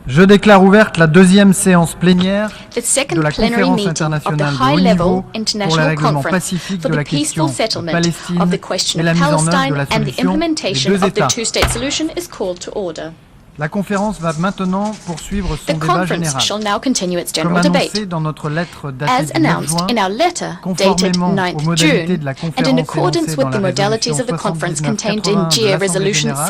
Je déclare ouverte la deuxième séance plénière The second de la plenary conférence meeting of the internationale de haut high-level niveau pour le international règlement conference pacifique for de the la question peaceful de settlement Palestine of the question et la of mise en œuvre de Palestine la and the solution des implementation deux of the États. two-state solution is called to order. La conférence va maintenant poursuivre son The débat conference général. shall now continue its Comme general annoncé debate. dans notre lettre datée As du 9 announced juin, in our letter dated conformément aux 9th modalités June, de la and in conférence accordance énoncées with dans the la modalities of the résolution conference contained in 79-81 de GA l'Assemblée Resolution générale,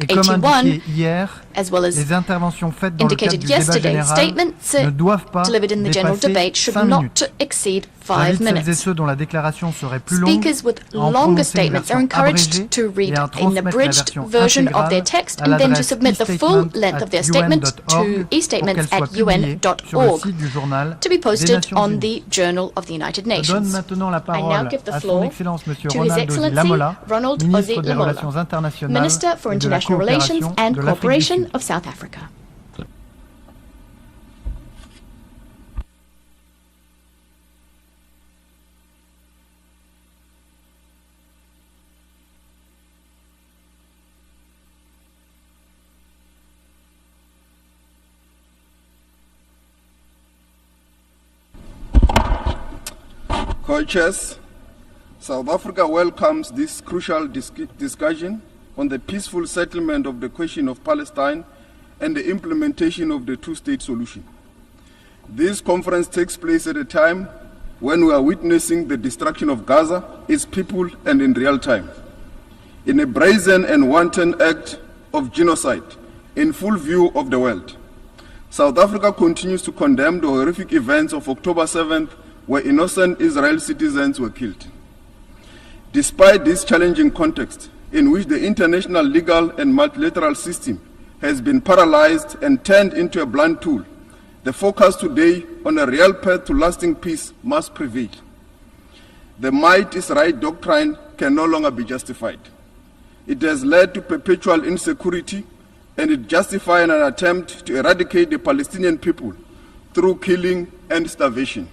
et comme 79/81, indiqué hier, as well as les interventions faites dans le cadre indicated du débat yesterday, général statements ne doivent pas delivered in the general dépasser debate should 5 not minutes. exceed J'invite 5 celles et minutes. ceux dont la déclaration serait plus longue Speakers with à en longer prononcer une statements are version encouraged abrégée to read et à an transmettre la abridged version version of their intégrale text à and then to l'adresse submit the full length of their statement to e-statement@un.org pour e-statements qu'elle soit at publiée sur le un.org site du journal to be des posted Nations on Unies. the Journal of the United Je donne Nations. maintenant la I parole now give the à son floor Excellence M. to His Ronaldo Di Excellency Lamola, Ronald ministre Ozzy des Lamola, Relations internationales Minister for et de la International Relations coopération and de l'Afrique du Cooperation Sud. of South Africa. Co-chairs, South Africa welcomes this crucial discussion on the peaceful settlement of the question of Palestine and the implementation of the two-state solution. This conference takes place at a time when we are witnessing the destruction of Gaza, its people, and in real time. In a brazen and wanton act of genocide in full view of the world, South Africa continues to condemn the horrific events of October 7th, where innocent Israeli citizens were killed. Despite this challenging context, in which the international legal and multilateral system has been paralyzed and turned into a blunt tool, the focus today on a real path to lasting peace must prevail. The might is right doctrine can no longer be justified. It has led to perpetual insecurity, and it justifies an attempt to eradicate the Palestinian people through killing and starvation.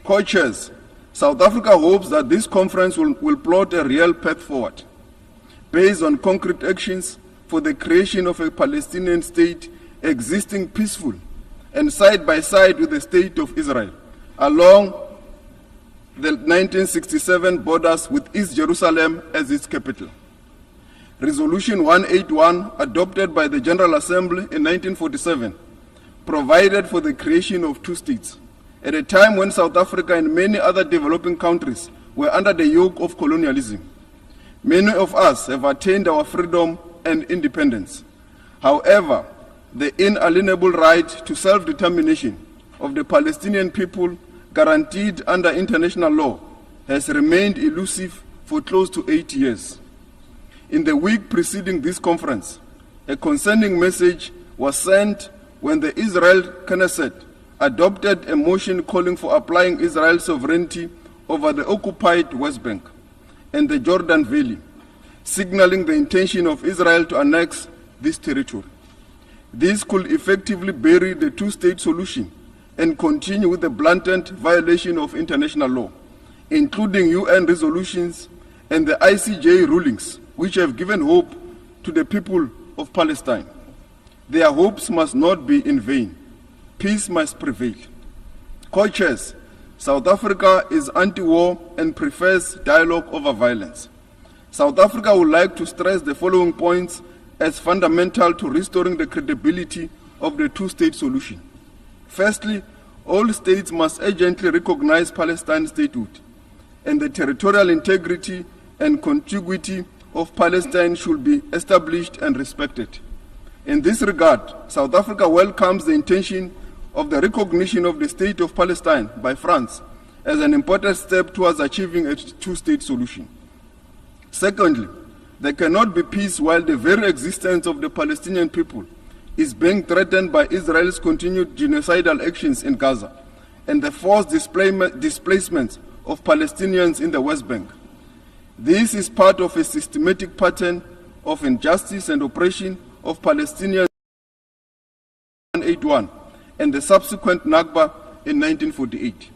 Co-chairs, South Africa hopes that this conference will plot a real path forward, based on concrete actions for the creation of a Palestinian state existing peaceful and side by side with the state of Israel, along the 1967 borders with East Jerusalem as its capital. Resolution 181, adopted by the General Assembly in 1947, provided for the creation of two states, at a time when South Africa and many other developing countries were under the yoke of colonialism. Many of us have attained our freedom and independence. However, the inalienable right to self-determination of the Palestinian people, guaranteed under international law, has remained elusive for close to 8 years. In the week preceding this conference, a concerning message was sent when the Israel Knesset adopted a motion calling for applying Israel's sovereignty over the occupied West Bank and the Jordan Valley, signaling the intention of Israel to annex this territory. This could effectively bury the two-state solution and continue with the blatant violation of international law, including UN resolutions and the ICJ rulings, which have given hope to the people of Palestine. Their hopes must not be in vain. Peace must prevail. Co-chairs, South Africa is anti-war and prefers dialogue over violence. South Africa would like to stress the following points as fundamental to restoring the credibility of the two-state solution. Firstly, all states must urgently recognize Palestine's statehood, and the territorial integrity and contiguity of Palestine should be established and respected. In this regard, South Africa welcomes the intention of the recognition of the State of Palestine by France as an important step towards achieving a two-state solution. Secondly, there cannot be peace while the very existence of the Palestinian people is being threatened by Israel's continued genocidal actions in Gaza and the forced displacement of Palestinians in the West Bank. This is part of a systematic pattern of injustice and oppression of Palestinians in 1981 and the subsequent Nakba in 1948.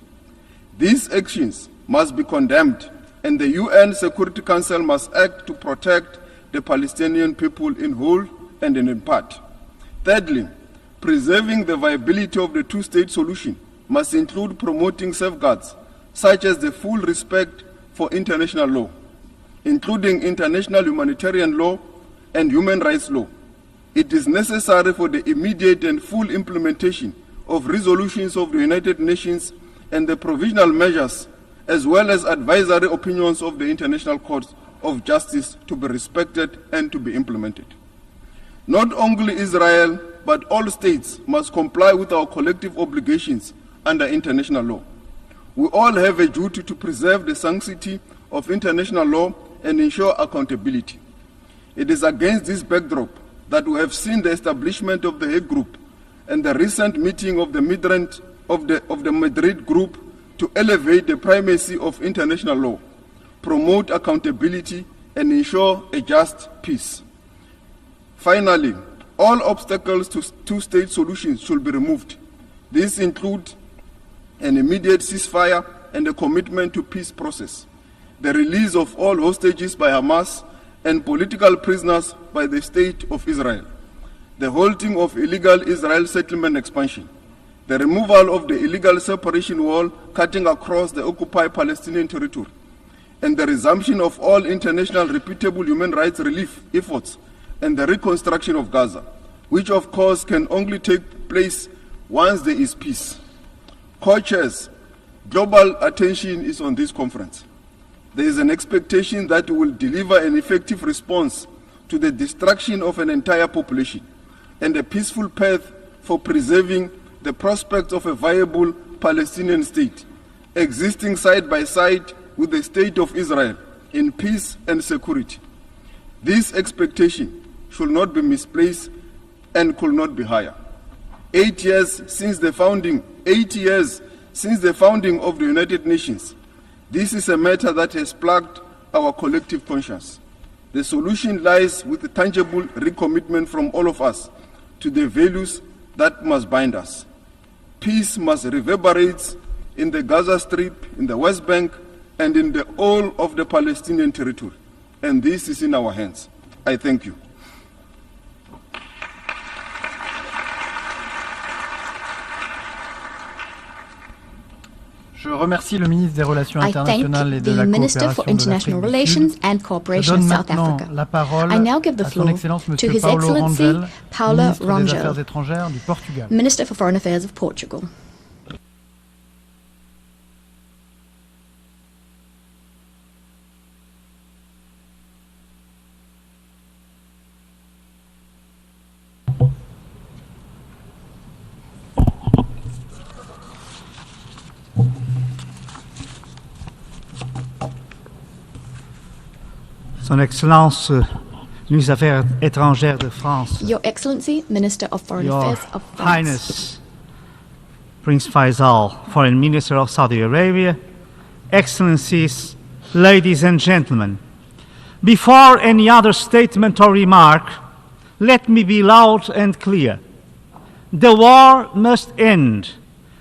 These actions must be condemned, and the UN Security Council must act to protect the Palestinian people in whole and in part. Thirdly, preserving the viability of the two-state solution must include promoting safeguards, such as the full respect for international law, including international humanitarian law and human rights law. It is necessary for the immediate and full implementation of resolutions of the United Nations and the provisional measures, as well as advisory opinions of the International Court of Justice, to be respected and to be implemented. Not only Israel, but all states must comply with our collective obligations under international law. We all have a duty to preserve the sanctity of international law and ensure accountability. It is against this backdrop that we have seen the establishment of the Hague Group and the recent meeting of the Madrid Group to elevate the primacy of international law, promote accountability, and ensure a just peace. Finally, all obstacles to two-state solutions should be removed. These include an immediate ceasefire and a commitment to peace process, the release of all hostages by Hamas and political prisoners by the State of Israel, the halting of illegal Israel settlement expansion, the removal of the illegal separation wall cutting across the occupied Palestinian territory, and the resumption of all international reputable human rights relief efforts and the reconstruction of Gaza, which of course can only take place once there is peace. Co-chairs, global attention is on this conference. There is an expectation that we will deliver an effective response to the destruction of an entire population and a peaceful path for preserving the prospects of a viable Palestinian state, existing side by side with the State of Israel in peace and security. This expectation should not be misplaced and could not be higher. 8 years since the founding of the United Nations, this is a matter that has plagued our collective conscience. The solution lies with a tangible recommitment from all of us to the values that must bind us. Peace must reverberate in the Gaza Strip, in the West Bank, and in the whole of the Palestinian territory. And this is in our hands. I thank you. Je remercie le ministre des Relations I thank internationales et de the la Minister for coopération de International l'Afrique du Relations Sud. and Je Cooperation of donne South maintenant Africa. la parole I now give the à son floor Excellence to Monsieur His Paulo Excellency Rangel, Paula ministre des Rangel, Affaires étrangères du Portugal. Minister for Foreign Affairs of Portugal. Son Excellence, ministre des Affaires étrangères de France, Your Excellency, Minister of Foreign Your Affairs of France. Highness, Prince Faisal, Foreign Minister of Saudi Arabia, Excellencies, ladies and gentlemen, before any other statement or remark, let me be loud and clear. The war must end.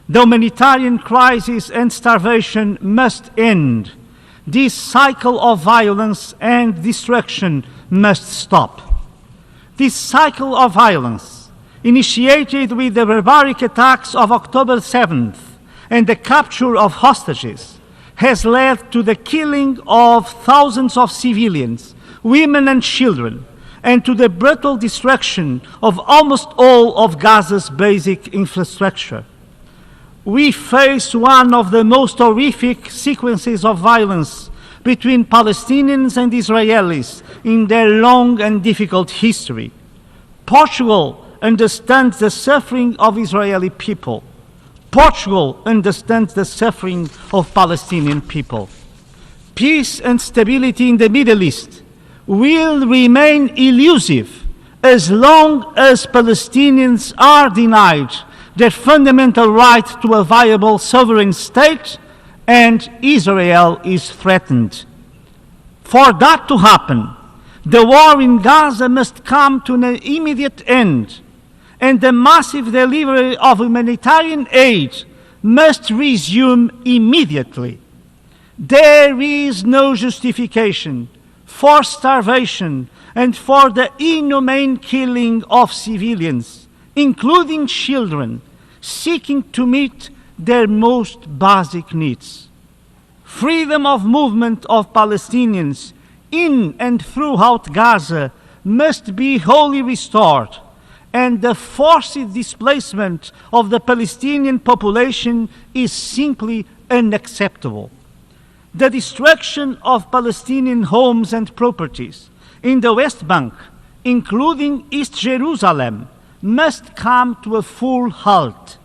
The humanitarian crisis and starvation must end. This cycle of violence and destruction must stop. This cycle of violence, initiated with the barbaric attacks of October 7th and the capture of hostages, has led to the killing of thousands of civilians, women and children, and to the brutal destruction of almost all of Gaza's basic infrastructure. We face one of the most horrific sequences of violence between Palestinians and Israelis in their long and difficult history. Portugal understands the suffering of Israeli people. Portugal understands the suffering of Palestinian people. Peace and stability in the Middle East will remain elusive as long as Palestinians are denied their fundamental right to a viable sovereign state and Israel is threatened. For that to happen, the war in Gaza must come to an immediate end, and the massive delivery of humanitarian aid must resume immediately. There is no justification for starvation and for the inhumane killing of civilians, including children, seeking to meet their most basic needs. Freedom of movement of Palestinians in and throughout Gaza must be wholly restored, and the forced displacement of the Palestinian population is simply unacceptable. The destruction of Palestinian homes and properties in the West Bank, including East Jerusalem, must come to a full halt.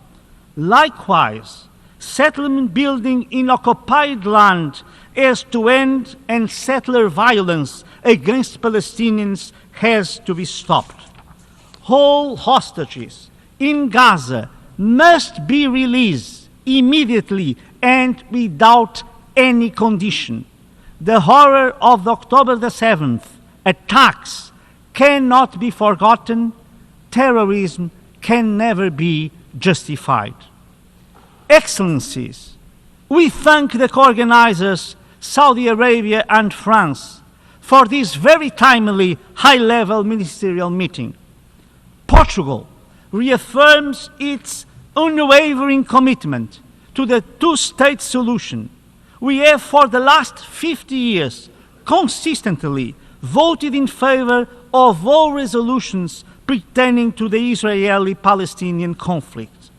Likewise, settlement building in occupied land has to end, and settler violence against Palestinians has to be stopped. All hostages in Gaza must be released immediately and without any condition. The horror of the October the 7th attacks cannot be forgotten. Terrorism can never be justified. Excellencies, we thank the co-organizers, Saudi Arabia and France, for this very timely high-level ministerial meeting. Portugal reaffirms its unwavering commitment to the two-state solution. We have for the last 50 years consistently voted in favor of all resolutions pertaining to the Israeli-Palestinian conflict.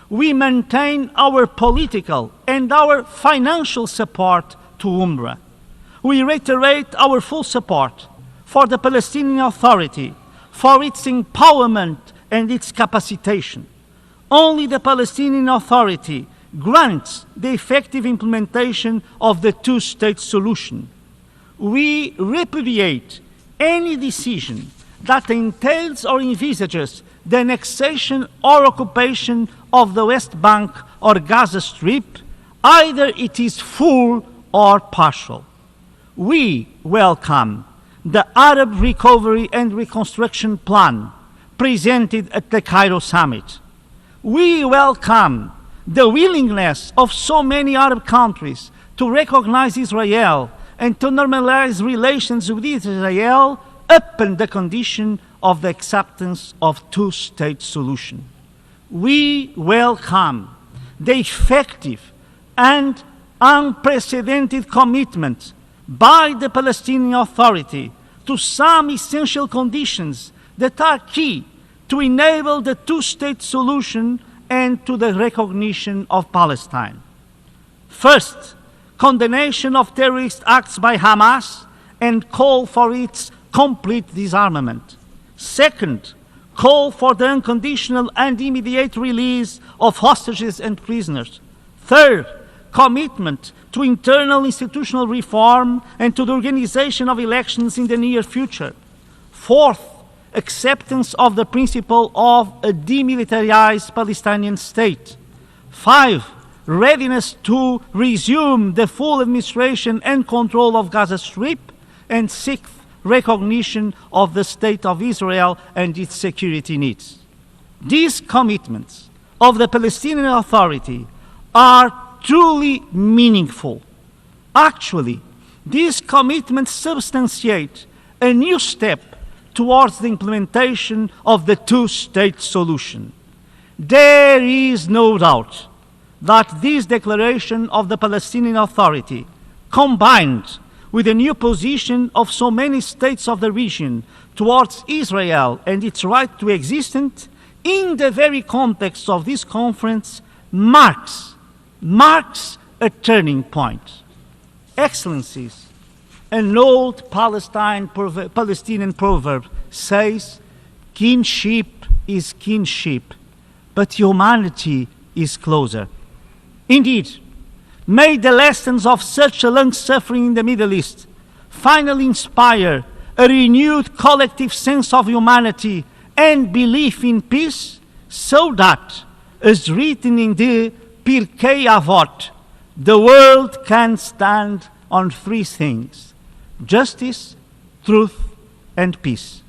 We maintain our political and our financial support to UNRWA. We reiterate our full support for the Palestinian Authority, for its empowerment and its capacitation. Only the Palestinian Authority grants the effective implementation of the two-state solution. We repudiate any decision that entails or envisages the annexation or occupation of the West Bank or Gaza Strip, either it is full or partial. We welcome the Arab Recovery and Reconstruction Plan presented at the Cairo Summit. We welcome the willingness of so many Arab countries to recognize Israel and to normalize relations with Israel upon the condition of the acceptance of two-state solution. We welcome the effective and unprecedented commitment by the Palestinian Authority to some essential conditions that are key to enable the two-state solution and to the recognition of Palestine. First, condemnation of terrorist acts by Hamas and call for its complete disarmament. Second, call for the unconditional and immediate release of hostages and prisoners. Third, commitment to internal institutional reform and to the organization of elections in the near future. Fourth, acceptance of the principle of a demilitarized Palestinian state. 5, readiness to resume the full administration and control of Gaza Strip. And 6th, recognition of the State of Israel and its security needs. These commitments of the Palestinian Authority are truly meaningful. Actually, these commitments substantiate a new step towards the implementation of the two-state solution. There is no doubt that this declaration of the Palestinian Authority, combined with the new position of so many states of the region towards Israel and its right to existence, in the very context of this conference, marks a turning point. Excellencies, an old Palestinian proverb says, kinship is kinship, but humanity is closer. Indeed, may the lessons of such a long suffering in the Middle East finally inspire a renewed collective sense of humanity and belief in peace, so that, as written in the Pirkei Avot, the world can stand on 3 things: justice, truth, and peace.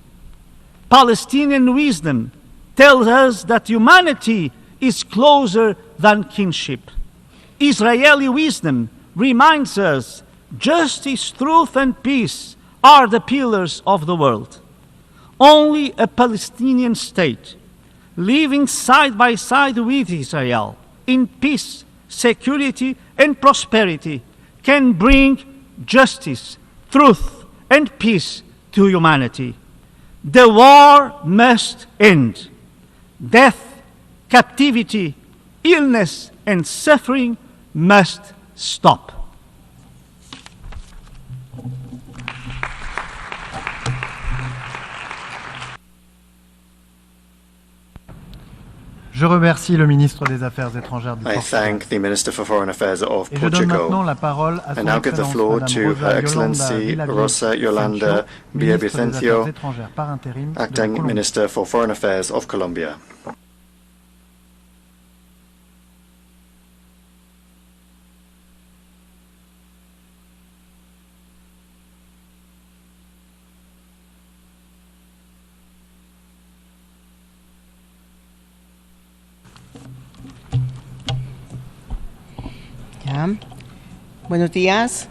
Palestinian wisdom tells us that humanity is closer than kinship. Israeli wisdom reminds us justice, truth, and peace are the pillars of the world. Only a Palestinian state living side by side with Israel in peace, security, and prosperity can bring justice, truth, and peace to humanity. The war must end. Death, captivity, illness, and suffering must stop. Je remercie le ministre des Affaires étrangères du I Portugal. thank the Minister for Foreign Affairs of Et je donne maintenant Portugal. la parole à I son now give the Excellence floor Madame to Her Excellency Rosa Yolanda ministre des Affaires Villavicencio, étrangères par intérim de Acting Colombie. Minister for Foreign Affairs of Colombia. Ya. Buenos días,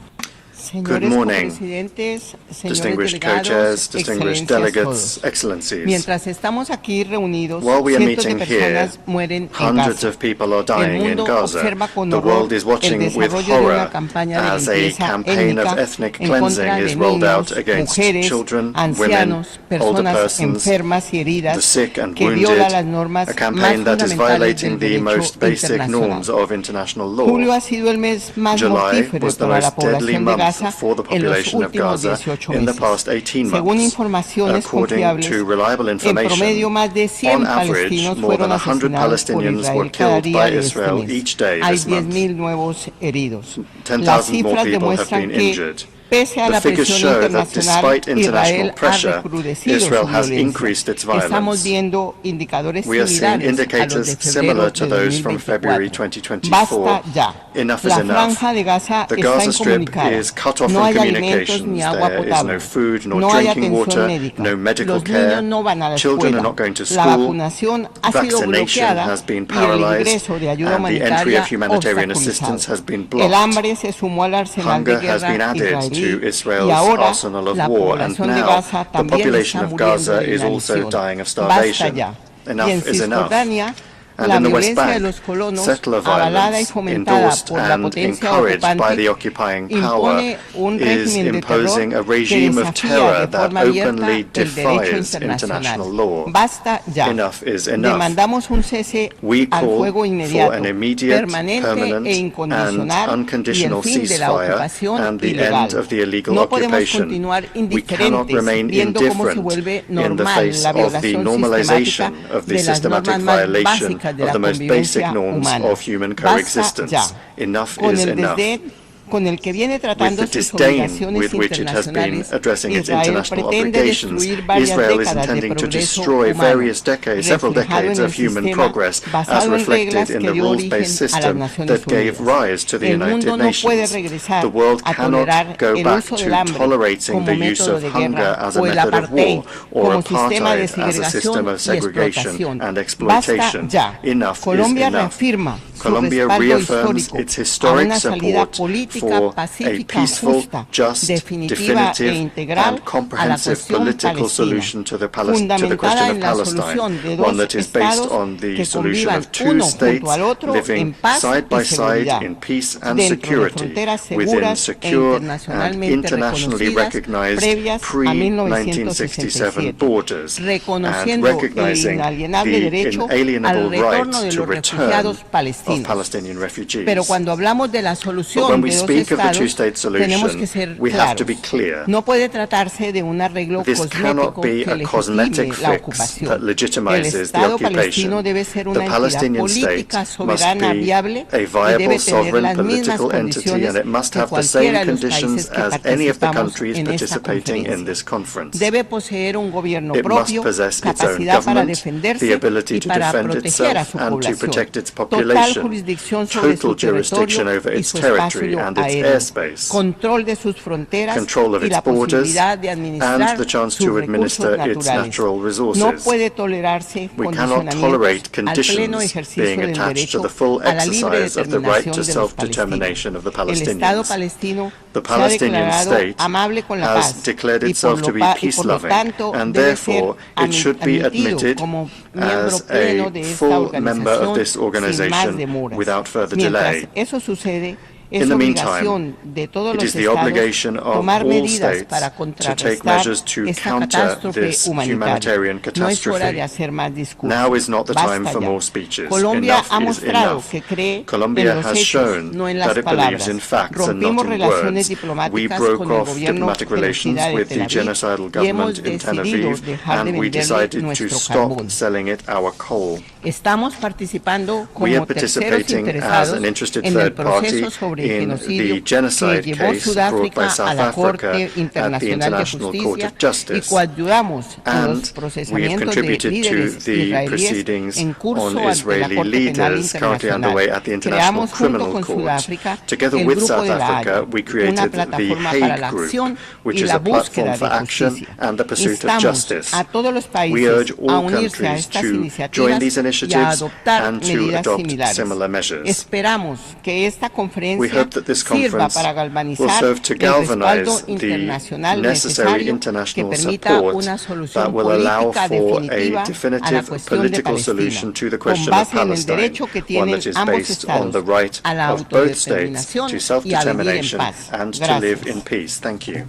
señores morning, copresidentes, señores Distinguished delegados, co-chairs, distinguished excelencias delegates, todos. excellencies. Mientras estamos aquí reunidos, While we are cientos de meeting here, personas mueren en hundreds Gaza. of people are El dying in mundo Gaza. observa con The horror world is el watching with desarrollo de una horror campaña de as a limpieza campaign of étnica ethnic en cleansing contra de is rolled out niños, against mujeres, children, women, ancianos, older personas persons, enfermas y the heridas, sick and que viola wounded, las normas a más campaign that is fundamentales violating del the derecho most basic norms internacional. of international law. Julio ha sido el mes más July mortífero was the para la most deadly población de month Gaza for the en los population of últimos Gaza 18 in the meses. past 18 Según months. informaciones According confiables, to reliable en information, promedio más de 100 on average, palestinos more fueron than 100 asesinados por Palestinians were Israel cada killed día by de este Israel mes. each day Hay this month. 10.000 nuevos heridos. 10,000 Las more cifras people have demuestran been que, injured. pese a The la figures presión show that internacional, despite international Israel ha pressure, recrudecido su Israel has violencia. increased its Estamos violence. viendo indicadores We are seeing similares a los indicators de similar febrero to de those from February 2024. 2024. Basta ya. Enough is La enough. franja de Gaza The está Gaza Strip incomunicada. is cut off No from hay alimentos communications. ni agua There is potable. no food, nor No hay drinking atención water, médica. no medical Los care. niños no van a la Children escuela. are not going to La school. vacunación ha sido Vaccination bloqueada has been y el paralyzed, ingreso de ayuda and the entry humanitaria of humanitarian assistance has obstaculizado. been El blocked. hambre se sumó al arsenal de Hunger has been guerra added israelí to Israel's y ahora arsenal of la war, and población de now Gaza the también population está of muriendo Gaza de is also inanición. dying of Basta starvation. ya. Y en Enough is enough. Cisjordania, And la in the West violencia de Bank, los colonos, settler avalada y violence, fomentada endorsed por la and potencia encouraged by ocupante, the occupying power, impone un is régimen de imposing a terror que regime of desafía terror de that forma abierta openly el derecho defies international law. Basta ya. Enough is enough. Demandamos un cese We al call fuego for inmediato, an immediate, permanente permanent, e and incondicional y el unconditional fin de la ceasefire ocupación and the ilegal. end of the illegal No podemos occupation. continuar We cannot indiferentes remain viendo cómo se indifferent vuelve in the normal face la of the violación normalization sistemática of the de las systematic normas más violation básicas de of la the most basic convivencia norms humana. of human Basta coexistence. ya. Enough Con is el enough. desdén con el que viene With tratando the sus disdain obligaciones with which it has been internacionales, addressing its Israel international pretende obligations, destruir varias Israel is décadas de intending to progreso destroy humano, various decades, several reflejado decades en of el human sistema progress, as basado en reflected reglas in que the dio rules-based origen a las system Naciones that gave Unidas. rise to the El United mundo no puede Nations. regresar The world a cannot tolerar go el back uso del to hambre tolerating como the use método of de hunger guerra as a o el method of apartheid war, or como sistema de apartheid as a system segregación of y segregation explotación. and Basta exploitation. ya. Enough Colombia is enough. reafirma su Colombia respaldo reaffirms histórico its a historic una salida support política for a pacífica, peaceful, justa, just, definitiva e definitive, integral and a la comprehensive cuestión political palestina, solution to the question fundamentada of en la Palestine, solución de one dos that is based estados on the que solution convivan of two uno states junto al otro en living paz side by y seguridad, side in peace and dentro de security, fronteras within seguras e secure and internacionalmente internationally reconocidas recognized previas a pre-1967 1967, borders, and reconociendo el recognizing inalienable the derecho al inalienable retorno right de to los return refugiados of palestinos. Palestinian refugees. Pero cuando hablamos de la But solución when we de dos speak of the estados, two-state tenemos solution, que ser we have to claros. be clear. No puede tratarse de un arreglo This cannot cosmético be que a cosmetic legitime la fix ocupación. that El legitimizes the Estado palestino occupation. debe ser The una entidad Palestinian state política must soberana be viable a y viable, debe tener sovereign las mismas political entity, condiciones and it must que have the same cualquiera de los conditions países que as any of the participamos countries en esta participating in conferencia. this conference. Debe poseer un gobierno It must propio, possess its own capacidad para government, defenderse the ability y to para defend proteger a itself su and to población. protect its Total population, jurisdicción sobre total su jurisdiction territorio over y its su territory espacio and and its aéreo, airspace, control de sus fronteras control of y its la borders, posibilidad de administrar and the chance sus to recursos administer its naturales. natural resources. No puede tolerarse We cannot tolerate condicionamientos al pleno conditions ejercicio being del attached to derecho the full a la libre exercise of the right determinación to de los self-determination of the palestinos. El Estado Palestinians. palestino The se ha Palestinian declarado state amable con la has paz declared y itself por to be lo peace-loving, tanto and debe ser therefore it should be admitido admitted como miembro as pleno a de esta full member of organización this sin más organization demoras. without further Mientras delay. eso sucede, es In the obligación meantime, de todos it los is the estados obligation of tomar all medidas states para to take contrarrestar measures to esta counter catástrofe this humanitarian humanitaria. No es catastrophe. hora de hacer más discursos. Now is not the time Basta for ya. more speeches. Colombia Enough ha is mostrado enough. que cree Colombia en los has hechos, shown no en that las it believes palabras. in facts and Rompimos not in relaciones words. We diplomáticas broke con el off gobierno diplomatic relations genocida de with Tel the Aviv genocidal y hemos government in Tel decidido Aviv, dejar de and we venderle decided to nuestro stop carbón. selling it our coal. Estamos participando We are como terceros participating as interesados an interested en el third party proceso sobre el in genocidio the genocide que llevó case brought Sudáfrica by a South la Africa Corte at the Internacional de International Court Justicia of Justice. y coayudamos en los And we have procesamientos de contributed to líderes the israelíes proceedings en curso on ante la Israeli Corte Penal leaders currently underway at the Internacional. International Creamos junto Criminal con Court. Sudáfrica Together el with Grupo South de la Africa, Haya, we una created the plataforma para Hague la Group, acción which y is la a platform búsqueda for de action justicia. and the pursuit of Instamos justice. a todos los We urge países a all unirse a countries estas to join iniciativas these y a initiatives adoptar and to medidas adopt similares. similar measures. Esperamos que esta We conferencia hope that this sirva conference para will galvanizar serve to el respaldo galvanize the internacional necessary necesario que international permita support una that solución will allow política for a definitiva a la definitive cuestión de political Palestina, solution to the con question of base en el Palestine, derecho que one tienen that is ambos based on the estados right a la of both states autodeterminación to y a vivir en self-determination paz. and to live Gracias. in peace. Thank you.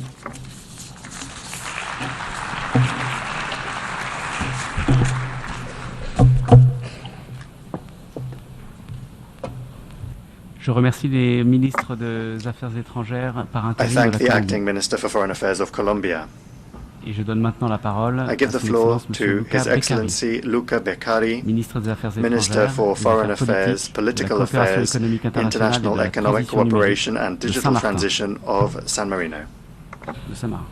Je remercie les ministres des Affaires étrangères par I intérim de thank la the Colombie. Acting Minister for Foreign Affairs of Colombia. Et je donne maintenant la parole I give à the Son floor Excellence Monsieur to Luca His Beccari, Excellency Luca Beccari, ministre des Affaires Minister étrangères, for des Foreign Affaires Affairs, politiques, de la Political coopération Affairs, économique internationale et de International la Economic transition Cooperation numérique and de Digital Saint-Martin, Transition of San Marino. de Saint-Martin.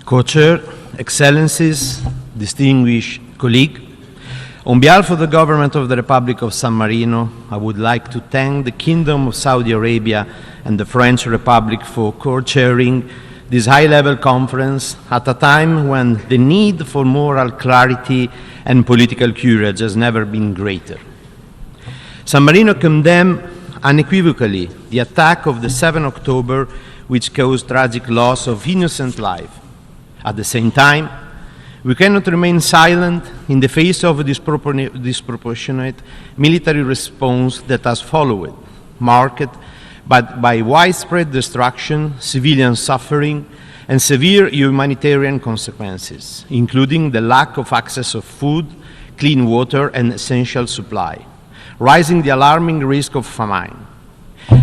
Co-Chair, Excellencies, distinguished colleague, on behalf of the government of the Republic of San Marino, I would like to thank the Kingdom of Saudi Arabia and the French Republic for co-chairing this high-level conference at a time when the need for moral clarity and political courage has never been greater. San Marino condemned unequivocally the attack of the 7th October, which caused tragic loss of innocent life. At the same time, we cannot remain silent in the face of a disproportionate military response that has followed, marked by widespread destruction, civilian suffering, and severe humanitarian consequences, including the lack of access of food, clean water, and essential supply, raising the alarming risk of famine.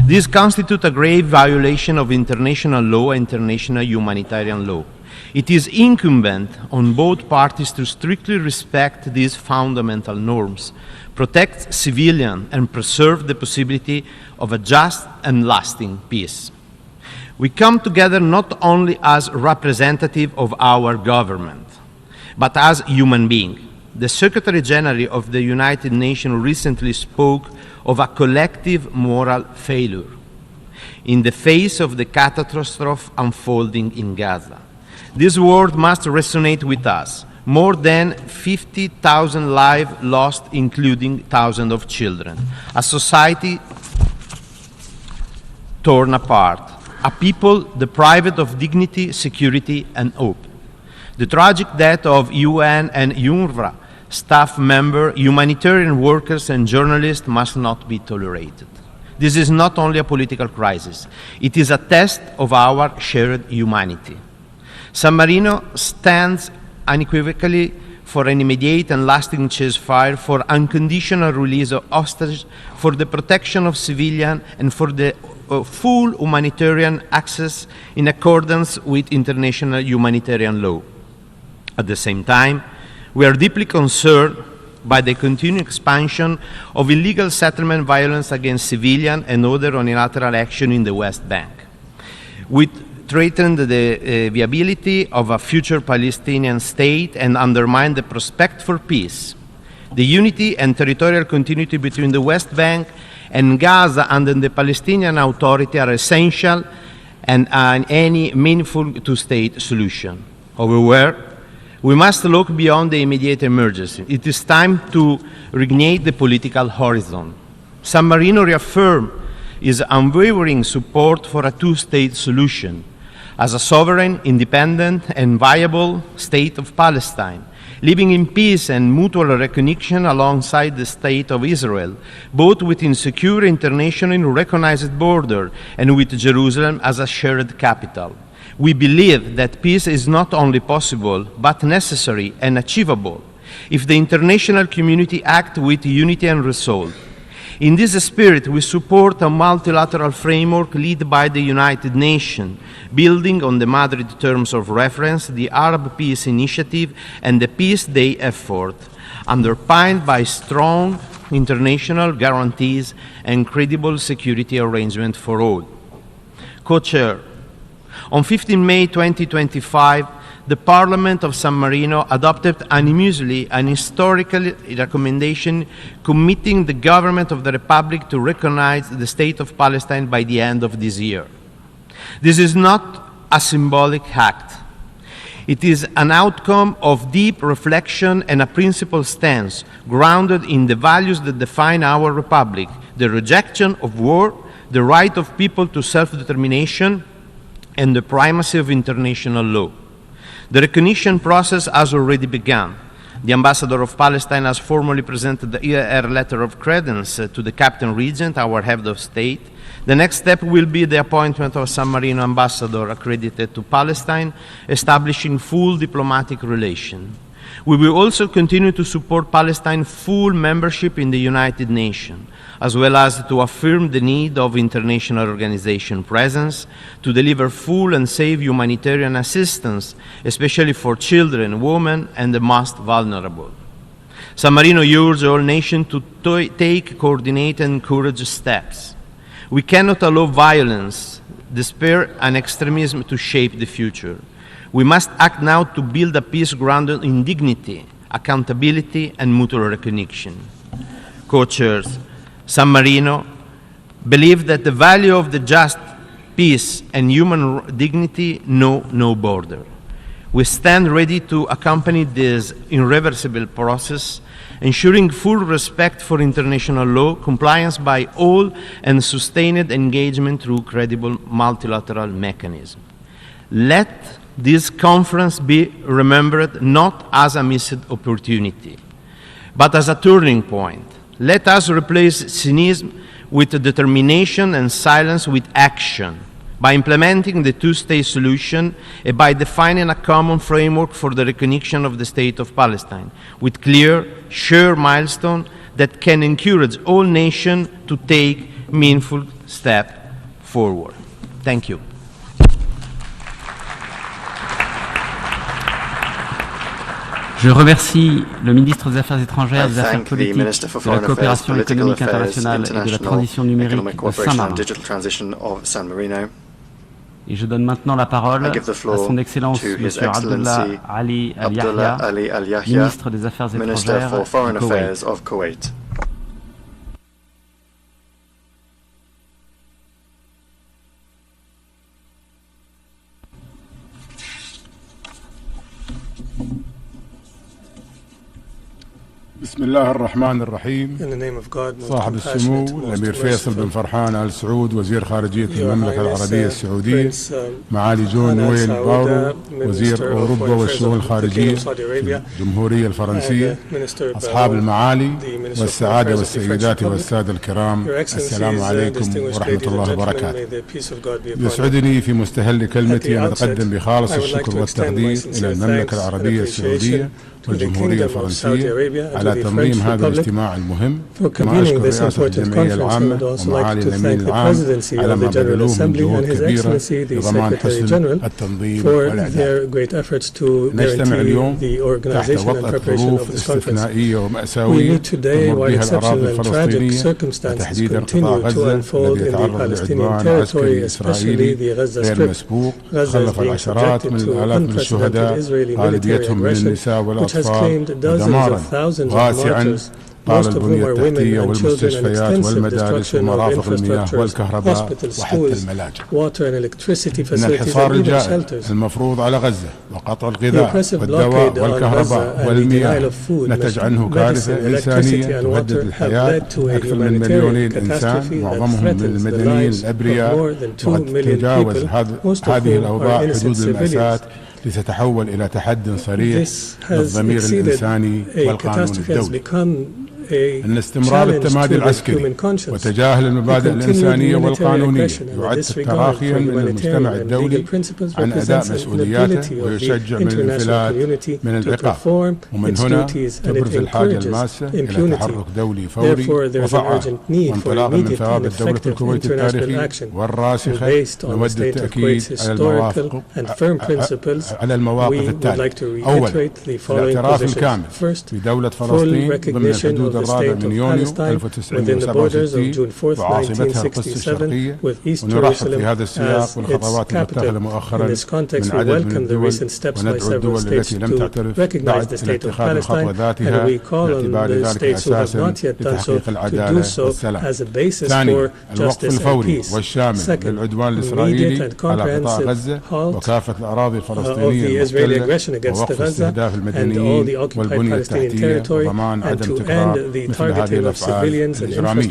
This constitutes a grave violation of international law and international humanitarian law. It is incumbent on both parties to strictly respect these fundamental norms, protect civilians, and preserve the possibility of a just and lasting peace. We come together not only as representatives of our government, but as human beings. The Secretary General of the United Nations recently spoke of a collective moral failure in the face of the catastrophe unfolding in Gaza. This word must resonate with us. More than 50,000 lives lost, including thousands of children. A society torn apart. A people deprived of dignity, security, and hope. The tragic death of UN and UNRWA staff members, humanitarian workers, and journalists must not be tolerated. This is not only a political crisis. It is a test of our shared humanity. San Marino stands unequivocally for an immediate and lasting ceasefire, for unconditional release of hostages, for the protection of civilians, and for the full humanitarian access in accordance with international humanitarian law. At the same time, we are deeply concerned by the continued expansion of illegal settlement violence against civilians and other unilateral action in the West Bank. With threaten the viability of a future Palestinian state and undermine the prospect for peace. The unity and territorial continuity between the West Bank and Gaza under the Palestinian Authority are essential and any meaningful two-state solution. However, we must look beyond the immediate emergency. It is time to reignite the political horizon. San Marino reaffirmed its unwavering support for a two-state solution as a sovereign, independent, and viable state of Palestine, living in peace and mutual recognition alongside the State of Israel, both within secure internationally recognized border and with Jerusalem as a shared capital. We believe that peace is not only possible, but necessary and achievable if the international community acts with unity and resolve. In this spirit, we support a multilateral framework led by the United Nations, building on the Madrid terms of reference, the Arab Peace Initiative, and the Peace Day effort, underpinned by strong international guarantees and credible security arrangements for all. Co-Chair, on 15 May 2025, the Parliament of San Marino adopted unanimously an historical recommendation committing the government of the Republic to recognize the State of Palestine by the end of this year. This is not a symbolic act. It is an outcome of deep reflection and a principled stance grounded in the values that define our Republic: the rejection of war, the right of people to self-determination, and the primacy of international law. The recognition process has already begun. The Ambassador of Palestine has formally presented her letter of credence to the Captain Regent, our head of state. The next step will be the appointment of a San Marino ambassador accredited to Palestine, establishing full diplomatic relations. We will also continue to support Palestine's full membership in the United Nations, as well as to affirm the need of international organization presence to deliver full and safe humanitarian assistance, especially for children, women, and the most vulnerable. San Marino urges all nations to take coordinated and courageous steps. We cannot allow violence, despair, and extremism to shape the future. We must act now to build a peace grounded in dignity, accountability, and mutual recognition. Co-chairs, San Marino believes that the value of the just peace and human dignity know no border. We stand ready to accompany this irreversible process, ensuring full respect for international law, compliance by all, and sustained engagement through credible multilateral mechanisms. Let this conference be remembered not as a missed opportunity, but as a turning point. Let us replace cynicism with determination and silence with action, by implementing the two-state solution and by defining a common framework for the recognition of the State of Palestine, with clear, shared milestones that can encourage all nations to take meaningful steps forward. Thank you. Je remercie le ministre des Affaires étrangères, des Affaires politiques, de la coopération économique internationale et de la transition numérique de Saint-Marino. Et je donne maintenant la parole à son Excellence M. Abdullah Ali Al-Yahya, ministre des Affaires étrangères du Koweït. بسم الله الرحمن الرحيم. صاحب السمو الأمير فيصل بن فرحان آل سعود وزير خارجية المملكة العربية السعودية، معالي جون نويل بارو وزير أوروبا والشؤون الخارجية في الجمهورية الفرنسية، أصحاب المعالي والسعادة والسيدات والسادة الكرام، السلام عليكم ورحمة الله وبركاته. يسعدني في مستهل كلمتي أن أتقدم بخالص الشكر والتقدير إلى المملكة العربية السعودية والجمهورية الفرنسية على تنظيم هذا الاجتماع المهم. كما أشكر رئاسة الجمعية العامة ومعالي الأمين العام على ما بذلوه من جهود كبيرة لضمان حسن التنظيم والإعداد. نجتمع اليوم تحت وطأة ظروف استثنائية ومأساوية تمر بها الأراضي الفلسطينية وتحديدا قطاع غزة الذي يتعرض لعدوان عسكري إسرائيلي غير مسبوق خلف العشرات من الآلاف من الشهداء غالبيتهم من النساء والأطفال ودمارا واسعا طال البنية التحتية والمستشفيات والمدارس ومرافق المياه والكهرباء وحتى الملاجئ. إن الحصار الجائر المفروض على غزة وقطع الغذاء والدواء والكهرباء والمياه نتج عنه كارثة إنسانية تهدد الحياة أكثر من 2 مليون إنسان معظمهم من المدنيين الأبرياء، وقد تتجاوز هذه الأوضاع حدود المأساة لتتحول إلى تحد صريح للضمير الإنساني والقانون الدولي. أن استمرار التمادي العسكري وتجاهل المبادئ الإنسانية والقانونية يعد تراخيا من المجتمع الدولي عن أداء مسؤولياته ويشجع من الانفلات من العقاب، ومن هنا تبرز الحاجة الماسة إلى تحرك دولي فوري وفعال وانطلاقا من ثوابت دولة الكويت التاريخية والراسخة نود التأكيد على المواقف التالية. أولا، الاعتراف الكامل بدولة فلسطين ضمن الحدود الرابع من يونيو 1967 وعاصمتها القدس الشرقية، ونرحب في هذا السياق بالخطوات المتخذة مؤخرا من عدد من الدول، وندعو الدول التي لم تعترف بعد إلى اتخاذ الخطوة ذاتها باعتبار ذلك أساسا لتحقيق العدالة والسلام. ثانيا، الوقف الفوري والشامل للعدوان الإسرائيلي على قطاع غزة وكافة الأراضي الفلسطينية المحتلة، ووقف استهداف المدنيين والبنية التحتية وضمان عدم تكرار مثل هذه الأفعال الإجرامية.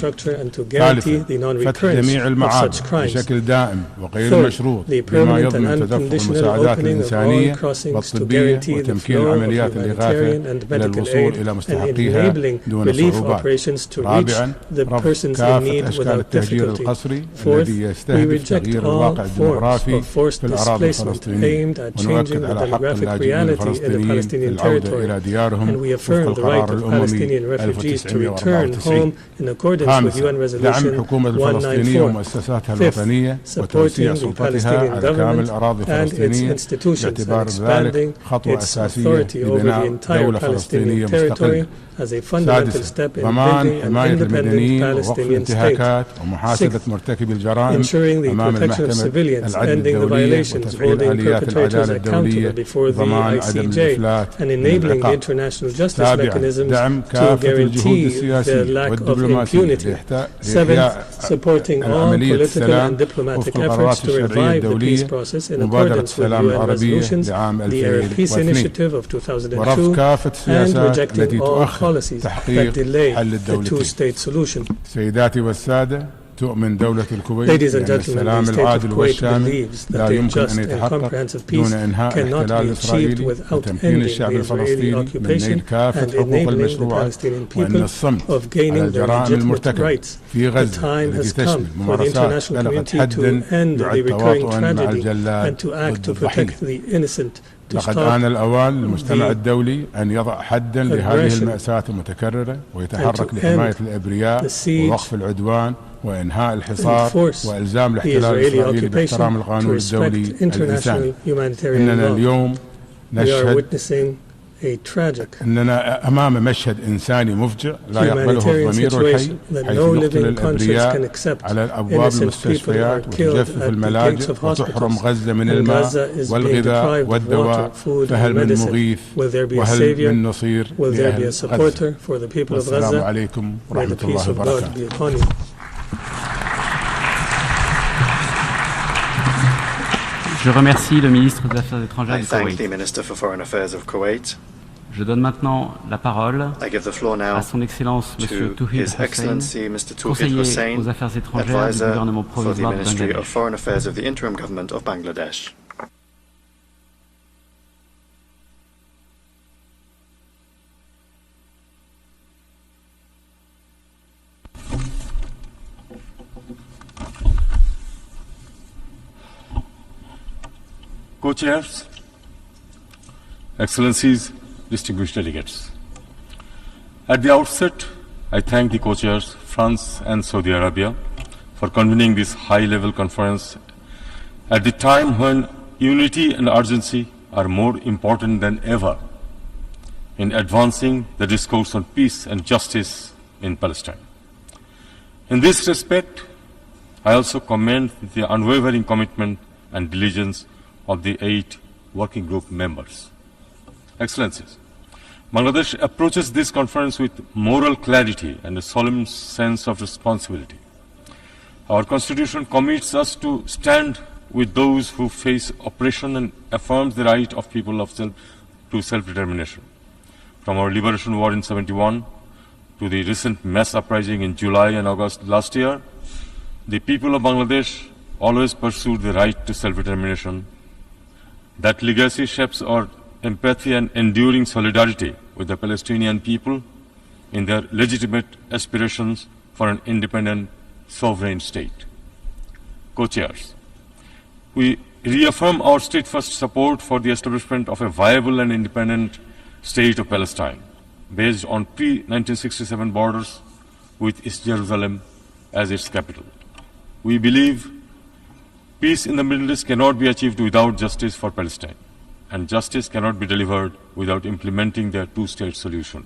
ثالثا، فتح جميع المعابر بشكل دائم وغير مشروط بما يضمن تدفق المساعدات الإنسانية والطبية وتمكين عمليات الإغاثة إلى الوصول إلى مستحقيها دون صعوبات. رابعا، رفض كافة أشكال التهجير القسري الذي يستهدف تغيير الواقع الديموغرافي في الأراضي الفلسطينية، ونؤكد على حق اللاجئين الفلسطينيين العودة إلى ديارهم وفق القرار الأممي 1994. خامسا، دعم حكومة الفلسطينية ومؤسساتها الوطنية وتوسيع سلطتها على كامل الأراضي الفلسطينية باعتبار ذلك خطوة أساسية لبناء دولة فلسطينية مستقلة. سادسا، ضمان حماية المدنيين ووقف الانتهاكات ومحاسبة مرتكبي الجرائم أمام المحكمة العدل الدولية وتفعيل آليات العدالة الدولية وضمان عدم الإفلات من العقاب. سابعا، دعم كافة الجهود السياسية والدبلوماسية لإحياء عملية السلام وفق القرارات الشرعية الدولية، مبادرة السلام العربية لعام 2002، ورفض كافة السياسات التي تؤخر تحقيق حل الدولتين. سيداتي والسادة، تؤمن دولة الكويت بأن السلام العادل والشامل لا يمكن أن يتحقق دون إنهاء الاحتلال الإسرائيلي وتمكين الشعب الفلسطيني من نيل كافة حقوق المشروعة، وأن الصمت على الجرائم المرتكبة في غزة التي تشمل ممارسات بلغت حدا يعد تواطؤا مع الجلاد ضد الضحية. لقد آن الأوان للمجتمع الدولي أن يضع حدا لهذه المأساة المتكررة ويتحرك لحماية الأبرياء ووقف العدوان وإنهاء الحصار وإلزام الاحتلال الإسرائيلي باحترام القانون الدولي الإنساني. إننا اليوم نشهد أننا أمام مشهد إنساني مفجع لا يقبله الضمير الحي، حيث يقتل الأبرياء على أبواب المستشفيات وتجفف الملاجئ وتحرم غزة من الماء والغذاء والدواء، فهل من مغيث وهل من نصير لأهل غزة؟ والسلام عليكم ورحمة الله وبركاته. Je remercie le ministre des Affaires étrangères du Koweït. Je donne maintenant la parole à son Excellence M. Touhid Hussein, conseiller aux Affaires étrangères du gouvernement provisoire de Bangladesh. Co-chairs, Excellencies, distinguished delegates. At the outset, I thank the co-chairs, France and Saudi Arabia, for convening this high-level conference at the time when unity and urgency are more important than ever in advancing the discourse on peace and justice in Palestine. In this respect, I also commend the unwavering commitment and diligence of the 8 working group members. Excellencies, Bangladesh approaches this conference with moral clarity and a solemn sense of responsibility. Our Constitution commits us to stand with those who face oppression and affirms the right of people to self-determination. From our liberation war in 1971 to the recent mass uprising in July and August last year, the people of Bangladesh always pursued the right to self-determination. That legacy shapes our empathy and enduring solidarity with the Palestinian people in their legitimate aspirations for an independent, sovereign state. Co-chairs, we reaffirm our steadfast support for the establishment of a viable and independent state of Palestine based on pre-1967 borders with East Jerusalem as its capital. We believe peace in the Middle East cannot be achieved without justice for Palestine, and justice cannot be delivered without implementing their two-state solution,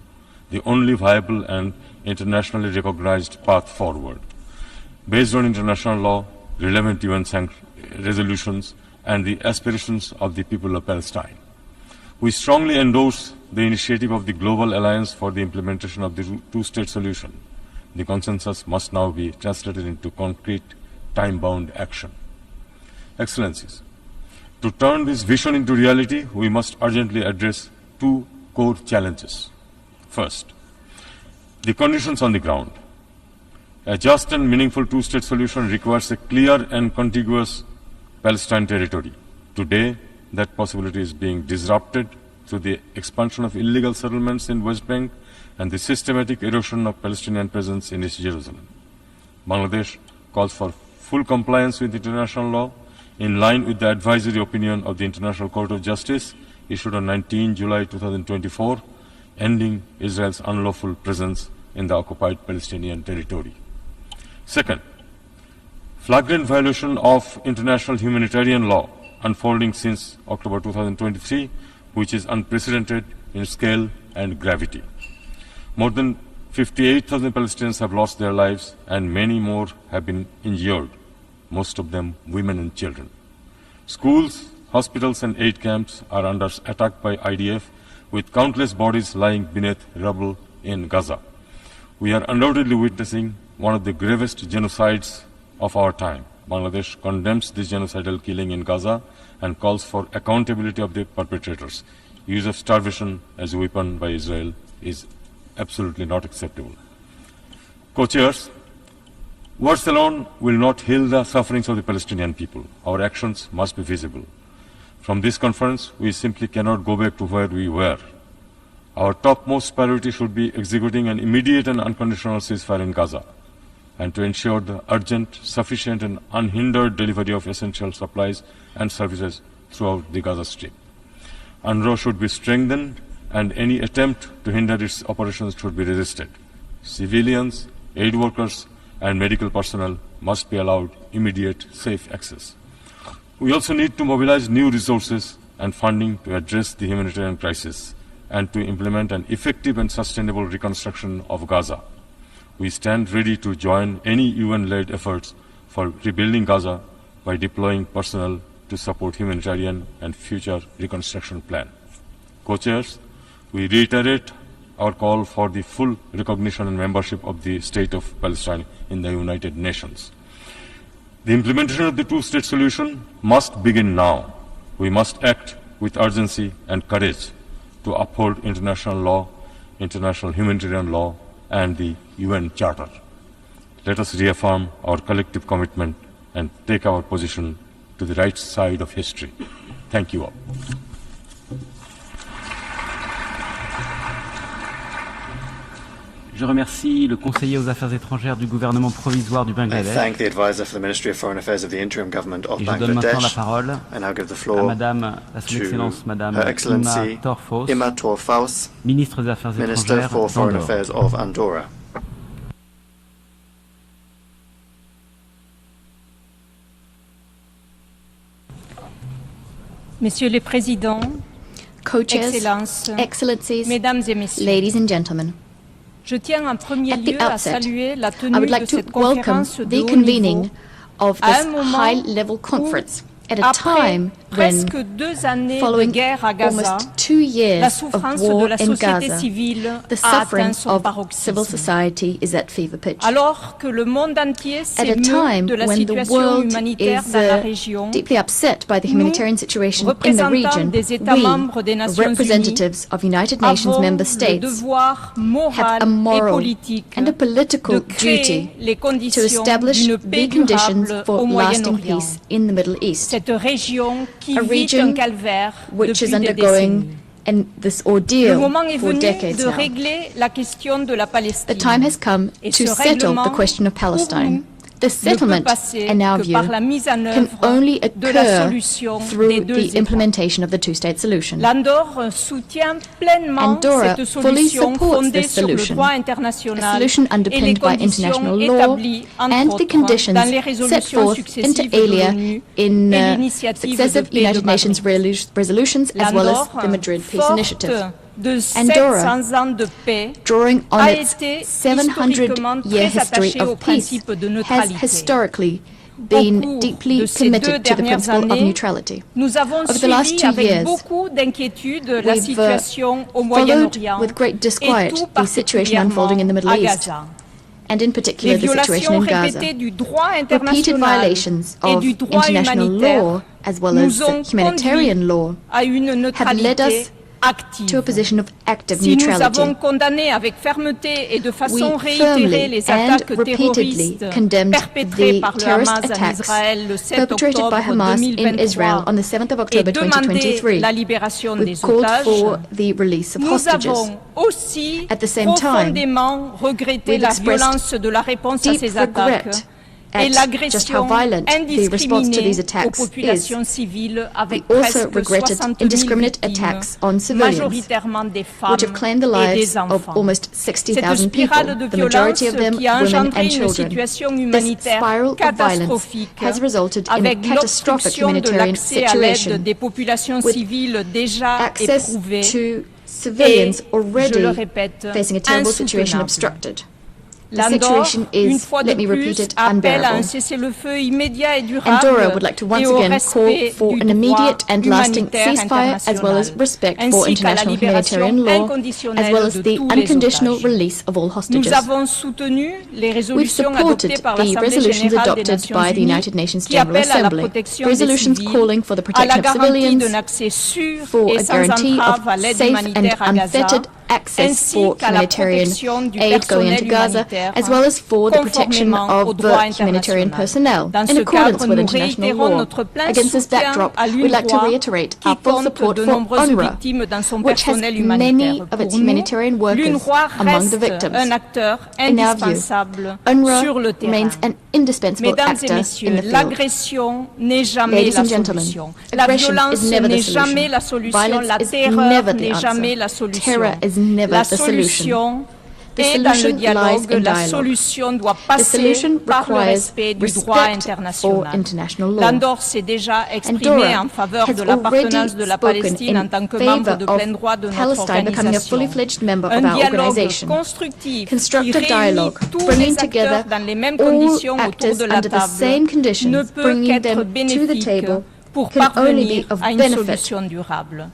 the only viable and internationally recognized path forward, based on international law, relevant UN resolutions, and the aspirations of the people of Palestine. We strongly endorse the initiative of the Global Alliance for the implementation of the two-state solution. The consensus must now be translated into concrete, time-bound action. Excellencies, to turn this vision into reality, we must urgently address 2 core challenges. First, the conditions on the ground. A just and meaningful two-state solution requires a clear and contiguous Palestine territory. Today, that possibility is being disrupted through the expansion of illegal settlements in West Bank and the systematic erosion of Palestinian presence in East Jerusalem. Bangladesh calls for full compliance with international law in line with the advisory opinion of the International Court of Justice issued on 19 July 2024, ending Israel's unlawful presence in the occupied Palestinian territory. Second, flagrant violation of international humanitarian law unfolding since October 2023, which is unprecedented in scale and gravity. More than 58,000 Palestinians have lost their lives and many more have been injured, most of them women and children. Schools, hospitals and aid camps are under attack by IDF, with countless bodies lying beneath rubble in Gaza. We are undoubtedly witnessing one of the gravest genocides of our time. Bangladesh condemns this genocidal killing in Gaza and calls for accountability of the perpetrators. Use of starvation as a weapon by Israel is absolutely not acceptable. Co-chairs, words alone will not heal the sufferings of the Palestinian people. Our actions must be visible. From this conference, we simply cannot go back to where we were. Our topmost priority should be executing an immediate and unconditional ceasefire in Gaza, and to ensure the urgent, sufficient and unhindered delivery of essential supplies and services throughout the Gaza Strip. UNRWA should be strengthened and any attempt to hinder its operations should be resisted. Civilians, aid workers and medical personnel must be allowed immediate, safe access. We also need to mobilize new resources and funding to address the humanitarian crisis and to implement an effective and sustainable reconstruction of Gaza. We stand ready to join any UN-led efforts for rebuilding Gaza by deploying personnel to support humanitarian and future reconstruction plan. Co-chairs, we reiterate our call for the full recognition and membership of the State of Palestine in the United Nations. The implementation of the two-state solution must begin now. We must act with urgency and courage to uphold international law, international humanitarian law, and the UN Charter. Let us reaffirm our collective commitment and take our position to the right side of history. Thank you all. Je remercie le conseiller aux affaires étrangères du gouvernement provisoire du I Bangladesh. thank the advisor for the Ministry of Foreign Affairs of the interim government of Et je donne maintenant la Bangladesh. parole I now give the à floor Madame, à son Excellence Madame Her Excellency Ima Ima Torfaus, ministre des Affaires Minister étrangères for Foreign d'Andorre. Affairs of Andorra. Messieurs les Présidents, Co-chairs, Excellences, Excellencies, Mesdames et Messieurs, ladies and gentlemen, je tiens en premier at the lieu à outset, saluer la I tenue would de like to cette welcome conférence de the haut convening niveau of à this un moment high-level conference at a après time when, presque 2 années de following guerre à Gaza, almost 2 la years of souffrance de war la in société Gaza, civile the a suffering atteint son of paroxysme. civil society is at fever pitch. Alors que le monde entier At a s'émeut time de la when the situation world humanitaire is dans la région, deeply upset by the humanitarian situation in the représentants region, des États membres des we, Nations Unies, representatives of United Nations avons member le States, devoir have moral a et moral politique and a political de duty créer les to conditions establish d'une paix the conditions durable for au lasting Moyen-Orient. peace in the Middle East, Cette région qui a vit region un calvaire which is depuis des undergoing décennies. and this Le ordeal moment est for venu decades de now. régler la question de la The Palestine. time has come Et to ce settle règlement, the question of pour Palestine. nous, The ne settlement, peut passer in our que view, par la mise en can œuvre only de la occur solution des through deux the États. implementation of the two-state solution. L'Andorre soutient pleinement Andorra cette fully solution supports fondée this sur le solution, droit a international solution et les underpinned by conditions international law établies, and entre the autres, conditions dans les set résolutions forth successives inter de alia l'ONU in et l'initiative de successive paix United de Nations Madrid. resolutions as well as the L'Andorre, Madrid Peace forte Initiative. de Andorra, 700 ans de paix, drawing on a its été historiquement 700-year très history attachée au of peace, principe de has neutralité. historically Au been cours deeply de ces 2 committed to the dernières principle of années, neutrality. nous avons Over the last suivi 2 avec years, beaucoup d'inquiétude la we've situation au followed Moyen-Orient with great et disquiet tout the situation unfolding in the Middle particulièrement à East, Gaza. and in particular Les the situation violations in Gaza. répétées du droit Repeated international violations et of du droit international humanitaire law as well as nous ont humanitarian conduit law à une have led neutralité us active. to a position of active Si nous neutrality. avons condamné avec fermeté et de façon We réitérée firmly les and attaques repeatedly terroristes condemned perpétrées the par le terrorist Hamas en attacks Israël le 7 perpetrated by octobre Hamas in Israel 2023 on the 7th of et October demandé 2023. la libération We've des called otages, for the release of nous hostages. avons aussi At the same time, profondément regretté we've la expressed violence de la réponse à deep ces attaques regret et at just how l'agression violent the response to these indiscriminée aux attacks is. populations civiles avec We also presque regretted 60 000 indiscriminate victimes, attacks on civilians, majoritairement des femmes which have claimed the et lives des of enfants. almost Cette 60,000 people, spirale de the majority of them violence qui a women engendré and une children. situation This humanitaire spiral of violence catastrophique has resulted in a avec catastrophic l'obstruction de humanitarian l'accès à l'aide situation des populations with civiles déjà access éprouvées to civilians et, already je le répète, facing a terrible situation insoutenable. obstructed. The L'Andorre, situation une is, fois de let me repeat plus, it, appelle à un unbearable. cessez-le-feu immédiat et durable Andorra would like to once et au again call respect for du an immediate droit and lasting humanitaire ceasefire as well as international, respect for ainsi qu'à la international libération humanitarian law, inconditionnelle as well as de the tous les unconditional otages. release of all hostages. Nous avons soutenu les We've résolutions supported adoptées par the l'Assemblée resolutions générale des adopted Nations by the Unies United Nations qui General appellent à la Assembly, protection des resolutions civils, calling for the à la protection of garantie civilians, d'un accès sûr for et a sans guarantee entrave of à l'aide safe and humanitaire à Gaza, unfettered access ainsi for qu'à la humanitarian protection du aid going personnel into Gaza, humanitaire, as well as for the protection conformément au of droit the humanitarian international. personnel Dans in ce accordance cadre, with nous international réitérons law. notre plein Against this soutien backdrop, à we'd like to l'UNRWA, reiterate qui our full compte support de for nombreuses UNRWA, victimes dans son which has personnel many humanitaire. of its Pour nous, humanitarian workers l'UNRWA among the reste victims. un acteur In our view, indispensable UNRWA sur le terrain. remains an indispensable Mesdames et actor in messieurs, the field. l'agression n'est jamais Ladies la and gentlemen, solution. La aggression violence is never the n'est solution. jamais la solution. Violence La is terreur never the n'est answer. jamais la solution. Terror is never La the solution. solution The est dans le solution lies dialogue. in La dialogue. solution doit The passer solution par le requires respect du droit respect for international. international law. L'Andorre s'est déjà exprimé Andorra en faveur has de l'appartenance de la already Palestine spoken en tant que in membre favor de of plein droit de notre Palestine becoming a organisation. fully fledged member Un of our dialogue organization. constructif qui Constructive réunit dialogue, tous bringing les together acteurs dans les mêmes all conditions autour actors de la under the table same conditions, ne peut bringing qu'être them to the bénéfique table, pour can only parvenir be of à une benefit. solution durable.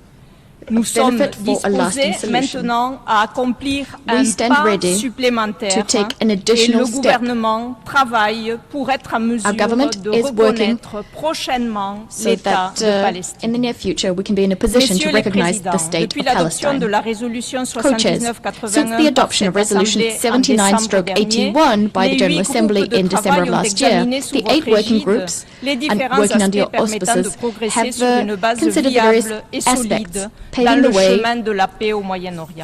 Nous sommes benefit for a lasting disposés solution. maintenant à accomplir We un stand pas ready supplémentaire to take an et additional le step. gouvernement travaille pour être en mesure government de is working reconnaître prochainement so l'État that de Palestine. in the near future we can be in a position to Messieurs les recognize présidents, the state depuis of l'adoption Palestine. de la résolution Co-chairs, 79-81 since the adoption of Resolution 79/81 by the General Assembly in December of last year, the 8 working groups and working under your auspices have considered the various aspects paving the way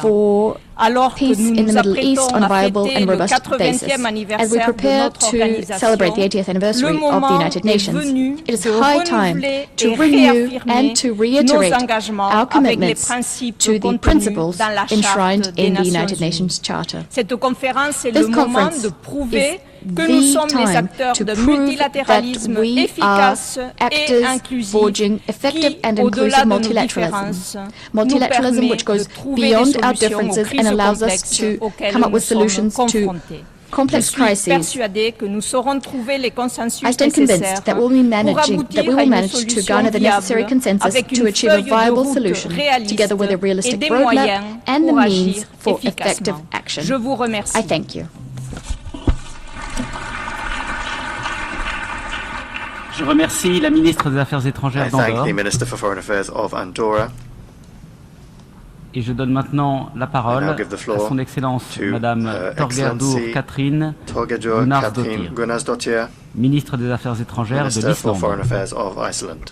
for Alors peace que nous in the nous Middle East apprêtons on a à viable fêter and le robust basis. 80e As we anniversaire de prepare notre to organisation, celebrate the 80th anniversary le of the moment United est Nations, venu it is de high time renouveler to et renew réaffirmer and to nos reiterate engagements our avec les commitments principes to the contenus principles dans la enshrined Charte des in the Nations United Unies. Nations Charter. Cette conférence est This le moment conference de prouver is que nous the sommes les time acteurs to de prove multilatéralisme that we efficace are et actors inclusif forging effective qui, and au-delà inclusive de nos multilateralism. différences, Multilateralism nous which permet goes de trouver des beyond our solutions aux differences crises and allows us complexes to auxquelles come up nous with sommes solutions to confrontés. complex Je suis crises. persuadée que nous saurons trouver les consensus I stand nécessaires convinced that pour we will aboutir à une manage to solution garner the necessary viable consensus avec to une achieve a feuille de viable route solution, réaliste together with a et realistic des roadmap moyens and the pour means agir for effective efficacement. action. Je vous remercie. I thank you. Je remercie la ministre des Affaires étrangères I thank d'Andorre. the Minister for Foreign Affairs of Andorra. Et je donne maintenant la parole à son Excellence Madame Thorgerður Katrín Gunnarsdóttir, ministre des Affaires étrangères de l'Islande.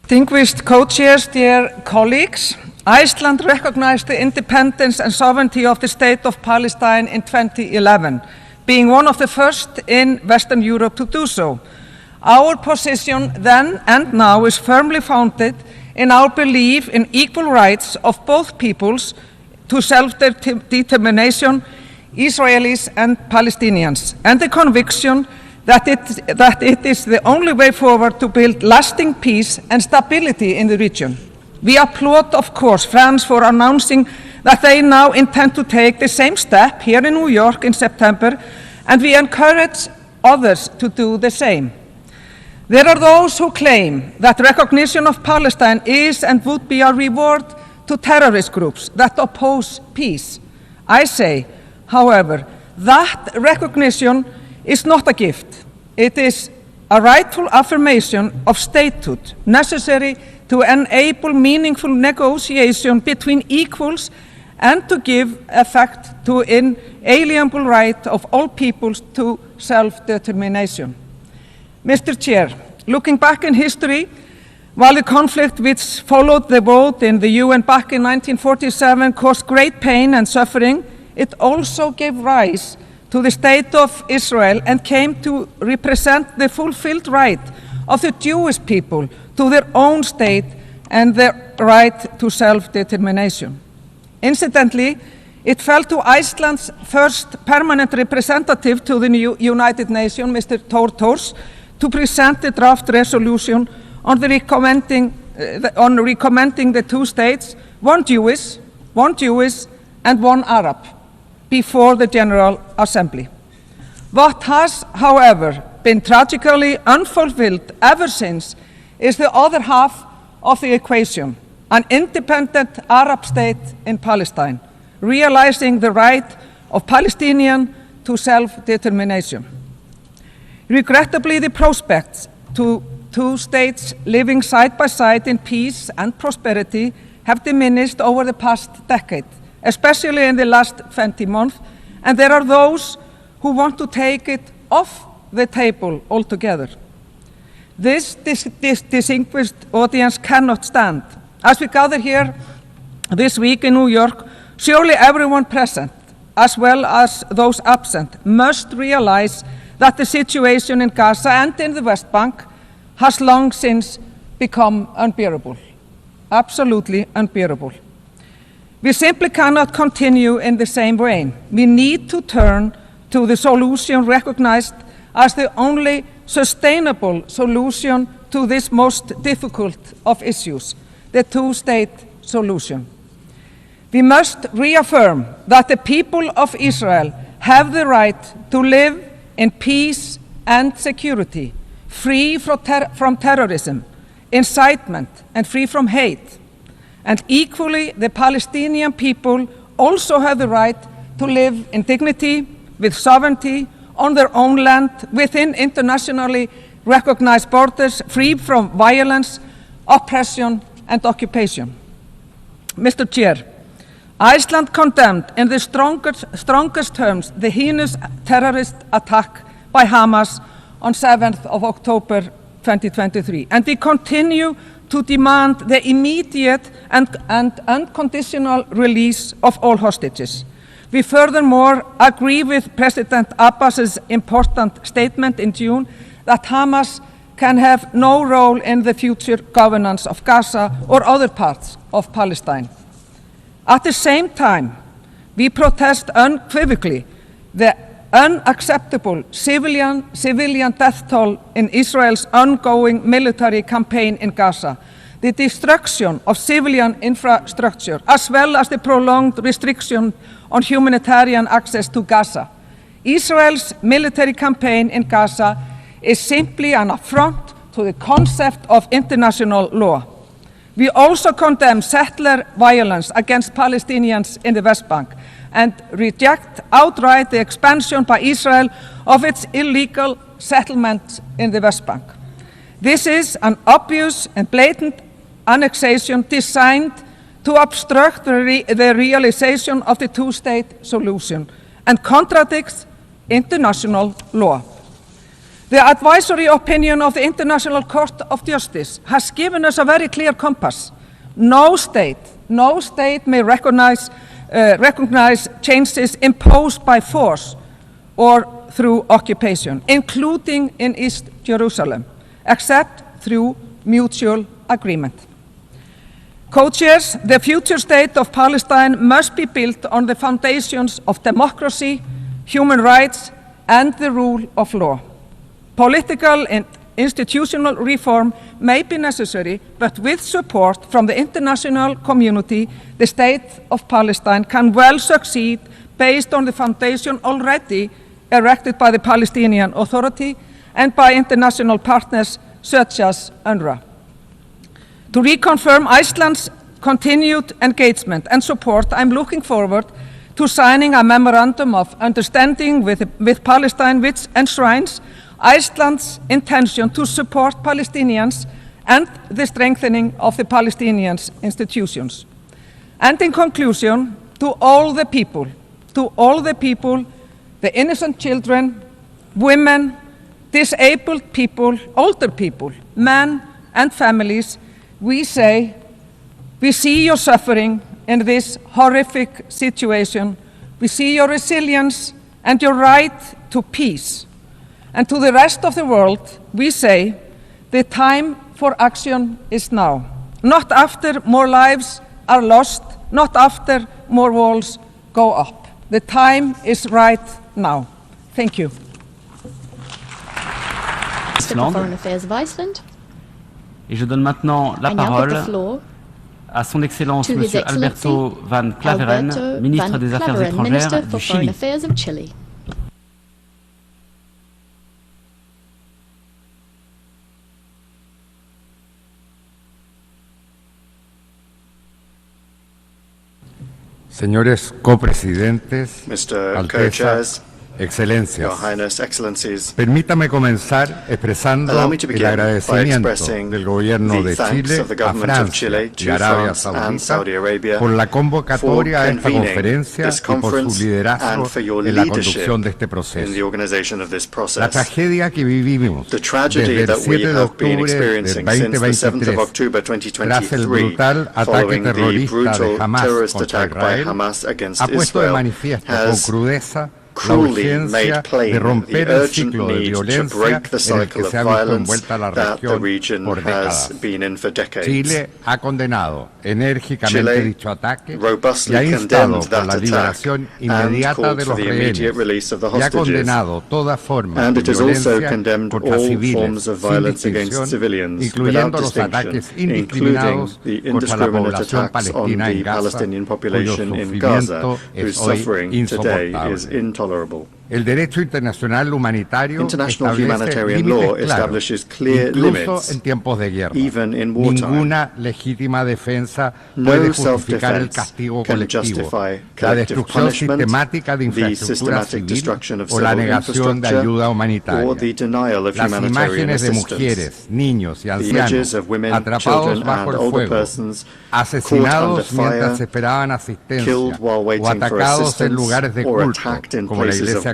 Distinguished co-chairs, dear colleagues, Iceland recognized the independence and sovereignty of the State of Palestine in 2011, being one of the first in Western Europe to do so. Our position then and now is firmly founded in our belief in equal rights of both peoples to self-determination, Israelis and Palestinians, and the conviction that it is the only way forward to build lasting peace and stability in the region. We applaud, of course, France for announcing that they now intend to take the same step here in New York in September, and we encourage others to do the same. There are those who claim that recognition of Palestine is and would be a reward to terrorist groups that oppose peace. I say, however, that recognition is not a gift. It is a rightful affirmation of statehood necessary to enable meaningful negotiation between equals and to give effect to inalienable right of all peoples to self-determination. Mr. Chair, looking back in history, while the conflict which followed the vote in the UN back in 1947 caused great pain and suffering, it also gave rise to the State of Israel and came to represent the fulfilled right of the Jewish people to their own state and their right to self-determination. Incidentally, it fell to Iceland's first permanent representative to the United Nations, Mr. Thors, to present the draft resolution on recommending the two states, one Jewish and one Arab, before the General Assembly. What has, however, been tragically unfulfilled ever since is the other half of the equation, an independent Arab state in Palestine, realizing the right of Palestinians to self-determination. Regrettably, the prospects to two states living side by side in peace and prosperity have diminished over the past decade, especially in the last 20 months, and there are those who want to take it off the table altogether. This distinguished audience cannot stand. As we gather here this week in New York, surely everyone present, as well as those absent, must realize that the situation in Gaza and in the West Bank has long since become unbearable, absolutely unbearable. We simply cannot continue in the same vein. We need to turn to the solution recognized as the only sustainable solution to this most difficult of issues, the two-state solution. We must reaffirm that the people of Israel have the right to live in peace and security, free from terrorism, incitement, and free from hate. And equally, the Palestinian people also have the right to live in dignity, with sovereignty, on their own land, within internationally recognized borders, free from violence, oppression, and occupation. Mr. Chair, Iceland condemned in the strongest terms the heinous terrorist attack by Hamas on 7th of October 2023. And we continue to demand the immediate and unconditional release of all hostages. We furthermore agree with President Abbas's important statement in June that Hamas can have no role in the future governance of Gaza or other parts of Palestine. At the same time, we protest unequivocally the unacceptable civilian death toll in Israel's ongoing military campaign in Gaza, the destruction of civilian infrastructure, as well as the prolonged restriction on humanitarian access to Gaza. Israel's military campaign in Gaza is simply an affront to the concept of international law. We also condemn settler violence against Palestinians in the West Bank and reject outright the expansion by Israel of its illegal settlements in the West Bank. This is an obvious and blatant annexation designed to obstruct the realization of the two-state solution and contradicts international law. The advisory opinion of the International Court of Justice has given us a very clear compass. No state may recognize changes imposed by force or through occupation, including in East Jerusalem, except through mutual agreement. Co-chairs, the future state of Palestine must be built on the foundations of democracy, human rights, and the rule of law. Political and institutional reform may be necessary, but with support from the international community, the state of Palestine can well succeed based on the foundation already erected by the Palestinian Authority and by international partners such as UNRWA. To reconfirm Iceland's continued engagement and support, I'm looking forward to signing a memorandum of understanding with Palestine, which enshrines Iceland's intention to support Palestinians and the strengthening of the Palestinian institutions. And in conclusion, to all the people, the innocent children, women, disabled people, older people, men and families, we say, we see your suffering in this horrific situation. We see your resilience and your right to peace. And to the rest of the world, we say, the time for action is now. Not after more lives are lost, not after more walls go up. The time is right now. Thank you. Minister for Foreign Affairs of Iceland. Et je donne maintenant la parole à son Excellence Monsieur Alberto Van Claveren, ministre des Affaires étrangères du Chili. Señores copresidentes, Mr. Altezas, Excelencias, Your Highness, Excellencies, permítame comenzar expresando el agradecimiento del gobierno de Chile a Francia y Arabia Saudita por la convocatoria a esta conferencia y por su liderazgo en la conducción de este proceso. La tragedia que vivimos desde el 7 de octubre del 2023, tras el brutal ataque terrorista de Hamas contra Israel, ha puesto de manifiesto con crudeza la urgencia de romper el ciclo de violencia en el que se ha visto envuelta la región por décadas. Chile ha condenado enérgicamente dicho ataque y ha instado por la liberación inmediata de los rehenes y ha condenado toda forma de violencia contra civiles sin distinción, incluyendo los ataques indiscriminados contra la población palestina en Gaza, cuyo sufrimiento es hoy insoportable. El derecho internacional humanitario establece límites claros, incluso en tiempos de guerra. Ninguna legítima defensa puede justificar el castigo colectivo, la destrucción sistemática de infraestructura civil o la negación de ayuda humanitaria. Las imágenes de mujeres, niños y ancianos atrapados bajo el fuego, asesinados mientras esperaban asistencia o atacados en lugares de culto, como la iglesia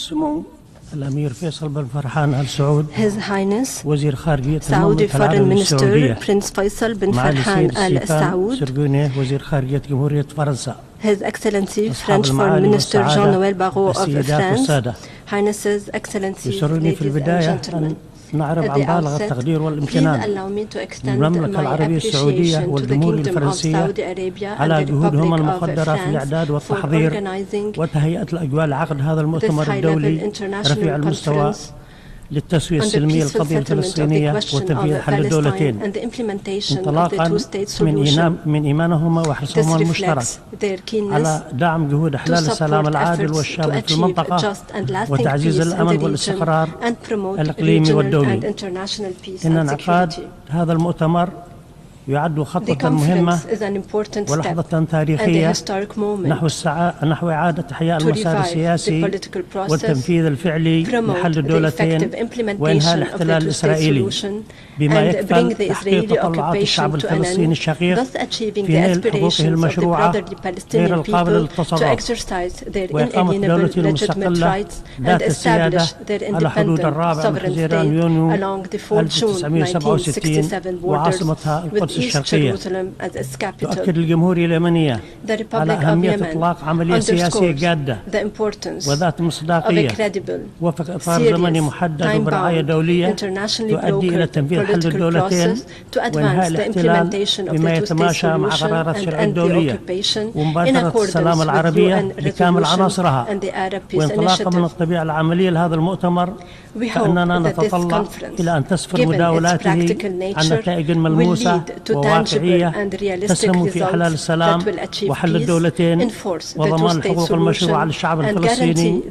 His Highness Saudi Foreign Minister Prince Faisal bin Farhan Al Saud, His Excellency French Foreign Minister Jean-Noël Barrot of France, Highnesses, Excellencies, ladies and gentlemen. نعرب عن بالغ التقدير والامتنان للمملكة العربية السعودية والجمهورية الفرنسية على جهودهم المقدرة في الإعداد والتحضير وتهيئة الأجواء لعقد هذا المؤتمر الدولي رفيع المستوى للتسوية السلمية للقضية الفلسطينية وتنفيذ حل الدولتين انطلاقا من إيمانهما وحرصهما المشترك على دعم جهود إحلال السلام العادل والشامل في المنطقة وتعزيز الأمن والاستقرار الإقليمي والدولي. إن انعقاد هذا المؤتمر يعد خطوة مهمة ولحظة تاريخية نحو إعادة إحياء المسار السياسي والتنفيذ الفعلي لحل الدولتين وإنهاء الاحتلال الإسرائيلي بما يكفل تحقيق تطلعات الشعب الفلسطيني الشقيق في نيل حقوقه المشروعة غير القابلة للتصرف وإقامة دولة مستقلة ذات السيادة على حدود 4 حزيران يونيو 1967 وعاصمتها القدس الشرقية. تؤكد الجمهورية اليمنية على أهمية إطلاق عملية سياسية جادة وذات مصداقية وفق إطار زمني محدد وبرعاية دولية تؤدي إلى تنفيذ حل الدولتين وإنهاء الاحتلال بما يتماشى مع قرارات الشرعية الدولية ومبادرة السلام العربية بكامل عناصرها. وانطلاقا من الطبيعة العملية لهذا المؤتمر كأننا نتطلع إلى أن تسفر مداولاته عن نتائج ملموسة وواقعية تسهم في إحلال السلام وحل الدولتين وضمان الحقوق المشروعة للشعب الفلسطيني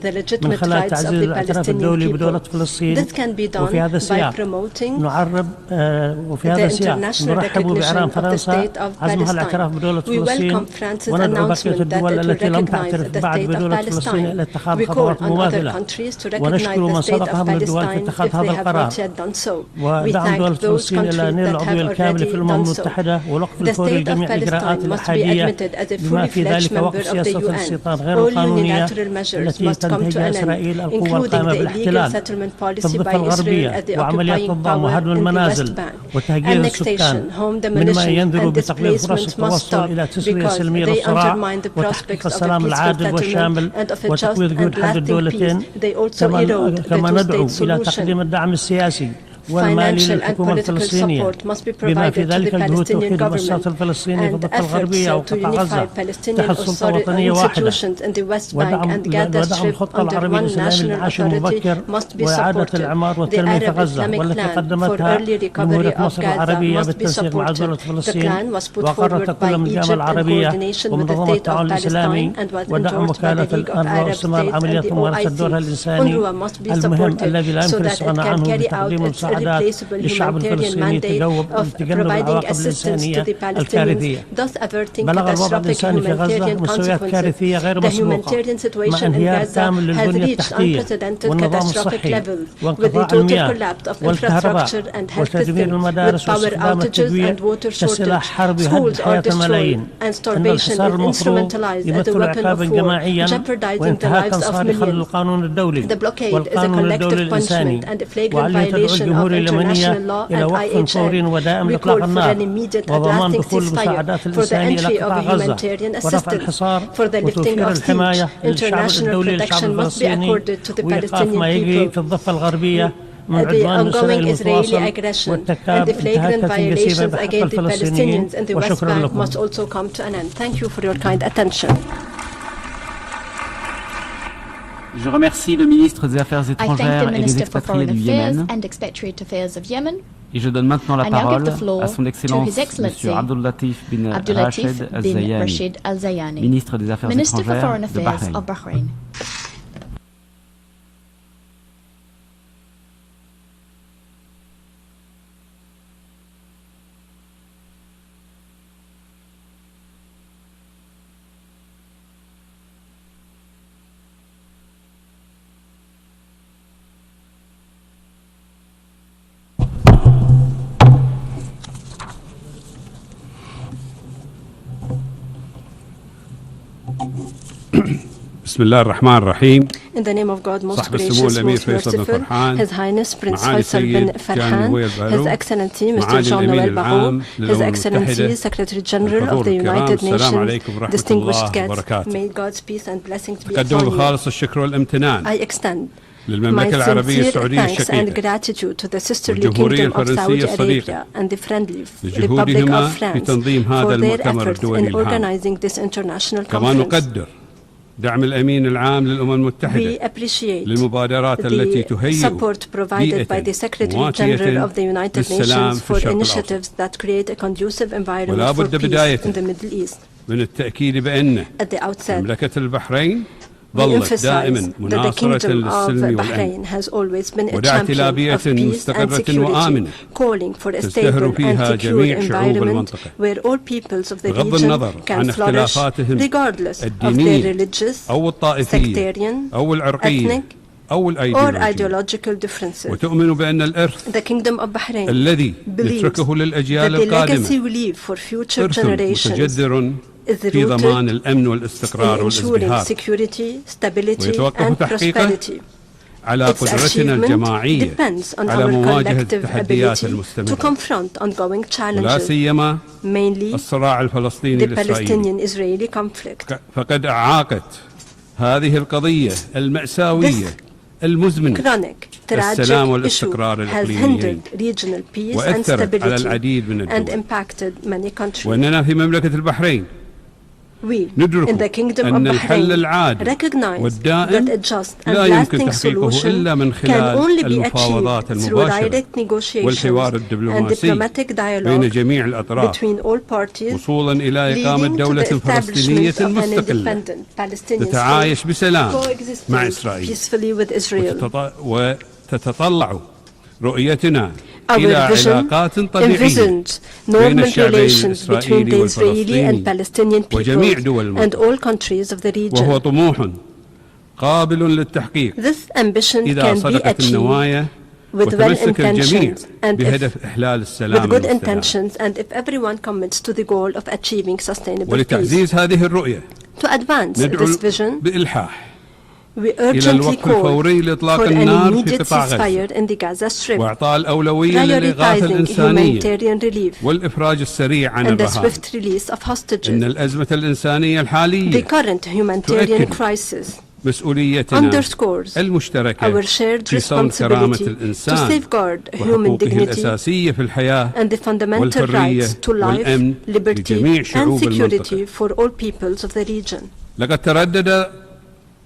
من خلال تعزيز الاعتراف الدولي بدولة فلسطين. وفي هذا السياق نرحب بإعلان فرنسا عزمها الاعتراف بدولة فلسطين وندعو بقية الدول التي لم تعترف بعد بدولة فلسطين إلى اتخاذ خطوات مماثلة ونشكر من سبقها من الدول في اتخاذ هذا القرار ودعم دولة فلسطين إلى نيل العضوية الكاملة في الأمم المتحدة والوقف الفوري لجميع الإجراءات الإلحادية بما في ذلك وقف سياسة الاستيطان غير القانونية التي تنتهجها إسرائيل القوى القائمة بالاحتلال في الضفة الغربية وعمليات نظام وهدم المنازل وتهجير السكان مما ينذر بتقليل فرص التوصل إلى تسوية سلمية للصراع وتحقيق السلام العادل والشامل وتقويض جهود حل الدولتين كما ندعو إلى تقديم الدعم السياسي والمالي للحكومة الفلسطينية بما في ذلك الجهود توحيد المؤسسات الفلسطينية في الضفة الغربية وقطاع غزة تحت سلطة وطنية واحدة ودعم الخطة العربية الإسلامية للإنعاش المبكر وإعادة الإعمار والتنمية في غزة والتي قدمتها جمهورية مصر العربية بالتنسيق مع دولة فلسطين وقررت كل من الجامعة العربية ومنظمة التعاون الإسلامي ودعم وكالة الأنروا واستمرار عمليات ممارسة دورها الإنساني المهم الذي لا يمكن الاستغناء عنه بتقديم المساعدات للشعب الفلسطيني تجنب العواقب الإنسانية الكارثية. بلغ الوضع الإنساني في غزة مستويات كارثية غير مسبوقة مع انهيار كامل للبنية التحتية والنظام الصحي وانقطاع المياه والكهرباء وتدمير المدارس واستخدام التدوير كسلاح حربي يهدد حياة الملايين. إن الحصار المفروض يمثل عقابا جماعيا وانتهاكا صارخا للقانون الدولي والقانون الدولي الإنساني وعليه تدعو الجمهورية اليمنية إلى وقف فوري ودائم لإطلاق النار وضمان دخول المساعدات الإنسانية إلى قطاع غزة ورفع الحصار وتوفير الحماية للشعب الدولي للشعب الفلسطيني وإيقاف ما يجري في الضفة الغربية من عدوان إسرائيل المتواصل وارتكاب انتهاكات جسيمة بحق الفلسطينيين. وشكرا لكم. Je remercie le ministre des Affaires étrangères et des expatriés du Yémen. Et je donne maintenant la parole à son Excellence M. Abdul Latif bin Rashid Al-Zayani, ministre des Affaires étrangères de Bahreïn. بسم الله الرحمن الرحيم. In the name of God, most صاحب السمو gracious, الأمير most فيصل بن merciful, فرحان، His Highness Prince معالي Faisal bin السيد جان Farhan, نويل His بارو، Excellency Mr. معالي Jean الأمين Noel العام Barrot, His للأمم Excellency المتحدة، Secretary General of الحضور the الكرام، United السلام Nations, عليكم ورحمة distinguished الله guests, وبركاته. may God's peace and blessings be أقدم upon you. بخالص الشكر والامتنان I extend my للمملكة العربية sincere السعودية thanks and الشقيقة gratitude to the sisterly والجمهورية kingdom of Saudi الفرنسية Arabia الصديقة and the friendly Republic لجهودهما of في France تنظيم هذا for their المؤتمر efforts الدولي in الهام. organizing this international كما conference. نقدر دعم الأمين العام للأمم We المتحدة appreciate للمبادرات التي the تهيئ support provided by the Secretary مواتية General of the United للسلام Nations في for الشرق initiatives that create a conducive environment ولا for بد peace بداية in the Middle East. من التأكيد بأن At the outset, مملكة البحرين we ظلت emphasize دائما that the مناصرة Kingdom of للسلم والأمن Bahrain has always been a ودعت إلى champion of بيئة peace and مستقرة security, وآمنة calling for a تزدهر stable and فيها secure جميع شعوب environment المنطقة where all peoples of the بغض region النظر can عن flourish اختلافاتهم regardless of their الدينية religious, أو الطائفية sectarian, أو العرقية ethnic, أو or الأيديولوجية ideological differences. وتؤمن بأن الإرث The Kingdom of Bahrain الذي believes نتركه that للأجيال the legacy القادمة we leave for future إرث generations متجذر is في ضمان rooted الأمن والاستقرار in ensuring والازدهار security, stability, ويتوقف and تحقيقه prosperity. على Its قدرتنا achievement الجماعية depends on على our مواجهة collective التحديات ability to المستمرة confront ongoing ولا challenges, سيما mainly الصراع الفلسطيني the الإسرائيلي Palestinian-Israeli conflict. فقد أعاقت هذه القضية المأساوية المزمنة Chronic, السلام tragic issue والإستقرار has الإقليميين hindered regional peace and وأثرت على stability العديد من and الدول impacted many countries. وأننا في مملكة البحرين We, in the ندرك Kingdom of أن الحل Bahrain, العادل recognize والدائم that a just and لا يمكن lasting تحقيقه solution إلا من can خلال only be المفاوضات achieved through المباشرة direct negotiations والحوار and الدبلوماسي diplomatic بين dialogue جميع الأطراف between all parties, وصولا إلى إقامة leading to دولة the فلسطينية establishment of an مستقلة independent Palestinian تتعايش state بسلام مع coexisting إسرائيل peacefully with Israel. وتتطلع رؤيتنا Our إلى vision علاقات طبيعية envisioned بين normal الشعبين relations between الإسرائيلي the Israeli and والفلسطيني Palestinian وجميع peoples دول and المنطقة all countries of the وهو region. طموح قابل للتحقيق This ambition إذا can be صدقت achieved النوايا with well وتمسك الجميع intentions and بهدف إحلال السلام with good والازدهار. intentions and if everyone commits to the goal of achieving sustainable peace. ولتعزيز هذه الرؤية To advance ندعو this vision, بإلحاح we إلى urgently الوقف call الفوري لإطلاق for an النار في immediate قطاع غزة ceasefire in the Gaza Strip, وإعطاء الأولوية للإغاثة prioritizing الإنسانية humanitarian relief والإفراج السريع عن and the الرهائن. swift release of hostages. إن الأزمة الإنسانية The الحالية current humanitarian crisis مسؤوليتنا underscores المشتركة our shared في صون كرامة responsibility to الإنسان safeguard human وحقوقه dignity الأساسية في الحياة and the fundamental والحرية rights to life, والأمن liberty لجميع and شعوب المنطقة. security for all peoples of the region. لقد تردد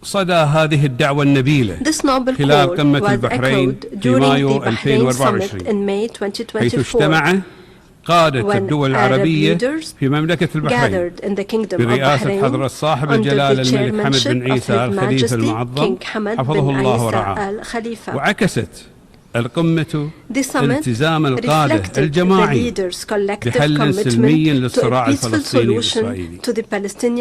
صدى هذه الدعوة النبيلة This noble خلال call قمة was البحرين echoed في during the مايو Bahrain 2024 summit in May حيث 2024 اجتمع قادة when الدول Arab العربية leaders في مملكة البحرين gathered in the Kingdom of برئاسة Bahrain حضرة صاحب under الجلالة the الملك حمد بن chairmanship of عيسى His الخليفة Majesty المعظم King Hamad حفظه bin الله Isa ورعاه Al Khalifa. وعكست القمة The summit التزام القادة reflected the الجماعي leaders' collective بحل سلمي commitment to للصراع a peaceful الفلسطيني solution الإسرائيلي to the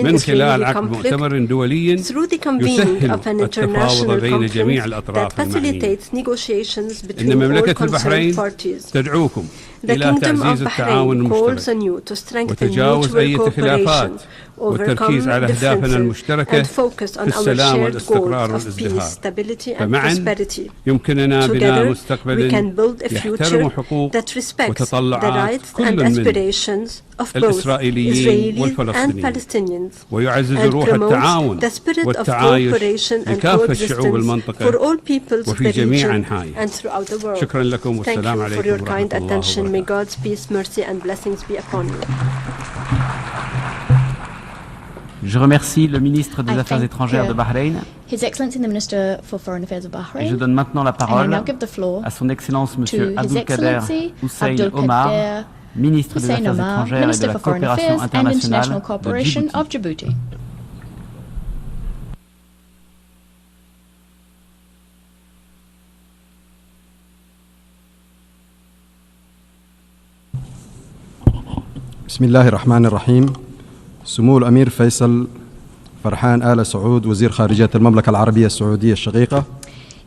من خلال Palestinian-Israeli عقد conflict مؤتمر دولي through the convening يسهل of an التفاوض international بين جميع conference الأطراف that المعنية. facilitates negotiations between إن all مملكة concerned البحرين parties. تدعوكم The إلى Kingdom تعزيز of التعاون Bahrain calls المشترك on you to strengthen وتجاوز mutual أي cooperation, خلافات overcome والتركيز على أهدافنا differences, المشتركة and focus on في our السلام shared والاستقرار goals of peace, والازدهار. stability, and فمعا prosperity. يمكننا بناء Together, we مستقبل can build a يحترم future حقوق that respects the وتطلعات rights كل and من aspirations of both الإسرائيليين Israelis and والفلسطينيين Palestinians, ويعزز and روح promotes التعاون the spirit of والتعايش cooperation and لكافة شعوب coexistence المنطقة for all peoples of وفي the جميع region أنحائها. and throughout the world. شكرا لكم Thank والسلام you for عليكم your ورحمة kind الله attention. May وبركاته. God's peace, mercy, and blessings be upon you. Je remercie le ministre des I Affaires thank, étrangères de Bahreïn. His Excellency the Minister for Foreign Affairs of Et Bahrain. je donne maintenant la And I parole now give the floor à son Excellence to Monsieur His Abdulkader Excellency Hussein Abdulkader Omar, ministre des Hussein Affaires Omar, étrangères et de Minister la for Foreign coopération Affairs and International internationale de Cooperation Djibouti. of Djibouti. بسم الله الرحمن الرحيم. سمو الأمير فيصل فرحان آل سعود وزير خارجية المملكة العربية السعودية الشقيقة.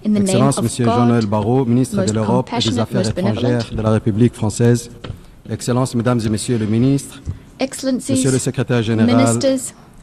In the name Excellence of Monsieur God, Jean-Noël Barrot, ministre most de l'Europe et des compassionate, Affaires most benevolent. étrangères de la République française. Excellences, Mesdames et Messieurs les ministres, Excellencies, Monsieur le Secrétaire Général Ministers,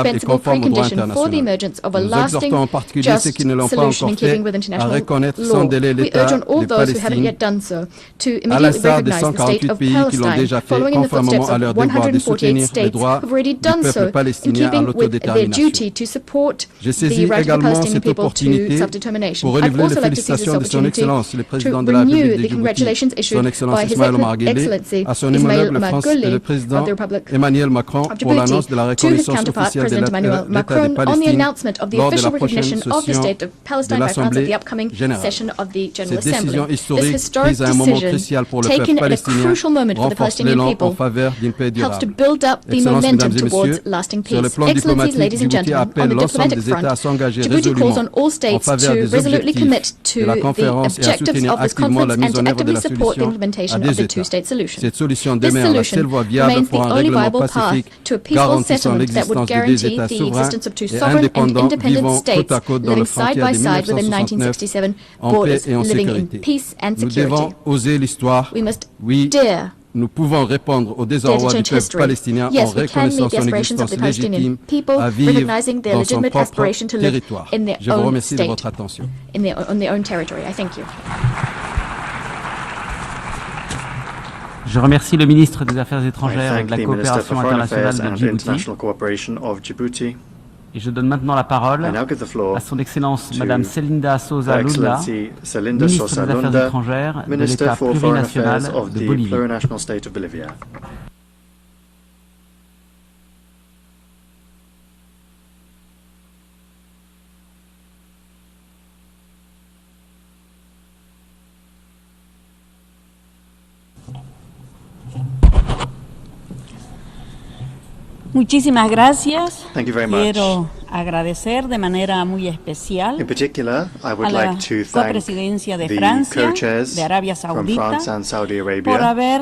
équitable et indispensable conforme au droit precondition for the international. emergence of a Nous exhortons lasting, en particulier ceux just qui ne l'ont pas solution in encore keeping fait with à international reconnaître law. sans délai We l'État urge on all des those who haven't Palestiniens, yet done so to à immediately l'instar des recognize the state 148 of pays qui l'ont Palestine, déjà fait, following in the conformément footsteps à leur of devoir de 148 soutenir les states droits who have already du done so, peuple in palestinien à keeping with their l'autodétermination. duty to support J'ai the saisi right of the également Palestinian cette people to opportunité self-determination. pour I'd renouveler les also like to seize this félicitations de son opportunity Excellence, le to président de la renew République the de Djibouti, congratulations issued son Excellence by His Ismaël Omar Guelleh, Excellency à son Ismail homologue le Omar France et le Guelleh président of the Republic Emmanuel Macron of pour Djibouti, l'annonce de la to his reconnaissance counterpart, officielle de President Emmanuel l'État de Macron, on the Palestine announcement of the lors de la official prochaine recognition of the session state of de Palestine by France at l'Assemblée the upcoming générale. session of the General Cette décision Assembly. This historique historic prise à un moment decision, crucial pour le peuple taken at a palestinien, crucial moment for the renforce Palestinian l'élan en people, faveur d'une paix helps to durable. build up up the momentum towards lasting peace. Excellencies, ladies and gentlemen, on the diplomatic front, Djibouti calls on all states to resolutely commit to the objectives of this conference and to actively support the implementation of the two-state solution. This solution remains the only viable path to a peaceful settlement that would guarantee the existence of two sovereign and independent states living side by side within 1967 borders, living in peace and security. We must dare Nous pouvons répondre au désarroi du peuple palestinien en reconnaissant son existence légitime à vivre dans son propre territoire. Je vous remercie de votre attention. On their own territory. I thank you. Je remercie le ministre des Affaires étrangères et de la coopération internationale de Djibouti. Et je donne maintenant la parole à son Excellence Madame Selinda Sousa Lunda, ministre des Affaires étrangères de l'État plurinational de Bolivie. Muchísimas gracias. Thank you very much. Quiero agradecer de manera muy especial In particular, I would a la like to thank copresidencia de the Francia, co-chairs de Arabia from Saudita, France and Saudi por Arabia haber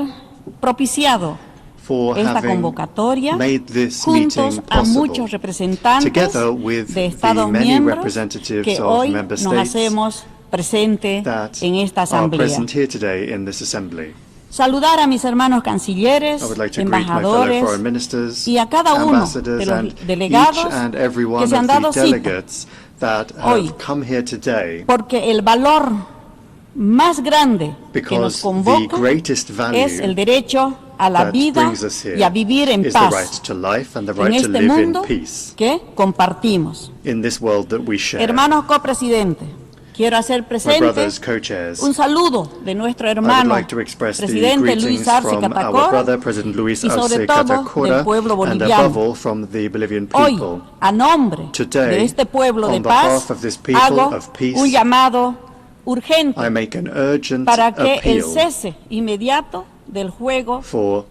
propiciado for esta having convocatoria made this juntos meeting a possible, muchos representantes together with de the Estados many miembros representatives que of hoy member nos states hacemos presente that en esta are asamblea. present here today in this assembly. Saludar a mis hermanos cancilleres, I would like to greet my fellow embajadores foreign ministers, y a cada uno de ambassadors, los and delegados each and every one que se han of dado the cita delegates that hoy, have come here today, porque el valor más grande que nos because the convoca greatest value es el derecho a la that vida brings us here y a vivir en is the paz right to life and the en right to este live in mundo peace que compartimos. in this world that we share. Hermanos copresidentes, quiero hacer My presente brothers, co-chairs, un saludo de nuestro I would hermano like to express the presidente Luis greetings Arce from our Catacora brother, President Luis y sobre Arce todo Catacora, del pueblo and boliviano. above all from the Bolivian Hoy, people. a nombre Today, de este pueblo de on paz, behalf of this people hago of peace, un llamado urgente I make an urgent para que el appeal cese inmediato del juego for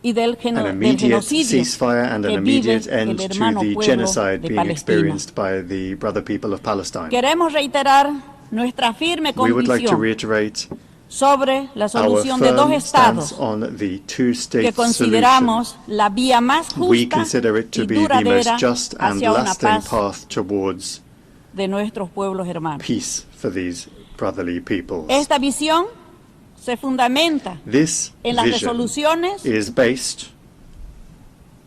y del an immediate genocidio ceasefire and an que immediate vive el end to hermano the pueblo genocide de being Palestina. experienced by the brother people of Palestine. Queremos reiterar nuestra firme We would like to convicción reiterate sobre la our solución de dos firm estados stance on the que two-state solution. consideramos la vía más We justa consider it to y be the duradera most just and hacia una lasting paz path towards de nuestros pueblos hermanos. peace for these brotherly peoples. Esta visión se fundamenta This en las vision resoluciones is based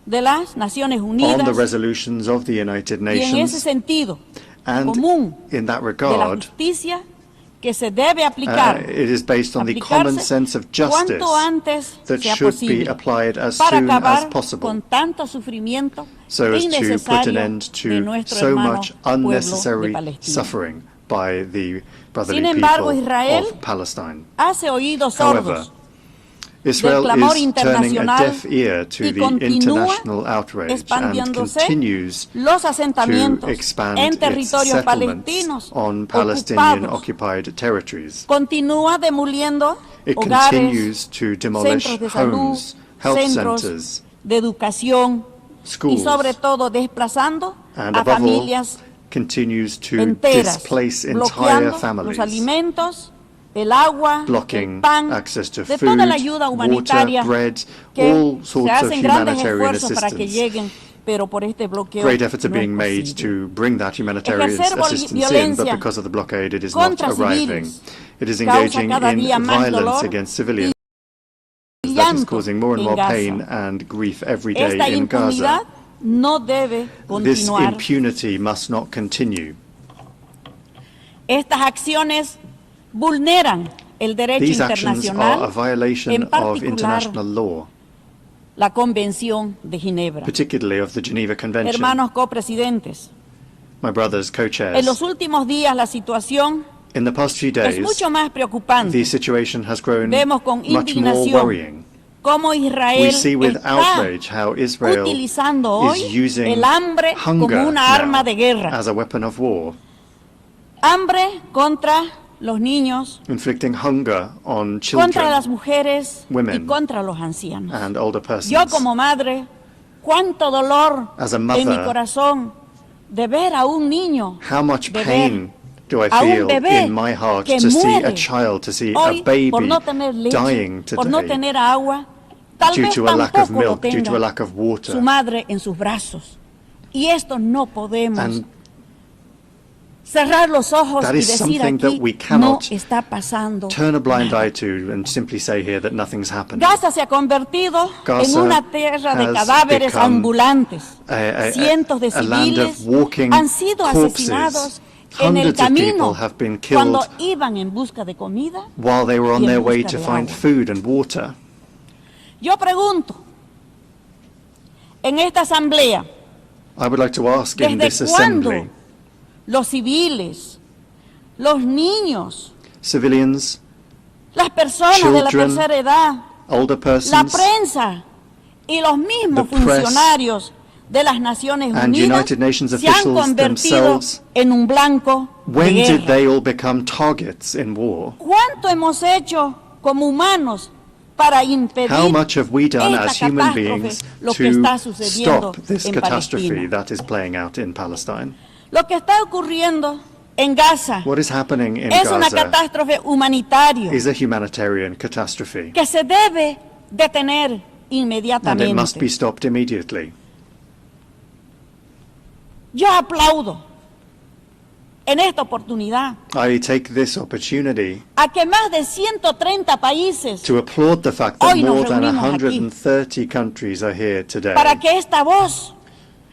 de las Naciones on the Unidas resolutions of the United y en ese Nations, sentido and común in that de la regard, justicia que se debe aplicar, it is based on the common aplicarse sense of justice cuanto antes that sea should be posible applied as para soon as acabar possible, con tanto sufrimiento so as to put an innecesario end de to nuestro so hermano much pueblo de unnecessary Palestina. suffering by the brotherly Sin embargo, people Israel of Palestine. hace oídos However, sordos Israel clamor is turning a internacional deaf ear to y the continúa international outrage and expandiéndose continues los to asentamientos expand en its territorios settlements palestinos on Palestinian ocupados. occupied territories. Continúa demoliendo It hogares, continues to demolish centros de salud, homes, health centros centers, de educación y schools, sobre todo desplazando and a above all, familias continues to enteras, displace entire bloqueando los families, alimentos, el agua, blocking el pan, access to de food, toda la ayuda humanitaria water, bread, que all se sorts of hacen grandes humanitarian esfuerzos para que assistance. lleguen, pero por este bloqueo Great efforts are no es being made posible. to bring that humanitarian Ejercer assistance in, violencia but because of the blockade, it is not contra arriving. civiles It is causa engaging cada in día más violence dolor against civilians y that is llanto causing more and en more Gaza. pain and grief every day Esta in impunidad Gaza. no debe This continuar. impunity must not continue. Estas acciones vulneran el derecho These actions are a internacional, violation en of particular international law, la Convención de Ginebra. particularly of the Geneva Convention. Hermanos copresidentes, My brothers, en co-chairs, los últimos días la situación in the past few es days, mucho más preocupante. the situation has grown Vemos con much more indignación worrying. cómo We Israel see with está outrage how Israel utilizando is hoy using el hambre como hunger una arma now de guerra. as a weapon of war. Hambre contra los niños, inflicting hunger on children, contra las mujeres women, y contra los ancianos. and older persons. Yo como madre, cuánto dolor As a mother, en mi corazón de ver a un niño, how much de pain do I a un feel bebé in my heart que to see a muere child, to see hoy a baby por no tener leche, dying por no today tener agua, tal due vez to a lack of tampoco lo milk, due to a tenga lack of water. su madre en sus brazos. Y esto no podemos And cerrar los ojos that y is decir something that we aquí no cannot está pasando. turn a blind eye to and simply say here that nothing's happening. Gaza se ha convertido en Gaza una tierra de has cadáveres become ambulantes. a Cientos de land of civiles walking han sido corpses. asesinados en el Hundreds of camino people have been killed cuando iban en busca de comida. while they were on y en their way busca to de find agua. food and water. Yo pregunto, en esta asamblea, I would like to ask in this ¿desde cuándo assembly, los civiles, los niños, civilians, las personas de la children, tercera edad, older la persons, prensa y los mismos the press, funcionarios de las Naciones and Unidas United Nations se han officials convertido themselves, en un blanco de when did guerra? they all become targets in war? ¿Cuánto hemos hecho como humanos para impedir How much have we done esta as human catástrofe, beings lo que to está sucediendo stop this en catastrophe Palestina? that is playing out in Palestine? Lo que está ocurriendo en Gaza What is happening in es una Gaza catástrofe humanitaria is a humanitarian catastrophe, que se debe detener and it must inmediatamente. be stopped immediately. Yo aplaudo en esta oportunidad I take this opportunity a que más de 130 países to applaud the fact that Hoy nos more than reunimos aquí 130 countries are here today, para que esta voz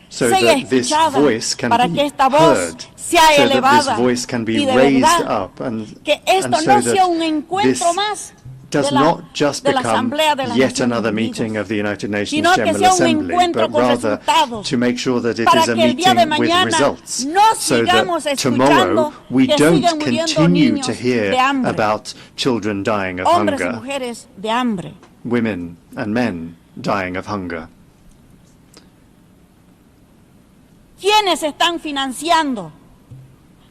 so sea that this escuchada, voice can para be que esta voz heard, sea so that this elevada voice can be y de raised verdad up, and que esto so no that sea un encuentro this más does de la, not just de la become Asamblea de las yet Naciones another Unidas, meeting of the United Nations sino que General sea un Assembly, encuentro but con rather resultados, to make sure that it para is a que el día de meeting with mañana results, no so sigamos that escuchando tomorrow we que don't siguen muriendo continue niños to hear de hambre, about children dying of hombres y hunger, mujeres de hambre. women and men dying of hunger. ¿Quiénes están financiando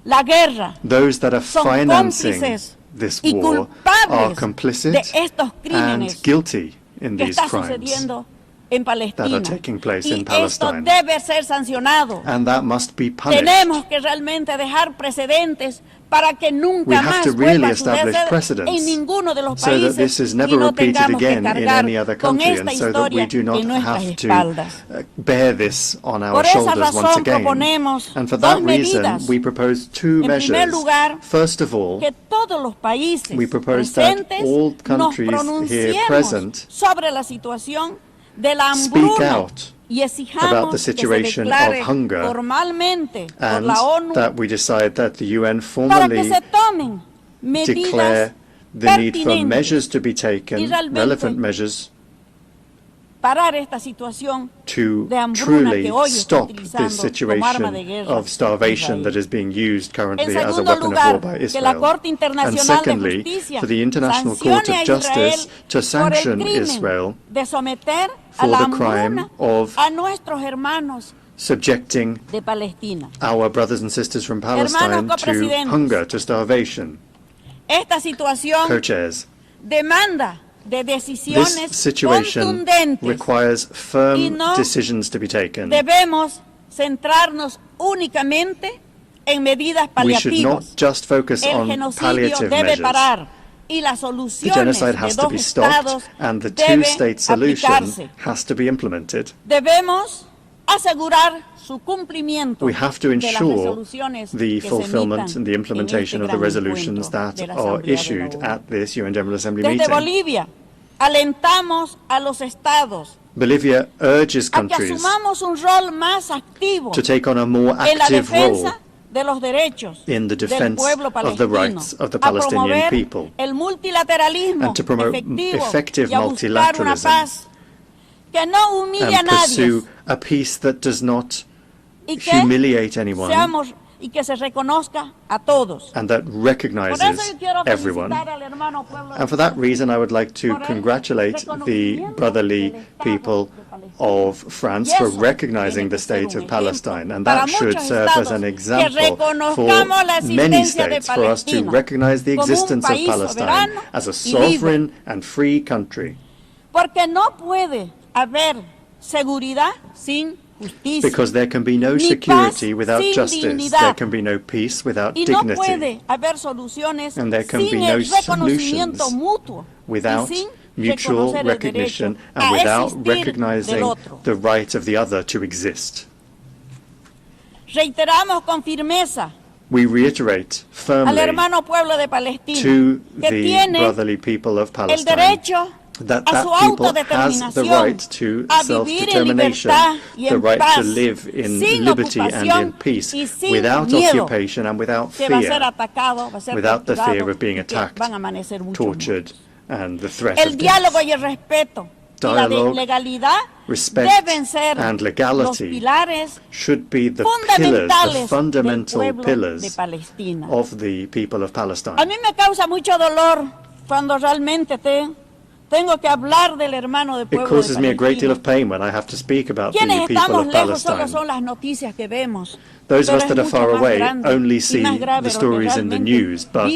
la guerra? Those that are Son financing cómplices this y war culpables are complicit de estos and crímenes guilty in que these está crimes, sucediendo en that Palestina. are taking place Y in esto Palestine. debe ser sancionado. And that must be punished. Tenemos que realmente dejar precedentes para que We nunca have más to really vuelva a establish suceder precedents en ninguno de los so that países this is y never no repeated tengamos que again in cargar any other con country, esta and so that we historia do not en nuestras have to espaldas. bear this on our Por esa shoulders once razón again. proponemos And for dos that reason, medidas. we propose two En measures. primer lugar, First of all, que todos los países we propose that presentes all nos countries here pronunciemos present sobre la situación de la speak hambruna out y about exijamos the que se situation declare of hunger formalmente por and la ONU that we decide that the UN para que formally se tomen medidas declare the need for pertinentes measures to be taken, y realmente relevant measures, parar esta situación to de hambruna truly que hoy está stop utilizando this como arma de situation guerra of starvation Israel. that is being used En currently as a segundo weapon of lugar, war by que la Israel. Corte And Internacional de secondly, Justicia for the International Court sancione of a Justice Israel to por el sanction crimen Israel de someter a for la the crime hambruna of a nuestros hermanos subjecting de Palestina. our brothers and sisters from Palestine Hermanos to copresidentes. hunger, to starvation. Esta situación Co-chairs. demanda de This decisiones situation contundentes. requires Y firm no decisions to be taken. Debemos centrarnos únicamente en medidas We should not paliativas. just focus El on genocidio palliative debe measures. parar y las The soluciones genocide de has to dos be stopped estados and the deben two-state solution aplicarse. has to be implemented. Debemos asegurar su cumplimiento We have to de las ensure resoluciones the que se fulfillment emitan and the implementation en of este the gran resolutions encuentro that de la are Asamblea de la issued ONU. at this UN General Assembly Desde meeting. Bolivia alentamos a los estados Bolivia urges a que countries asumamos un rol más activo to take on a more en la active role defensa de los derechos in the del defense pueblo of the palestino, rights of the a Palestinian promover people, el multilateralismo and to promote efectivo effective y a buscar una multilateralism, paz que no humille a and nadie pursue a peace that does not y que humiliate anyone seamos y que se reconozca a todos. and that Por eso recognizes yo quiero everyone. felicitar al hermano pueblo And for that reason, I would like to por el congratulate the reconocimiento brotherly del Estado people of France for recognizing the state of Palestine, and that should serve as an example for many states for us to recognize the existence of Palestine as a sovereign and free country. Porque no puede haber seguridad sin justicia. Because there can be no security without justice, there can be no peace without dignity, and there can be no solutions without mutual recognition and without recognizing the right of the other to exist. Reiteramos con firmeza We reiterate firmly to the brotherly people of Palestine that people has the right to self-determination, the right to live in liberty and in peace, without occupation and without fear, without the fear of being attacked, tortured, and the threat of death. Dialogue, respect, and legality should be the pillars, the fundamental pillars of the people of Palestine. A mí me causa mucho dolor cuando realmente tengo que hablar del hermano de pueblo de Palestina. It causes me a great deal of pain when I have to speak about the people of Palestine. Son las noticias que vemos. Those of us that are far away only see the stories in the news, but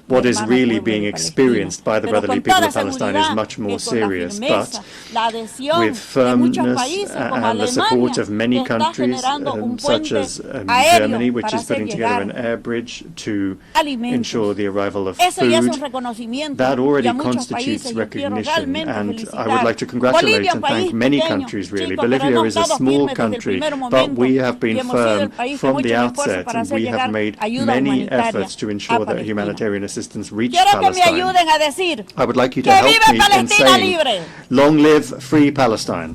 what is really being experienced by the brotherly people of Palestine is much more serious. But with firmness and the support of many countries, such as Germany, which is putting together an air bridge to ensure the arrival of food, that already constitutes recognition. And I would like to congratulate and thank many countries, really. Bolivia is a small country, but we have been firm from the outset, and we have made many efforts to ensure that humanitarian assistance reached Palestine. I would like you to help me in saying, long live free Palestine.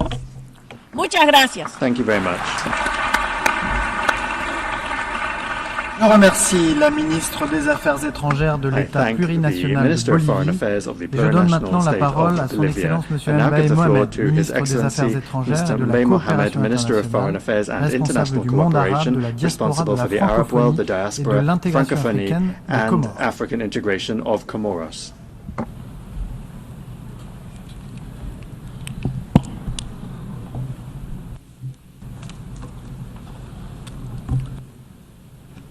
Muchas gracias. Thank you very much. Je remercie la ministre des Affaires étrangères de l'État plurinational de Bolivie et je donne maintenant la parole à son Excellence M. Al-Bay Mohamed, ministre des Affaires étrangères et de la coopération internationale, responsable du monde arabe, de la diaspora de la francophonie et de l'intégration africaine des Comoros.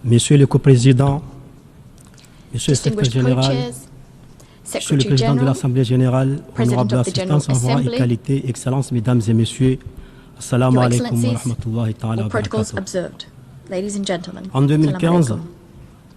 Monsieur le coprésident, Monsieur le secrétaire général, Monsieur le président de l'Assemblée générale, honorable assistance en voix et qualité, Excellences, Mesdames et Messieurs, Assalamu alaikum wa rahmatullahi ta'ala wa barakatuh. En 2015,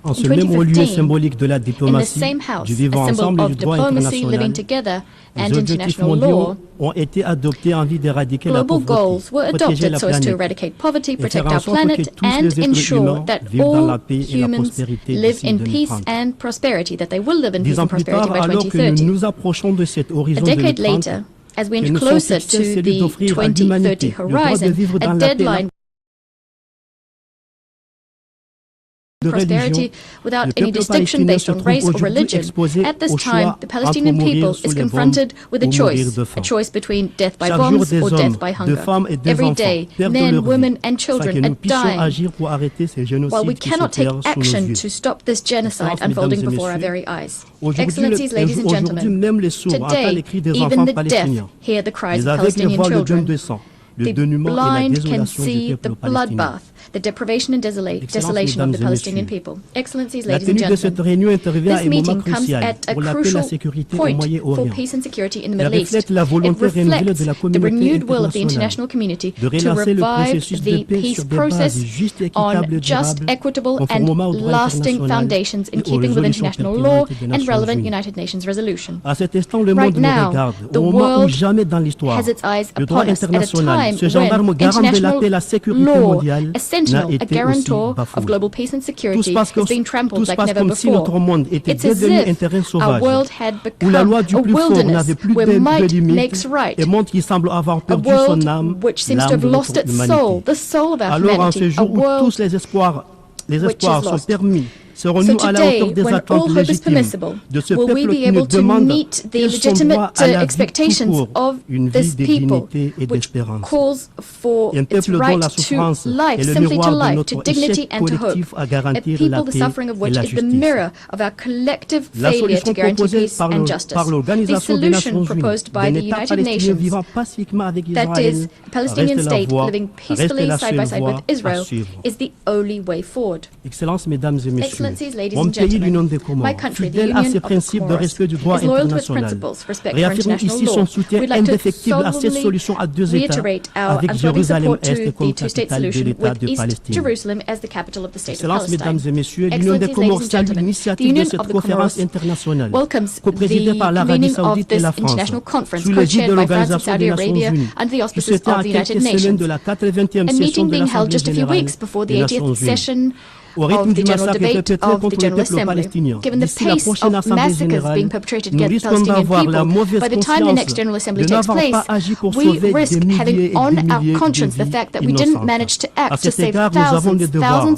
en ce même lieu symbolique de la diplomatie, du vivant ensemble et du droit international, les objectifs mondiaux ont été adoptés en vue d'éradiquer la pauvreté, protéger la planète et faire en sorte que tous les êtres humains vivent dans la paix et la prospérité d'ici 2030. 10 ans plus tard, alors que nous nous approchons de cet horizon 2030, as we inch closer to the 2030 horizon, a deadline prosperity without any distinction based on race or religion. At this time, the Palestinian people is confronted with a choice between death by bombs or death by hunger. Every day, men, women and children are dying, while we cannot take action to stop this genocide unfolding before our very eyes. Excellencies, ladies and gentlemen, today, even the deaf hear the cries of Palestinian children. The blind can see the bloodbath, the deprivation and desolation of the Palestinian people. Excellencies, ladies and gentlemen, this meeting comes at a crucial point for peace and security in the Middle East. It reflects the renewed will of the international community to revive the peace process on just, equitable and lasting foundations in keeping with international law and relevant United Nations resolution. Right now, the world has its eyes upon us at a time when international law, a sentinel, a guarantor of global peace and security, is being trampled like never before. It's as if our world had become a wilderness where might makes right, a world which seems to have lost its soul, the soul of our humanity, a world which is lost. Serons-nous à la hauteur des attentes légitimes de ce peuple qui nous demande quels sont droits à la vie tout court, une vie de dignité et d'espérance. Et un peuple dont la souffrance est le miroir de notre échec collectif à garantir la paix et la justice. La solution proposée par l'Organisation des Nations Unies d'un État palestinien vivant pacifiquement avec Israël reste la seule voie à suivre. Excellences, Mesdames et Messieurs, mon pays, l'Union des Comores, fidèle à ses principes de respect du droit international, réaffirme ici son soutien indéfectible à cette solution à deux États, avec Jérusalem-Est comme capitale de l'État de Palestine. Excellences, Mesdames et Messieurs, l'Union des Comores salue l'initiative de cette conférence internationale, coprésidée par l'Arabie Saoudite et la France, sous l'égide de l'Organisation des Nations Unies, qui se tient à quelques semaines de la 80e session de l'Assemblée générale des Nations Unies. Au rythme du massacre perpétré contre le peuple palestinien, d'ici la prochaine Assemblée générale, nous risquons d'avoir la mauvaise conscience de n'avoir pas agi pour sauver des milliers et des milliers de vies innocentes. À cet égard, nous avons le devoir de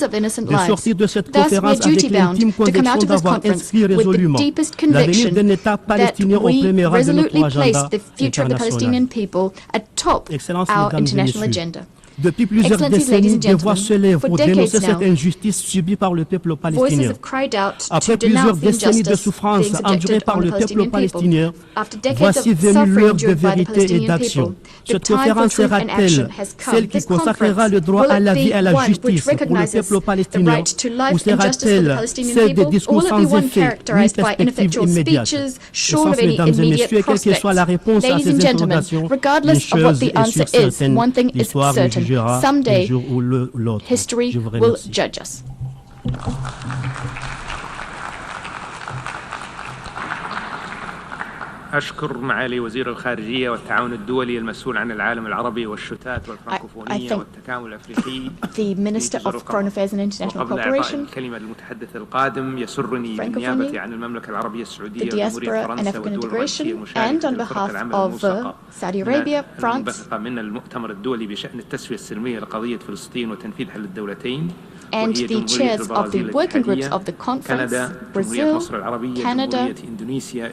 sortir de cette conférence avec l'intime conviction d'avoir inscrit résolument l'avenir d'un État palestinien au premier rang de notre agenda international. Excellences, Mesdames et Messieurs, depuis plusieurs décennies, des voix se lèvent pour dénoncer cette injustice subie par le peuple palestinien. Après plusieurs décennies de souffrance endurées par le peuple palestinien, voici venue l'heure de vérité et d'action. Cette conférence sera-t-elle celle qui consacrera le droit à la vie et à la justice pour le peuple palestinien, ou sera-t-elle celle des discours sans effet, ni perspective immédiate? Mesdames et Messieurs, quelle que soit la réponse à ces interrogations, une chose est sûre certaine, l'histoire nous jugera un jour ou l'autre. History will judge us. أشكر معالي وزير الخارجية والتعاون الدولي المسؤول عن العالم العربي والشتات والفرنكوفونية والتكامل الأفريقي. The Minister of Foreign Affairs and International Cooperation. الكلمة للمتحدث القادم يسرني بالنيابة عن المملكة العربية السعودية وجمهورية فرنسا والدول الرئيسية المشاركة في فرق العمل الملصقة. Saudi Arabia, France. انبثق من المؤتمر الدولي بشأن التسوية السلمية لقضية فلسطين وتنفيذ حل الدولتين. And the chairs of the working groups of the conference, Brazil, Canada, Egypt, Indonesia,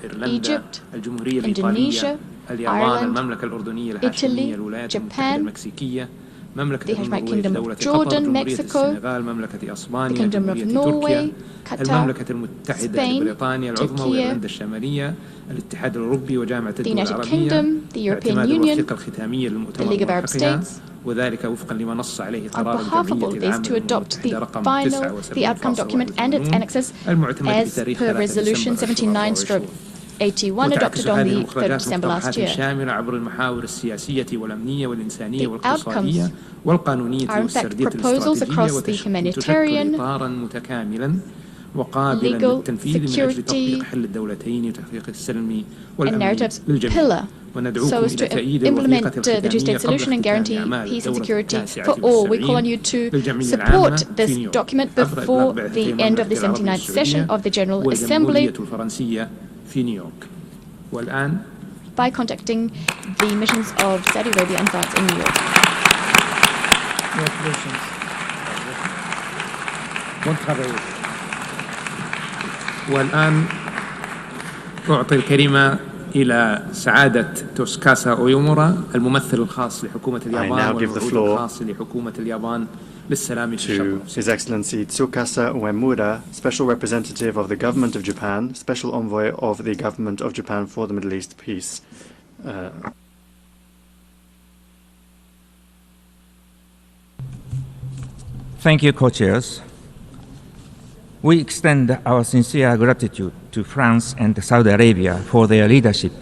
Ireland, Italy, Japan, the Hashemite Kingdom of Jordan, Mexico, the Kingdom of Norway, Qatar, Spain, Turkey, the United Kingdom, the European Union, the League of Arab States, وذلك وفقا لما نص عليه قرار on behalf of all these to adopt the outcome document and its annexes as per Resolution 79/81 adopted on the 3rd of December last year. The outcomes are in fact proposals across the humanitarian, legal, security, and narratives pillar, so as to implement the two-state solution and guarantee peace and security for all. We call on you to support this document before the end of the 79th session of the General Assembly by contacting the missions of Saudi Arabia and France in New York. والآن أعطي الكلمة إلى سعادة توسكاسا أويومورا الممثل الخاص لحكومة اليابان والموعود الخاص لحكومة اليابان للسلام في الشرق. His Excellency Tsukasa Uemura, Special Representative of the Government of Japan, Special Envoy of the Government of Japan for the Middle East Peace. Thank you, co-chairs. We extend our sincere gratitude to France and Saudi Arabia for their leadership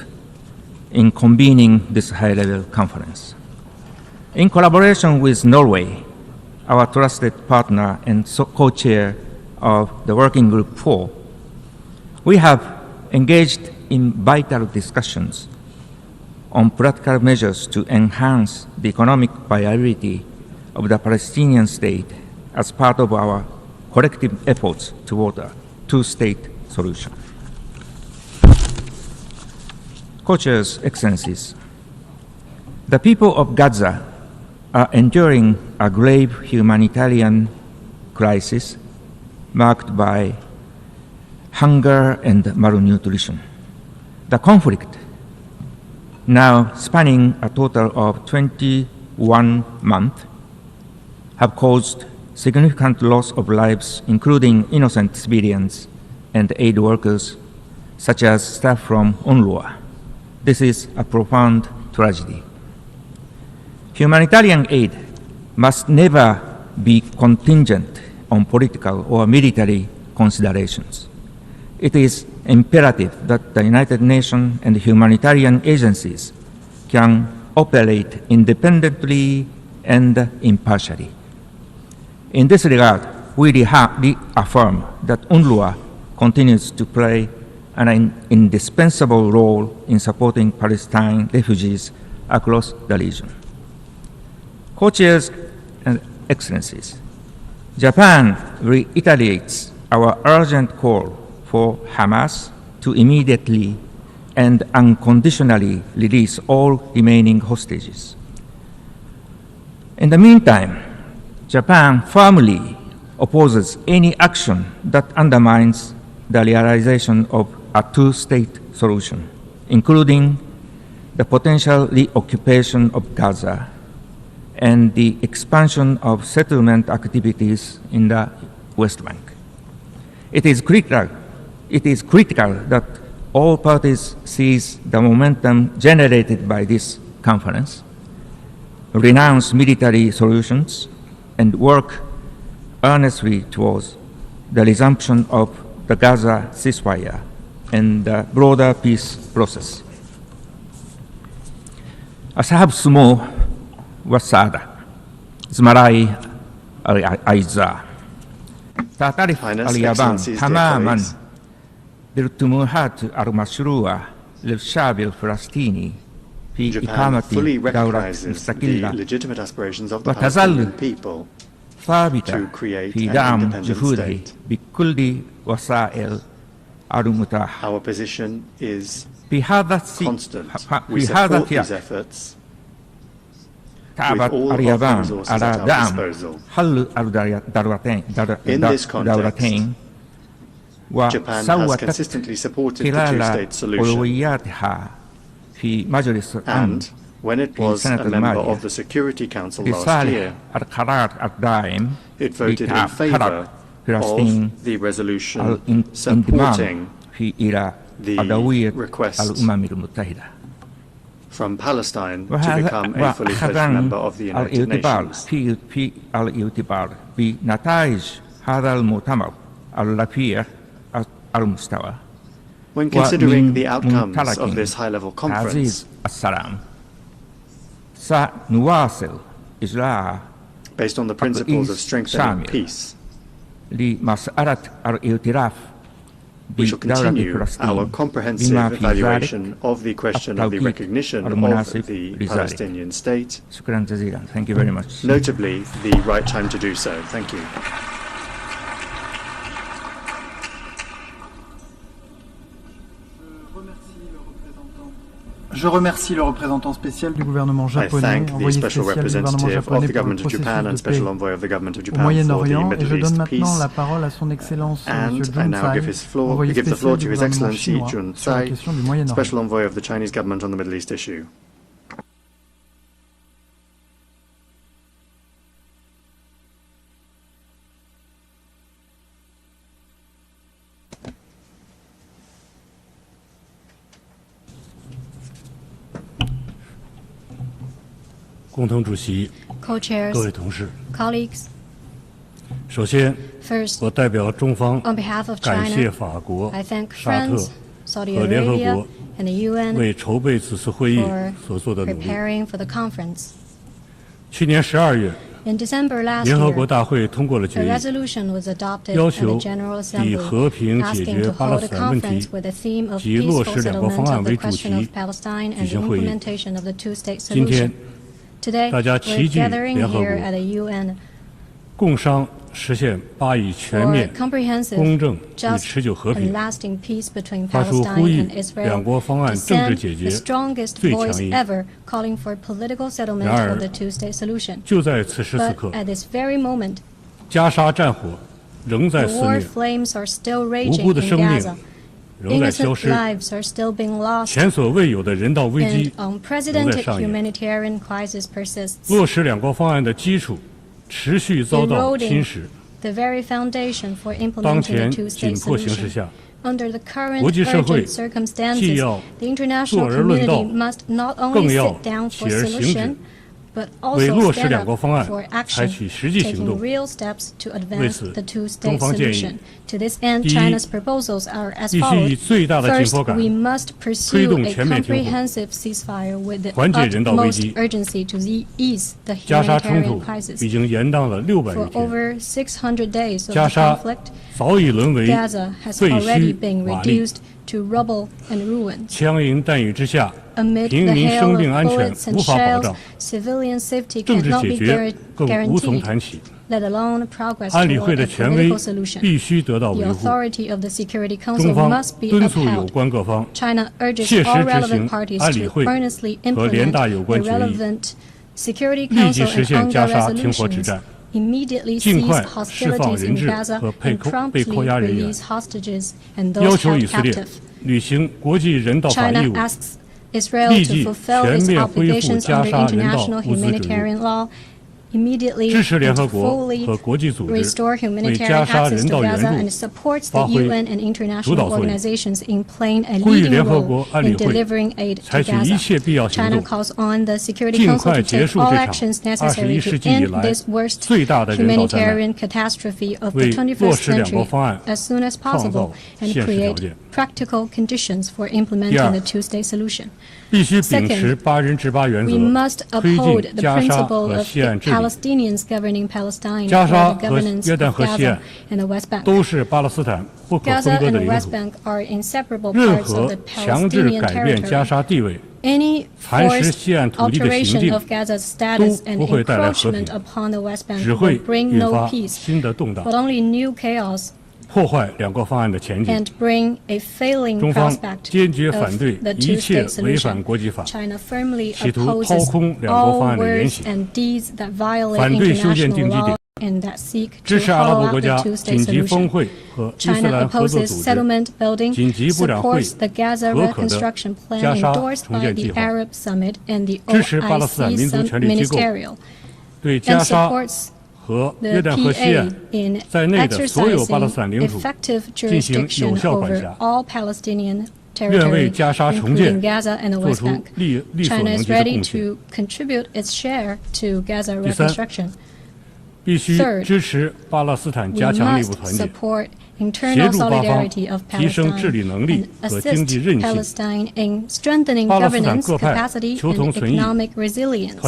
in convening this high-level conference. In collaboration with Norway, our trusted partner and co-chair of the Working Group 4, we have engaged in vital discussions on practical measures to enhance the economic viability of the Palestinian state as part of our collective efforts toward a two-state solution. Co-chairs, Excellencies, the people of Gaza are enduring a grave humanitarian crisis marked by hunger and malnutrition. The conflict, now spanning a total of 21 months, have caused significant loss of lives, including innocent civilians and aid workers, such as staff from UNRWA. This is a profound tragedy. Humanitarian aid must never be contingent on political or military considerations. It is imperative that the United Nations and humanitarian agencies can operate independently and impartially. In this regard, we reaffirm that UNRWA continues to play an indispensable role in supporting Palestine refugees across the region. Co-chairs and excellencies, Japan reiterates our urgent call for Hamas to immediately and unconditionally release all remaining hostages. In the meantime, Japan firmly opposes any action that undermines the realization of a two-state solution, including the potential reoccupation of Gaza and the expansion of settlement activities in the West Bank. It is critical that all parties seize the momentum generated by this conference, renounce military solutions, and work earnestly towards the resumption of the Gaza ceasefire and the broader peace process. أصحاب السمو والسعادة زملائي الأعزاء تعترف اليابان تماما بالطموحات المشروعة للشعب الفلسطيني في إقامة دولة مستقلة وتظل ثابتة في دعم جهوده بكل وسائل المتاحة. في هذا السياق تعبت اليابان على دعم حل الدولتين وسوت خلال أولوياتها في مجلس الأمن في السنة الماضية لصالح القرار الدائم لحرب فلسطين الانضمام إلى أولوية الأمم المتحدة. From Palestine to become a fully fledged member of the United Nations. في الاعتبار بنتائج هذا المؤتمر الرفيع المستوى. When considering the outcomes of this high-level conference, سنواصل إجراء based on the principles of strengthening peace, لمسألة الاعتراف we shall continue our comprehensive evaluation of the question of the recognition of the Palestinian state, Thank you very much. notably the right time to do so. Thank you. Je remercie le représentant spécial du gouvernement japonais, envoyé spécial du gouvernement japonais pour le processus de paix au Moyen-Orient, et je donne maintenant la parole à son Excellence M. Jun Tsai, envoyé spécial du gouvernement chinois sur la question du Moyen-Orient. Special Envoy of the Chinese government on the Middle East issue. Co-chairs, colleagues, 首先， first, 我代表中方 on behalf of 感谢 China, 法国、 I thank 沙特 France, Saudi 和联合 Arabia, 国 and the UN 为筹备此次会议 for 所做的努力。 preparing for the conference. 去年12月， In December last 联合国 year, 大会通过了 a 决议， resolution was adopted 要 at the 求 General 以 Assembly 和平解 asking 决 to 巴勒 hold 斯 a 坦问题 conference with a theme of 及落 peaceful 实两国 settlement 方案 of the 为主 question 题 of Palestine and 举 the 行会议。 implementation of the two-state 今天 solution. Today, 大家 we're 齐聚 gathering 联合 here 国 at the UN 共商实现巴以全 for 面、 comprehensive, 公正与 just, 持久和 and 平， lasting peace between 发出 Palestine 呼吁 and Israel 两国方案 to 政治 send 解 the 决 strongest 最强 voice 音。 ever calling for political settlement 然而 of the two-state solution. 就在此时此 But 刻， at this very moment, 加沙战火 war flames are still raging in Gaza. Innocent lives are still being lost, and unprecedented humanitarian crisis persists, eroding the very foundation for implementing a two-state solution. Under the current urgent circumstances, the international community must not only sit down for solution, but also stand up for action, taking real steps to advance the two-state solution. To this end, China's proposals are as follows. First, we must pursue a comprehensive ceasefire with the utmost urgency to ease the humanitarian crisis. For over 600 days of the conflict, Gaza has already been reduced to rubble and ruins. Amid the hail of bullets and shells, civilian safety cannot be guaranteed, let alone progress toward a political solution. The authority of the Security Council must be upheld. China urges all relevant parties to earnestly implement the relevant Security Council and UNGA resolutions, immediately cease hostilities in Gaza, and promptly release hostages and those held captive. China asks Israel to fulfill its obligations under international humanitarian law, immediately and fully restore humanitarian access to Gaza, and supports the UN and international organizations in playing a leading role in delivering aid to Gaza. China calls on the Security Council to take all actions necessary to end this worst humanitarian catastrophe of the 21st century as soon as possible and create practical conditions for implementing the two-state solution. Second, we must uphold the principle of the Palestinians governing Palestine or the governance of Gaza and the West Bank. Gaza and the West Bank are inseparable parts of the Palestinian territory. Any forced alteration of Gaza's status and encroachment upon the West Bank will bring no peace, but only new chaos and bring a failing prospect of the two-state solution. China firmly opposes all words and deeds that violate international law and that seek to hollow out the two-state solution. China opposes settlement building, supports the Gaza reconstruction plan endorsed by the Arab Summit and the OIC Ministerial, and supports the PA in exercising effective jurisdiction over all Palestinian territory, including Gaza and the West Bank. China is ready to contribute its share to Gaza reconstruction. Third, we must support internal solidarity of Palestine and assist Palestine in strengthening governance capacity and economic resilience.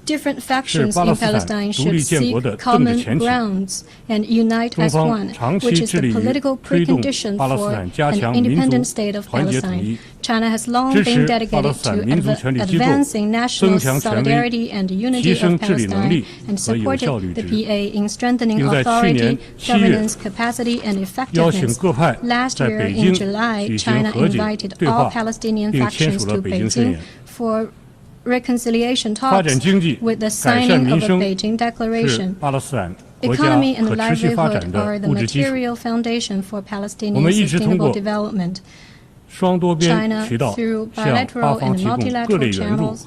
Different factions in Palestine should seek common grounds and unite as one, which is the political precondition for an independent state of Palestine. China has long been dedicated to advancing national solidarity and unity of Palestine and supported the PA in strengthening authority, governance capacity, and effectiveness. Last year in July, China invited all Palestinian factions to Beijing for reconciliation talks with the signing of a Beijing Declaration. Economy and livelihood are the material foundation for Palestinian sustainable development. China, through bilateral and multilateral channels,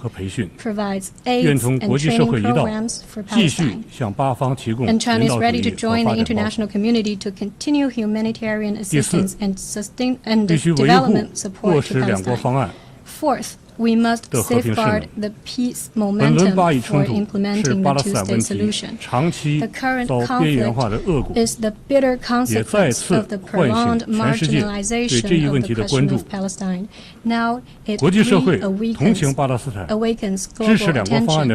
provides aids and training programs for Palestine. And China is ready to join the international community to continue humanitarian assistance and development support to Palestine. Fourth, we must safeguard the peace momentum for implementing the two-state solution. The current conflict is the bitter consequence of the prolonged marginalization of the question of Palestine. Now it awakens global attention.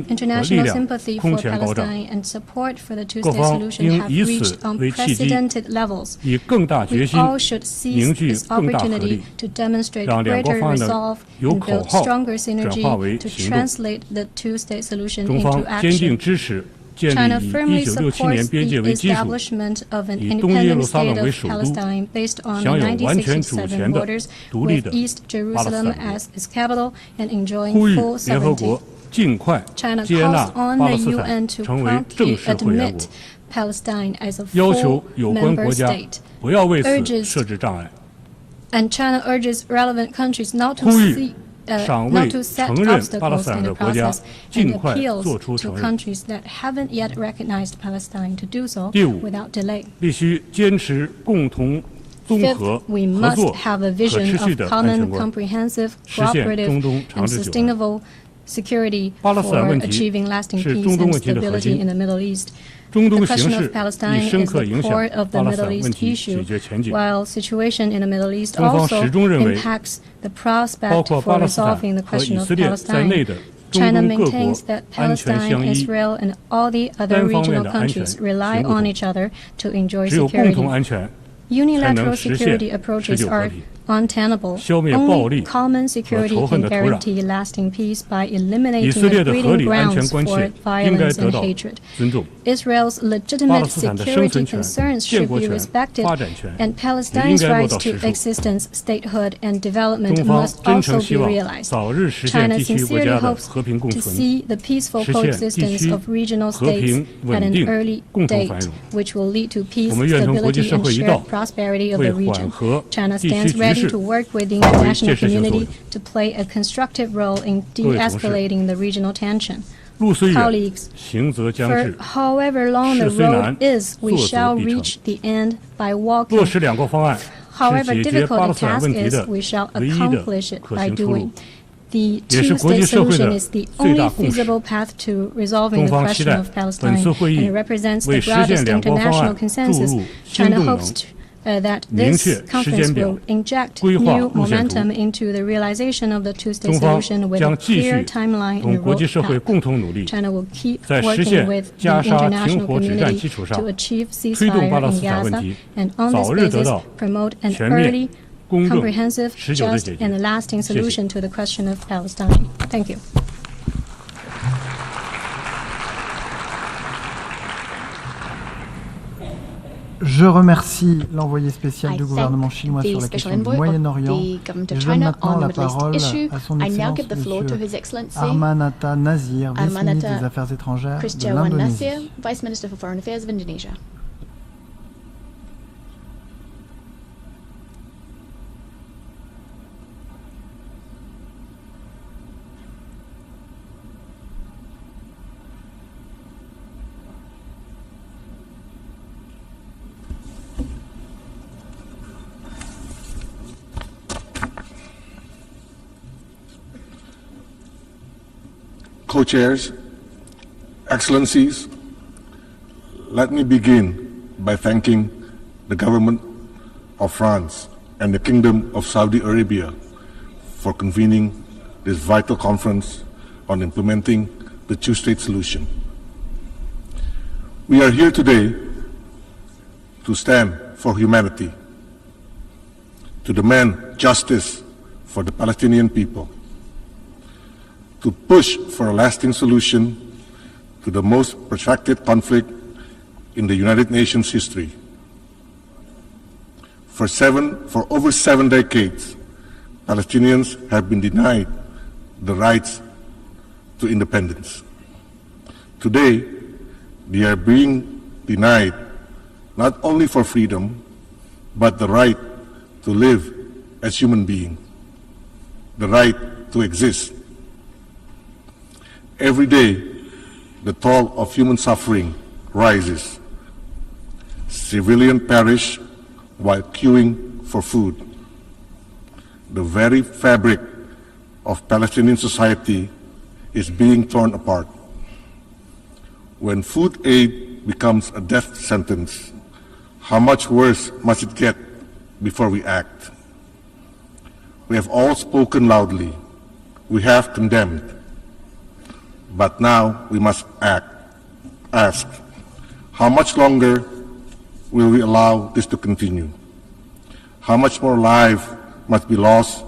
International sympathy for Palestine and support for the two-state solution have reached unprecedented levels. We all should seize this opportunity to demonstrate greater resolve and build stronger synergy to translate the two-state solution into action. China firmly supports the establishment of an independent state of Palestine based on the 1967 borders with East Jerusalem as its capital and enjoying full sovereignty. 尽快接纳巴勒斯坦成为正式会员国， Palestine as a 要求 full 有关 member 国家 state. 不要为此设置障碍， And China urges relevant countries not to 呼吁 see, 尚未 not to set 承认巴勒 obstacles 斯坦 in the 的国家 process 尽 and 快 appeals 做出 to 承认。 countries that haven't yet recognized Palestine to do so 第五， without delay. 必须坚持共同综 Fifth, 合 we 合 must 作 have a 可 vision 持续 of 的安全 common, 观， comprehensive, 实现 cooperative, 中东长 and 治久安。 sustainable security 巴勒斯坦 for 问题 achieving lasting 是 peace 中东 and 问题的核 stability 心 in the Middle East. 中 The 东形 question 势 of 已 Palestine 深 is 刻 the 影响 core of the 巴勒斯 Middle 坦问 East 题 issue, 解决前景。 while situation in the Middle East 中方 also 始终认为 impacts the 包 prospect 括 for 巴勒斯坦 resolving the 和 question 以 of 色列在内 Palestine. 的中 China 东各国 maintains that 安全 Palestine, 相依， Israel, and all the other 单方面 regional 的安全 countries rely 行不 on 通 each other to enjoy 只有共 security. 同安全 Unilateral 才能实现 security 持 approaches 久和 are 平， untenable. 消灭暴力 Only common 和 security 仇恨 can 的土壤。 guarantee lasting peace by 以 eliminating 色列 the 的合 breeding 理安全 grounds 关 for 切应该 violence 得 and 到 hatred. 尊重。 Israel's 巴勒 legitimate 斯坦的生 security 存权、 concerns 建 should 国 be 权、 respected, 发展权 and 也应 Palestine's 该落 rights 到 to 实处。 existence, statehood, and development 中方 must 真 also 诚希 be 望 realized. 早日实现 China 地区国 sincerely 家的 hopes 和平共 to 存， see the peaceful 实现地 coexistence 区 of regional 和 states 平 at 稳 an 定 early 共同 date, 繁荣。 which will lead to peace, 我们愿同国际 stability, 社 and 会一 shared 道， prosperity of 为 the 缓 region. 和 China 地区 stands 局 ready 势 to work with the 发挥 international 建设性作 community 用。 to play a constructive role in 各位同事， de-escalating the regional tension. 路虽远， Colleagues, 行则将 For 至。 however long the 事虽 road 难， is, we 做则 shall 必成。 reach the end by walking. 落实两国方案 However 是解决 difficult 巴 the 勒斯坦 task 问题 is, 的 we shall 唯一的 accomplish it 可 by 行出路 doing.。The 也是国际 two-state 社会 solution 的 is the 最 only 大共识。 feasible path to resolving 中 the 方期 question 待 of 本 Palestine, 次会 and 议 it represents 为 the 实现 broadest 两国方 international 案注 consensus. 入新 China 动能， hopes that 明 this 确时 conference 间表， will inject 规划 new 路线图。 momentum into the realization of the two-state 中方 solution with a 将继 clear 续 timeline 同 and 国际社会 roadmap. 共同努力， China will keep 在实 working 现 with the 加沙停 international 火止战 community 基础上 to achieve 推动巴 ceasefire 勒 in 斯坦问 Gaza, 题 and on this 早日得 basis 到 promote an 全面、 early, 公正、 comprehensive, 持久的 just, 解决。 and lasting 谢谢。 solution to the question of Palestine. Thank you. Je remercie l'envoyé spécial I du gouvernement thank chinois the sur la special question du envoy of Moyen-Orient. the government Et of je donne China maintenant on la the Middle parole East issue. à son I now Excellence give the floor to His Monsieur Excellency Armanata Nazir, vice-ministre Armanata des Affaires étrangères de Christiawan l'Indonésie. Nasir, Vice Minister for Foreign Affairs of Indonesia. Co-chairs, Excellencies, let me begin by thanking the government of France and the Kingdom of Saudi Arabia for convening this vital conference on implementing the two-state solution. We are here today to stand for humanity, to demand justice for the Palestinian people, to push for a lasting solution to the most protracted conflict in the United Nations history. For over 7 decades, Palestinians have been denied the rights to independence. Today, they are being denied not only for freedom, but the right to live as human beings, the right to exist. Every day, the toll of human suffering rises. Civilians perish while queuing for food. The very fabric of Palestinian society is being torn apart. When food aid becomes a death sentence, how much worse must it get before we act? We have all spoken loudly. We have condemned. But now we must ask, how much longer will we allow this to continue? How much more life must be lost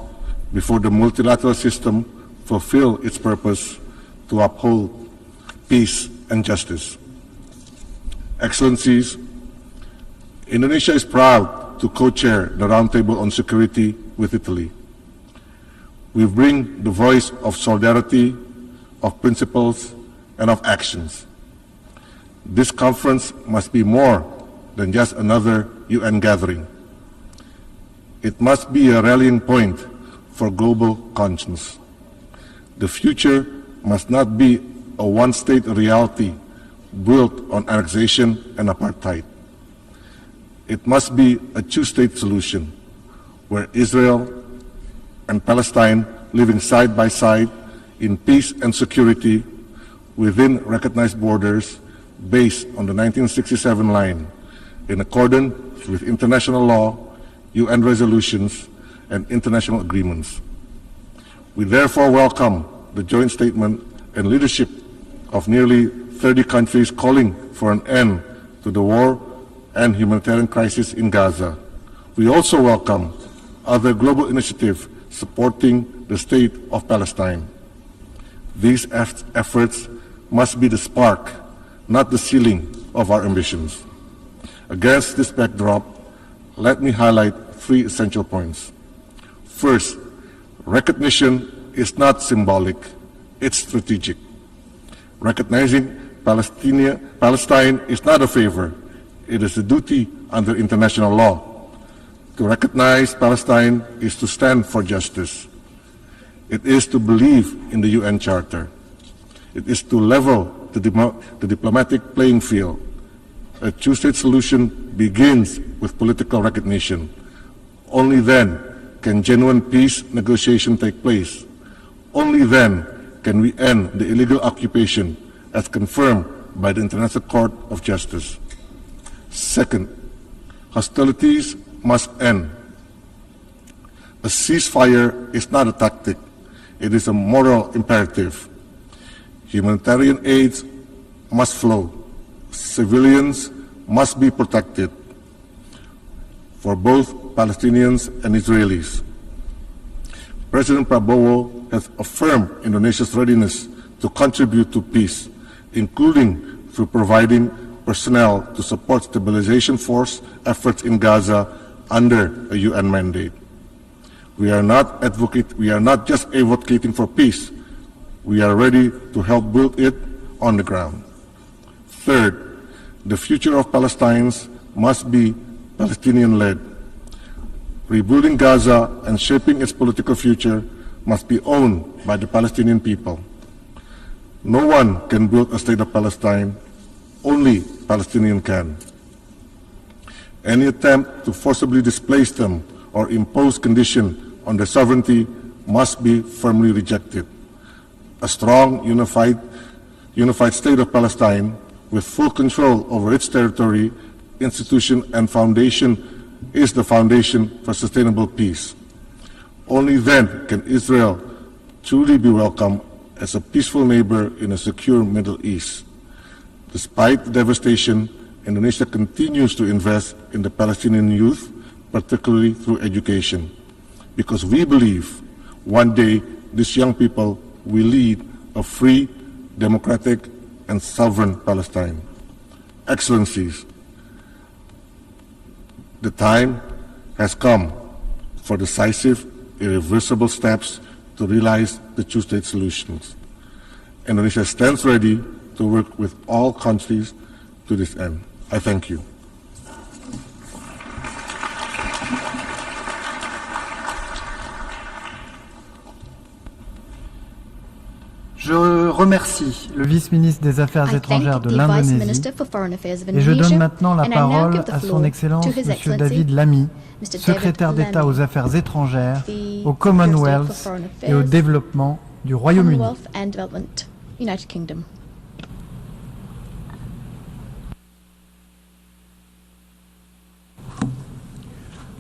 before the multilateral system fulfill its purpose to uphold peace and justice? Excellencies, Indonesia is proud to co-chair the Roundtable on Security with Italy. We bring the voice of solidarity of principles and of actions. This conference must be more than just another UN gathering. It must be a rallying point for global conscience. The future must not be a one-state reality built on annexation and apartheid. It must be a two-state solution where Israel and Palestine living side by side in peace and security within recognized borders based on the 1967 line in accordance with international law, UN resolutions, and international agreements. We therefore welcome the joint statement and leadership of nearly 30 countries calling for an end to the war and humanitarian crisis in Gaza. We also welcome other global initiatives supporting the state of Palestine. These efforts must be the spark, not the ceiling of our ambitions. Against this backdrop, let me highlight 3 essential points. First, recognition is not symbolic, it's strategic. Recognizing Palestine is not a favor, it is a duty under international law. To recognize Palestine is to stand for justice. It is to believe in the UN Charter. It is to level the diplomatic playing field. A two-state solution begins with political recognition. Only then can genuine peace negotiation take place. Only then can we end the illegal occupation as confirmed by the International Court of Justice. Second, hostilities must end. A ceasefire is not a tactic, it is a moral imperative. Humanitarian aid must flow. Civilians must be protected for both Palestinians and Israelis. President Prabowo has affirmed Indonesia's readiness to contribute to peace, including through providing personnel to support stabilization force efforts in Gaza under a UN mandate. We are not just advocating for peace, we are ready to help build it on the ground. Third, the future of Palestine must be Palestinian-led. Rebuilding Gaza and shaping its political future must be owned by the Palestinian people. No one can build a state of Palestine, only Palestinians can. Any attempt to forcibly displace them or impose conditions on their sovereignty must be firmly rejected. A strong, unified state of Palestine with full control over its territory, institution, and foundation is the foundation for sustainable peace. Only then can Israel truly be welcomed as a peaceful neighbor in a secure Middle East. Despite the devastation, Indonesia continues to invest in the Palestinian youth, particularly through education, because we believe one day these young people will lead a free, democratic, and sovereign Palestine. Excellencies, the time has come for decisive, irreversible steps to realize the two-state solutions. Indonesia stands ready to work with all countries to this end. I thank you. Je remercie le vice-ministre des Affaires étrangères de l'Indonésie et je donne maintenant la parole à son Excellence M. David Lammy, secrétaire d'État aux Affaires étrangères, au Commonwealth et au développement du Royaume-Uni.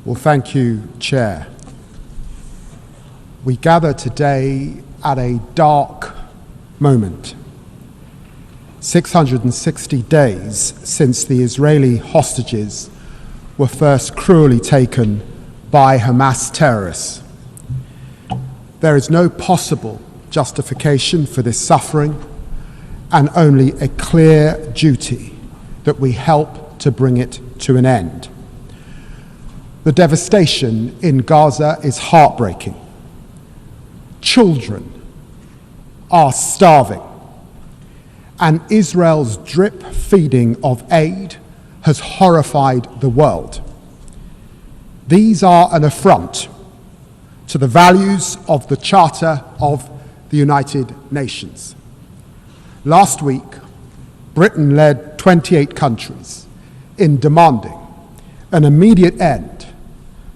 Well, thank you, Chair. We gather today at a dark moment. 660 days since the Israeli hostages were first cruelly taken by Hamas terrorists. There is no possible justification for this suffering and only a clear duty that we help to bring it to an end. The devastation in Gaza is heartbreaking. Children are starving, and Israel's drip feeding of aid has horrified the world. These are an affront to the values of the Charter of the United Nations. Last week, Britain led 28 countries in demanding an immediate end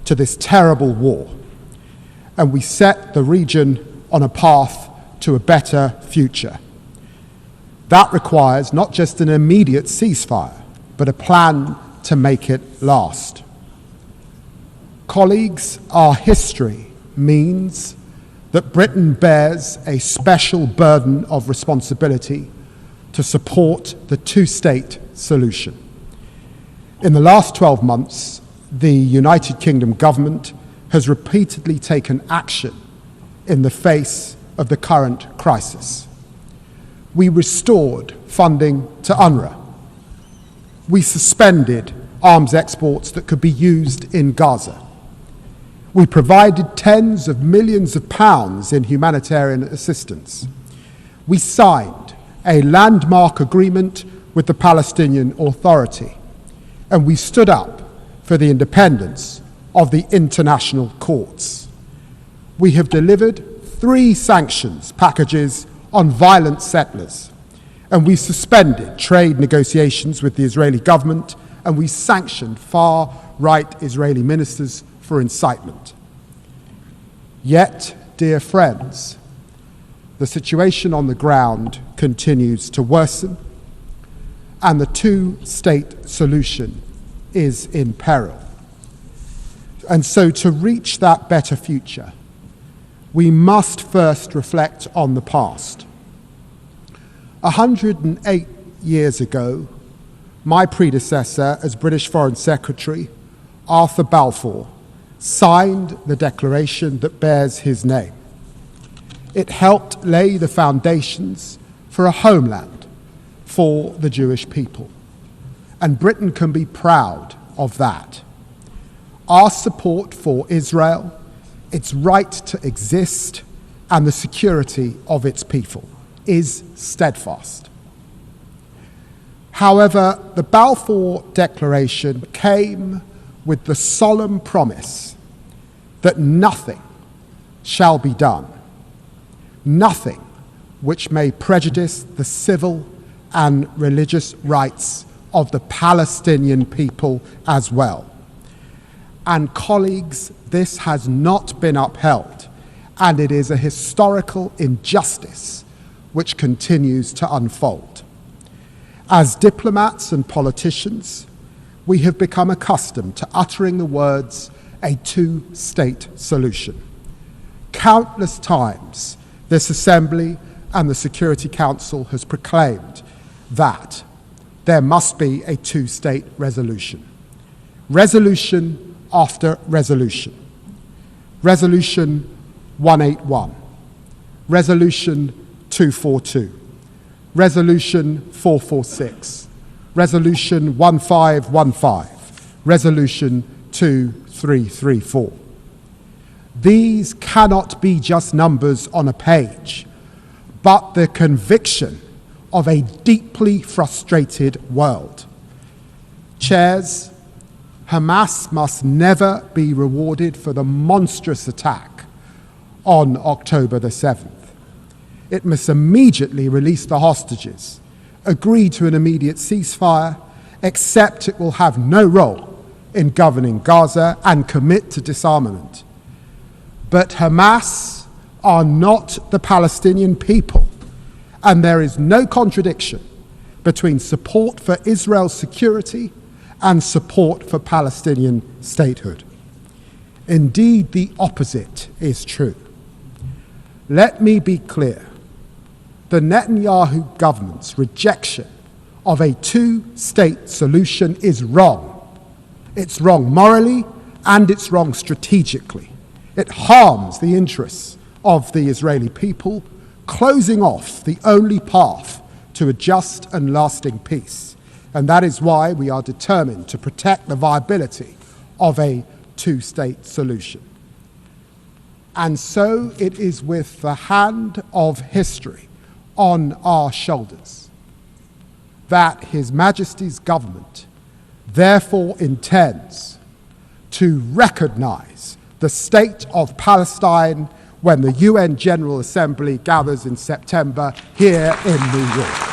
to this terrible war, and we set the region on a path to a better future. That requires not just an immediate ceasefire, but a plan to make it last. Colleagues, our history means that Britain bears a special burden of responsibility to support the two-state solution. In the last 12 months, the United Kingdom government has repeatedly taken action in the face of the current crisis. We restored funding to UNRWA. We suspended arms exports that could be used in Gaza. We provided tens of millions of pounds in humanitarian assistance. We signed a landmark agreement with the Palestinian Authority, and we stood up for the independence of the international courts. We have delivered 3 sanctions packages on violent settlers, and we suspended trade negotiations with the Israeli government, and we sanctioned far-right Israeli ministers for incitement. Yet, dear friends, the situation on the ground continues to worsen, and the two-state solution is in peril. And so to reach that better future, we must first reflect on the past. 108 years ago, my predecessor as British Foreign Secretary, Arthur Balfour, signed the declaration that bears his name. It helped lay the foundations for a homeland for the Jewish people, and Britain can be proud of that. Our support for Israel, its right to exist, and the security of its people is steadfast. However, the Balfour Declaration came with the solemn promise that nothing shall be done, nothing which may prejudice the civil and religious rights of the Palestinian people as well. And colleagues, this has not been upheld, and it is a historical injustice which continues to unfold. As diplomats and politicians, we have become accustomed to uttering the words, a two-state solution. Countless times, this Assembly and the Security Council has proclaimed that there must be a two-state resolution. Resolution after resolution. Resolution 181. Resolution 242. Resolution 446. Resolution 1515. Resolution 2334. These cannot be just numbers on a page, but the conviction of a deeply frustrated world. Chairs, Hamas must never be rewarded for the monstrous attack on October the 7th. It must immediately release the hostages, agree to an immediate ceasefire, accept it will have no role in governing Gaza, and commit to disarmament. But Hamas are not the Palestinian people, and there is no contradiction between support for Israel's security and support for Palestinian statehood. Indeed, the opposite is true. Let me be clear. The Netanyahu government's rejection of a two-state solution is wrong. It's wrong morally and it's wrong strategically. It harms the interests of the Israeli people, closing off the only path to a just and lasting peace. And that is why we are determined to protect the viability of a two-state solution. And so it is with the hand of history on our shoulders that His Majesty's government therefore intends to recognize the state of Palestine when the UN General Assembly gathers in September here in New York.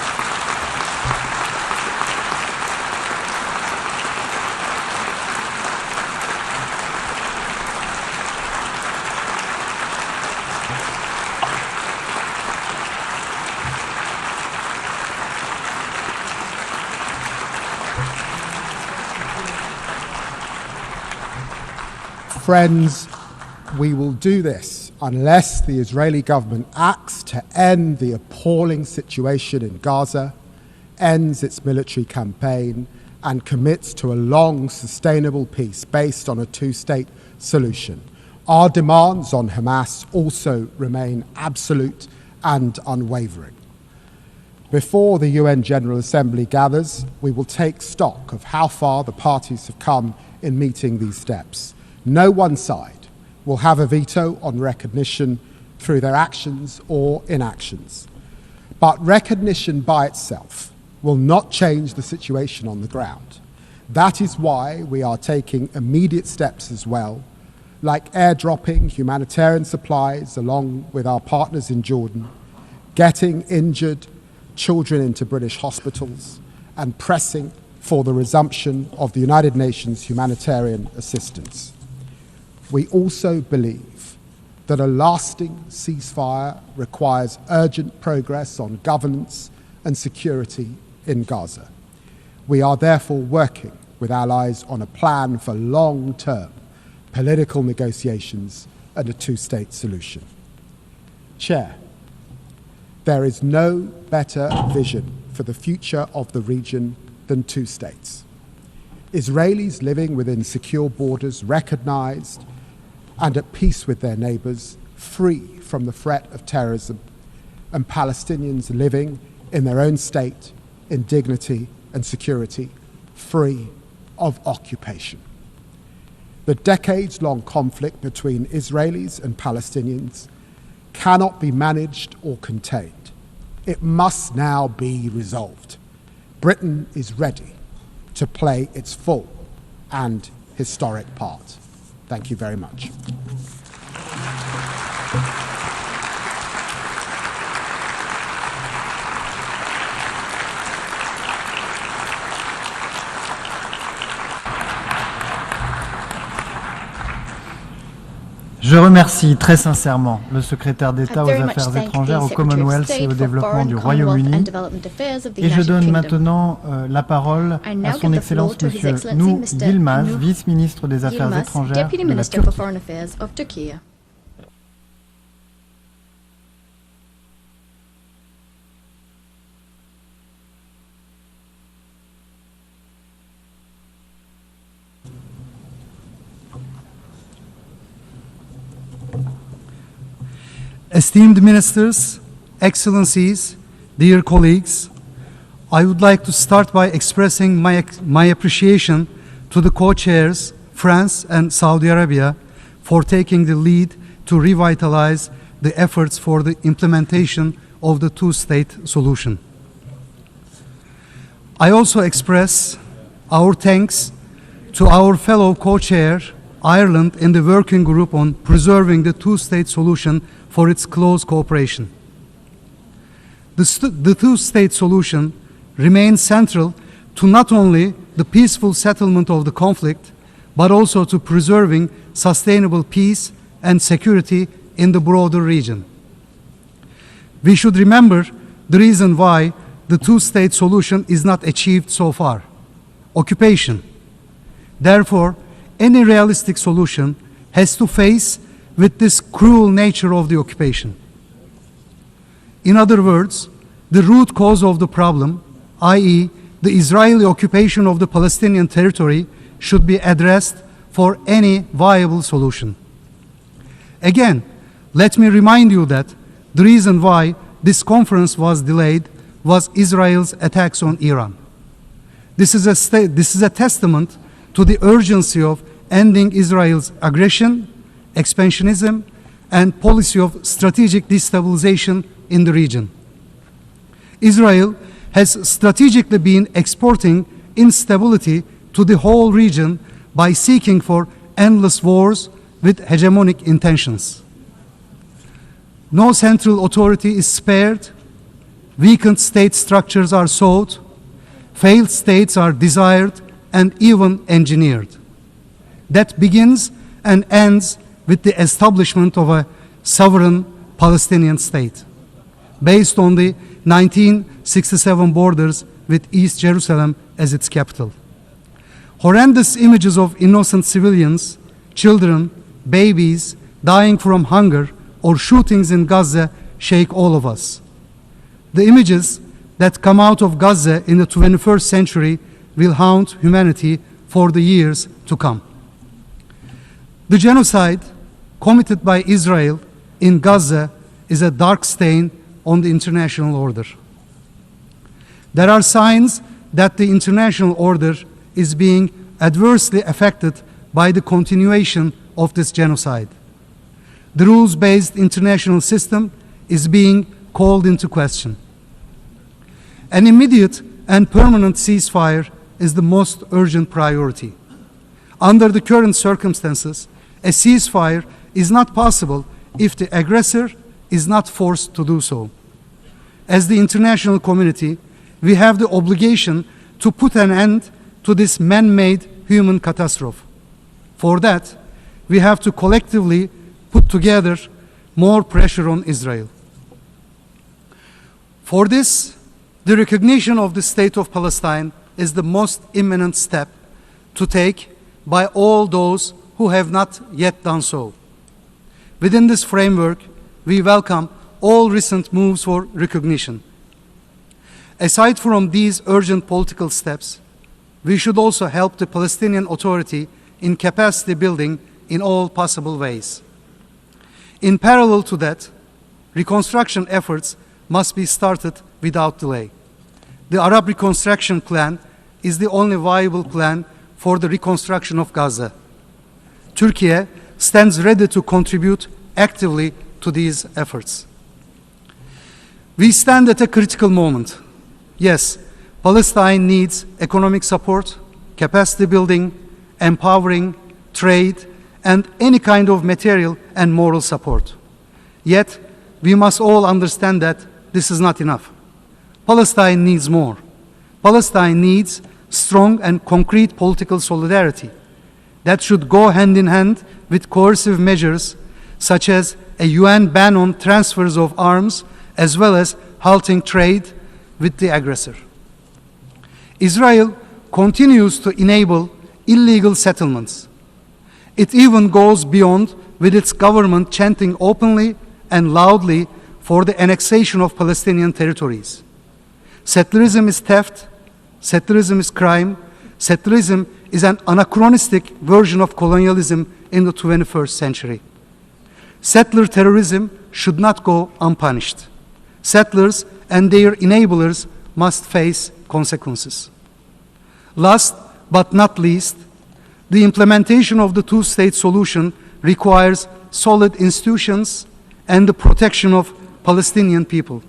Friends, we will do this unless the Israeli government acts to end the appalling situation in Gaza, ends its military campaign, and commits to a long, sustainable peace based on a two-state solution. Our demands on Hamas also remain absolute and unwavering. Before the UN General Assembly gathers, we will take stock of how far the parties have come in meeting these steps. No one side will have a veto on recognition through their actions or inactions. But recognition by itself will not change the situation on the ground. That is why we are taking immediate steps as well, like airdropping humanitarian supplies along with our partners in Jordan, getting injured children into British hospitals, and pressing for the resumption of the United Nations humanitarian assistance. We also believe that a lasting ceasefire requires urgent progress on governance and security in Gaza. We are therefore working with allies on a plan for long-term political negotiations and a two-state solution. Chair, there is no better vision for the future of the region than two states. Israelis living within secure borders, recognized and at peace with their neighbors, free from the threat of terrorism, and Palestinians living in their own state in dignity and security, free of occupation. The decades-long conflict between Israelis and Palestinians cannot be managed or contained. It must now be resolved. Britain is ready to play its full and historic part. Thank you very much. Je remercie très sincèrement le secrétaire d'État aux Affaires étrangères, au Commonwealth et au développement du Royaume-Uni. Et je donne maintenant la parole à son Excellence Monsieur Nou Yilmaz, vice-ministre des Affaires étrangères de la Turquie. Esteemed ministers, excellencies, dear colleagues, I would like to start by expressing my appreciation to the co-chairs, France and Saudi Arabia, for taking the lead to revitalize the efforts for the implementation of the two-state solution. I also express our thanks to our fellow co-chair, Ireland, in the working group on preserving the two-state solution for its close cooperation. The two-state solution remains central to not only the peaceful settlement of the conflict, but also to preserving sustainable peace and security in the broader region. We should remember the reason why the two-state solution is not achieved so far: occupation. Therefore, any realistic solution has to face with this cruel nature of the occupation. In other words, the root cause of the problem, i.e., the Israeli occupation of the Palestinian territory, should be addressed for any viable solution. Again, let me remind you that the reason why this conference was delayed was Israel's attacks on Iran. This is a testament to the urgency of ending Israel's aggression, expansionism, and policy of strategic destabilization in the region. Israel has strategically been exporting instability to the whole region by seeking for endless wars with hegemonic intentions. No central authority is spared, weakened state structures are sought, failed states are desired and even engineered. That begins and ends with the establishment of a sovereign Palestinian state, based on the 1967 borders with East Jerusalem as its capital. Horrendous images of innocent civilians, children, babies dying from hunger or shootings in Gaza shake all of us. The images that come out of Gaza in the 21st century will haunt humanity for the years to come. The genocide committed by Israel in Gaza is a dark stain on the international order. There are signs that the international order is being adversely affected by the continuation of this genocide. The rules-based international system is being called into question. An immediate and permanent ceasefire is the most urgent priority. Under the current circumstances, a ceasefire is not possible if the aggressor is not forced to do so. As the international community, we have the obligation to put an end to this man-made human catastrophe. For that, we have to collectively put together more pressure on Israel. For this, the recognition of the state of Palestine is the most imminent step to take by all those who have not yet done so. Within this framework, we welcome all recent moves for recognition. Aside from these urgent political steps, we should also help the Palestinian Authority in capacity building in all possible ways. In parallel to that, reconstruction efforts must be started without delay. The Arab Reconstruction Plan is the only viable plan for the reconstruction of Gaza. Turkey stands ready to contribute actively to these efforts. We stand at a critical moment. Yes, Palestine needs economic support, capacity building, empowering, trade, and any kind of material and moral support. Yet, we must all understand that this is not enough. Palestine needs more. Palestine needs strong and concrete political solidarity that should go hand in hand with coercive measures such as a UN ban on transfers of arms as well as halting trade with the aggressor. Israel continues to enable illegal settlements. It even goes beyond with its government chanting openly and loudly for the annexation of Palestinian territories. Settlerism is theft, settlerism is crime, settlerism is an anachronistic version of colonialism in the 21st century. Settler terrorism should not go unpunished. Settlers and their enablers must face consequences. Last but not least, the implementation of the two-state solution requires solid institutions and the protection of Palestinian people.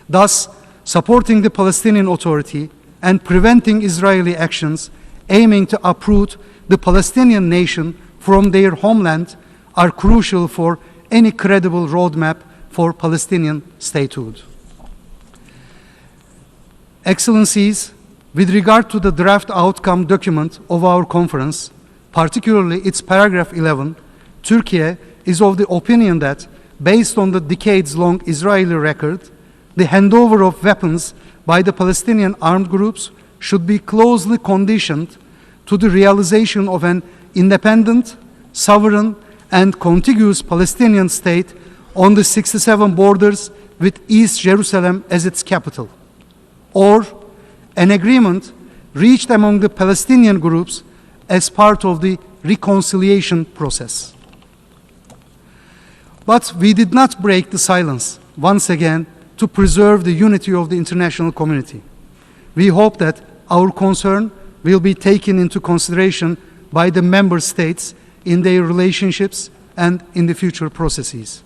Thus, supporting the Palestinian Authority and preventing Israeli actions aiming to uproot the Palestinian nation from their homeland are crucial for any credible roadmap for Palestinian statehood. Excellencies, with regard to the draft outcome document of our conference, particularly its paragraph 11, Turkey is of the opinion that, based on the decades-long Israeli record, the handover of weapons by the Palestinian armed groups should be closely conditioned to the realization of an independent, sovereign, and contiguous Palestinian state on the 67 borders with East Jerusalem as its capital, or an agreement reached among the Palestinian groups as part of the reconciliation process. But we did not break the silence, once again, to preserve the unity of the international community. We hope that our concern will be taken into consideration by the member states in their relationships and in the future processes.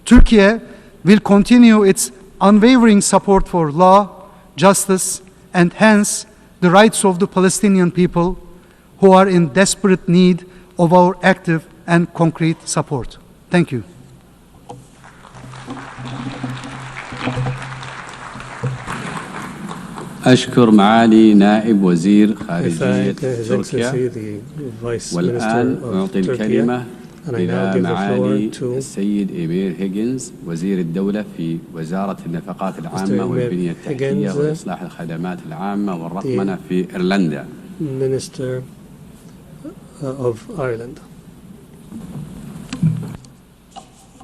Turkey will continue its unwavering support for law, justice, and hence the rights of the Palestinian people who are in desperate need of our active and concrete support. Thank you. أشكر معالي نائب وزير خارجية تركيا والآن أعطي الكلمة إلى معالي السيد إيمير هيجنز وزير الدولة في وزارة النفقات العامة والبنية التحتية وإصلاح الخدمات العامة والرقمنة في إيرلندا. Minister of Ireland.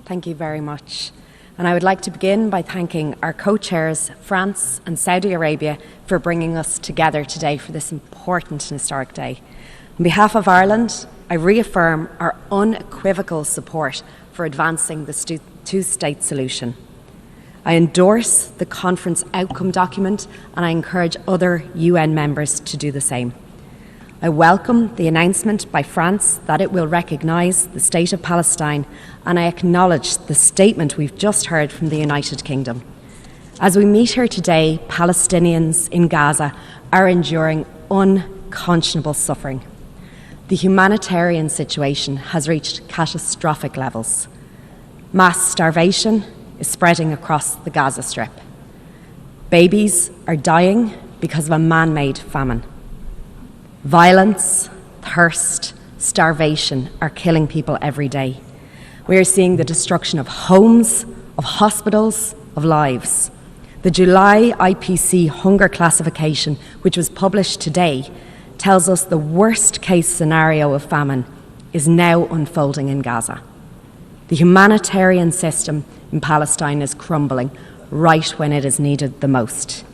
Thank you very much. And I would like to begin by thanking our co-chairs, France and Saudi Arabia, for bringing us together today for this important and historic day. On behalf of Ireland, I reaffirm our unequivocal support for advancing the two-state solution. I endorse the conference outcome document and I encourage other UN members to do the same. I welcome the announcement by France that it will recognise the State of Palestine, and I acknowledge the statement we've just heard from the United Kingdom. As we meet here today, Palestinians in Gaza are enduring unconscionable suffering. The humanitarian situation has reached catastrophic levels. Mass starvation is spreading across the Gaza Strip. Babies are dying because of a man-made famine. Violence, thirst, starvation are killing people every day. We are seeing the destruction of homes, of hospitals, of lives. The July IPC hunger classification, which was published today, tells us the worst case scenario of famine is now unfolding in Gaza. The humanitarian system in Palestine is crumbling right when it is needed the most.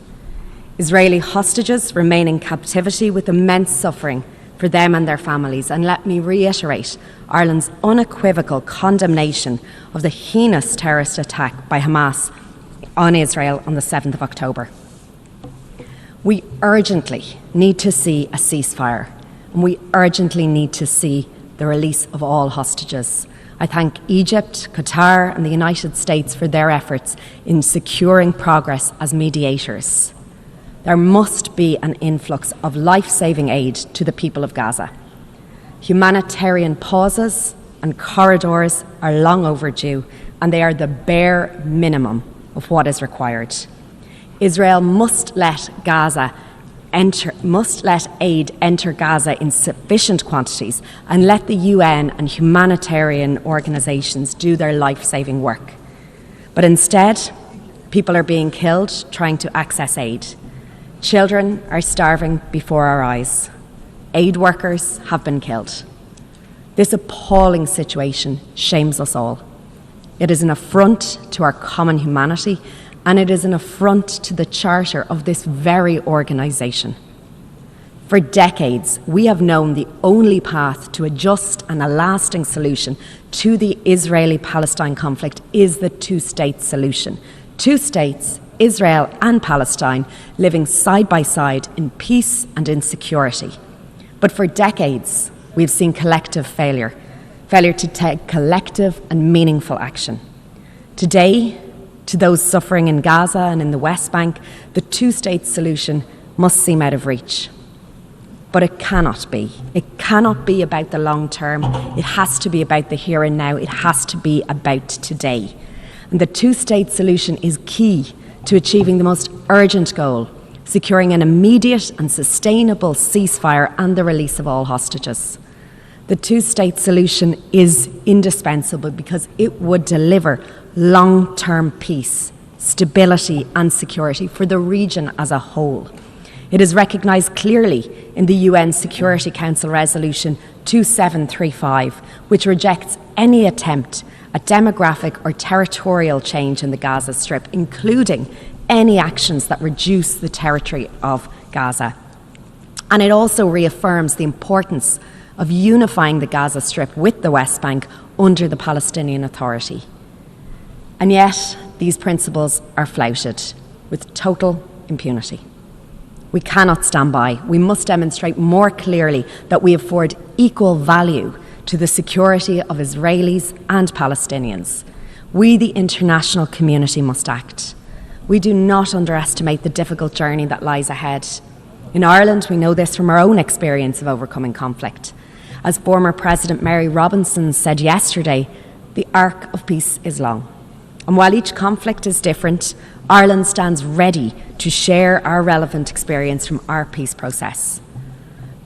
Israeli hostages remain in captivity with immense suffering for them and their families. And let me reiterate Ireland's unequivocal condemnation of the heinous terrorist attack by Hamas on Israel on the 7th of October. We urgently need to see a ceasefire, and we urgently need to see the release of all hostages. I thank Egypt, Qatar, and the United States for their efforts in securing progress as mediators. There must be an influx of life-saving aid to the people of Gaza. Humanitarian pauses and corridors are long overdue, and they are the bare minimum of what is required. Israel must let aid enter Gaza in sufficient quantities and let the UN and humanitarian organisations do their life-saving work. But instead, people are being killed trying to access aid. Children are starving before our eyes. Aid workers have been killed. This appalling situation shames us all. It is an affront to our common humanity, and it is an affront to the charter of this very organisation. For decades, we have known the only path to a just and a lasting solution to the Israeli-Palestine conflict is the two-state solution. Two states, Israel and Palestine, living side by side in peace and in security. But for decades, we've seen collective failure to take collective and meaningful action. Today, to those suffering in Gaza and in the West Bank, the two-state solution must seem out of reach. But it cannot be. It cannot be about the long term. It has to be about the here and now. It has to be about today. And the two-state solution is key to achieving the most urgent goal, securing an immediate and sustainable ceasefire and the release of all hostages. The two-state solution is indispensable because it would deliver long-term peace, stability and security for the region as a whole. It is recognised clearly in the UN Security Council Resolution 2735, which rejects any attempt at demographic or territorial change in the Gaza Strip, including any actions that reduce the territory of Gaza. And it also reaffirms the importance of unifying the Gaza Strip with the West Bank under the Palestinian Authority. And yet, these principles are flouted with total impunity. We cannot stand by. We must demonstrate more clearly that we afford equal value to the security of Israelis and Palestinians. We, the international community, must act. We do not underestimate the difficult journey that lies ahead. In Ireland, we know this from our own experience of overcoming conflict. As former President Mary Robinson said yesterday, the arc of peace is long. And while each conflict is different, Ireland stands ready to share our relevant experience from our peace process.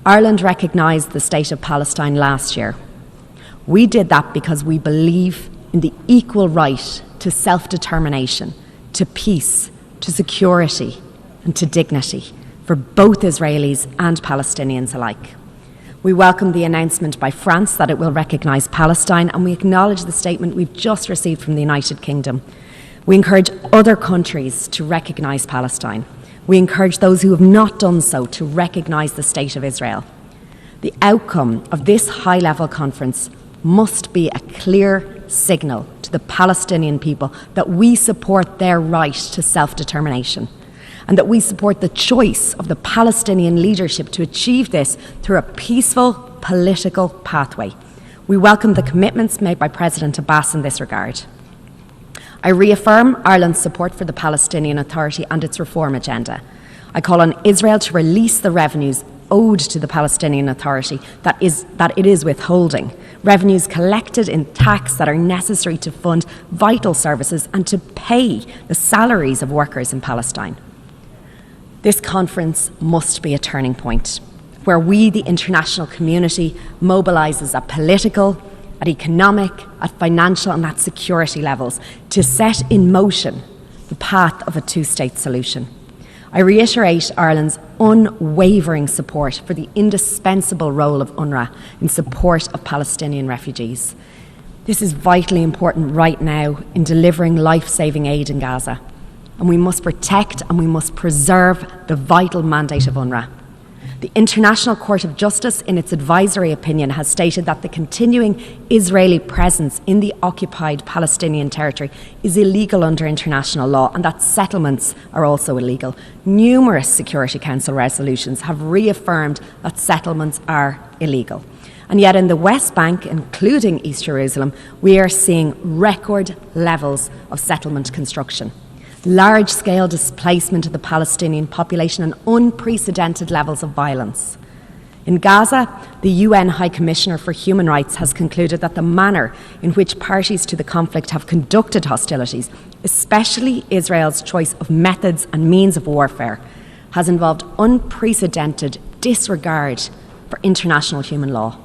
Ireland recognised the state of Palestine last year. We did that because we believe in the equal right to self-determination, to peace, to security, and to dignity for both Israelis and Palestinians alike. We welcome the announcement by France that it will recognise Palestine, and we acknowledge the statement we've just received from the United Kingdom. We encourage other countries to recognise Palestine. We encourage those who have not done so to recognise the State of Israel. The outcome of this high-level conference must be a clear signal to the Palestinian people that we support their right to self-determination, and that we support the choice of the Palestinian leadership to achieve this through a peaceful political pathway. We welcome the commitments made by President Abbas in this regard. I reaffirm Ireland's support for the Palestinian Authority and its reform agenda. I call on Israel to release the revenues owed to the Palestinian Authority that it is withholding, revenues collected in tax that are necessary to fund vital services and to pay the salaries of workers in Palestine. This conference must be a turning point where we, the international community, mobilises at political, at economic, at financial and at security levels to set in motion the path of a two-state solution. I reiterate Ireland's unwavering support for the indispensable role of UNRWA in support of Palestinian refugees. This is vitally important right now in delivering life-saving aid in Gaza. And we must protect and we must preserve the vital mandate of UNRWA. The International Court of Justice, in its advisory opinion, has stated that the continuing Israeli presence in the occupied Palestinian territory is illegal under international law and that settlements are also illegal. Numerous Security Council resolutions have reaffirmed that settlements are illegal. And yet in the West Bank, including East Jerusalem, we are seeing record levels of settlement construction. Large-scale displacement of the Palestinian population and unprecedented levels of violence. In Gaza, the UN High Commissioner for Human Rights has concluded that the manner in which parties to the conflict have conducted hostilities, especially Israel's choice of methods and means of warfare, has involved unprecedented disregard for international human law.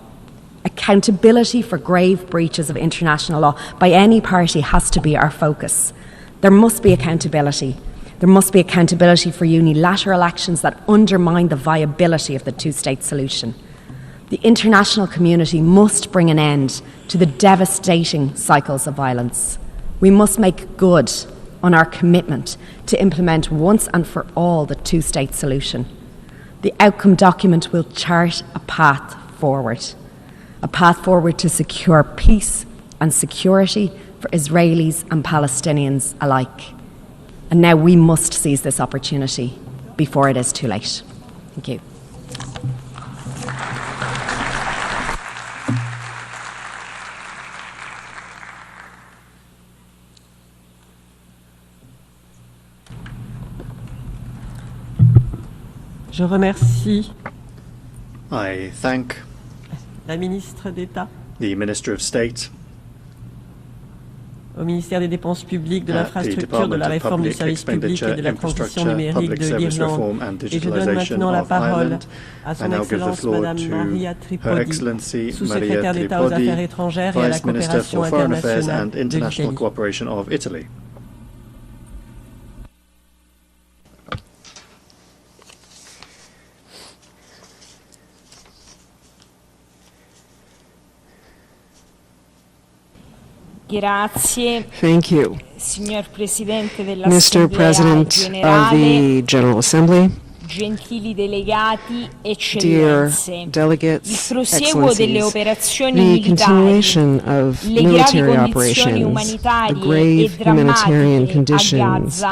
Accountability for grave breaches of international law by any party has to be our focus. There must be accountability. There must be accountability for unilateral actions that undermine the viability of the two-state solution. The international community must bring an end to the devastating cycles of violence. We must make good on our commitment to implement once and for all the two-state solution. The outcome document will chart a path forward to secure peace and security for Israelis and Palestinians alike. And now we must seize this opportunity before it is too late. Thank you. Je remercie I thank la ministre d'État, the Minister of State, au ministère des Dépenses publiques, de l'infrastructure, de la réforme du service public et de la transition numérique de l'Irlande. Et je donne maintenant la parole à son Excellence Madame Maria Tripodi, sous-secrétaire d'État aux Affaires étrangères et à la coopération internationale de l'Italie. Thank you, Mr. President of the General Assembly, dear delegates, excellencies. The continuation of military operations, the grave humanitarian conditions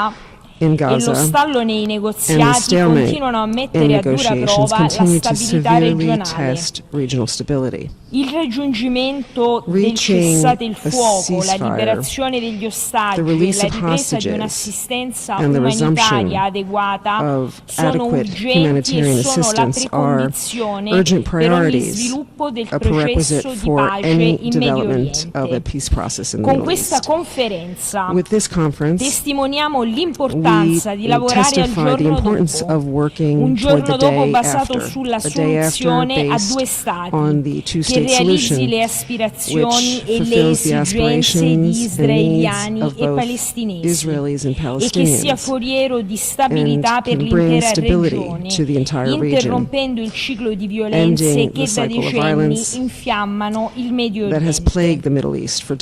in Gaza, and the stalemate in negotiations continue to severely test regional stability. il raggiungimento del cessate il fuoco, la liberazione degli ostaggi e la ripresa di un'assistenza umanitaria adeguata sono urgenti e sono la precondizione per ogni sviluppo del processo di pace in Medio Oriente. Con questa conferenza testimoniamo l'importanza di lavorare al giorno dopo, un giorno dopo basato sulla soluzione a due stati, che realizzi le aspirazioni e le esigenze di israeliani e palestinesi e che sia foriero di stabilità per l'intera regione, interrompendo il ciclo di violenze che da decenni infiammano il Medio Oriente.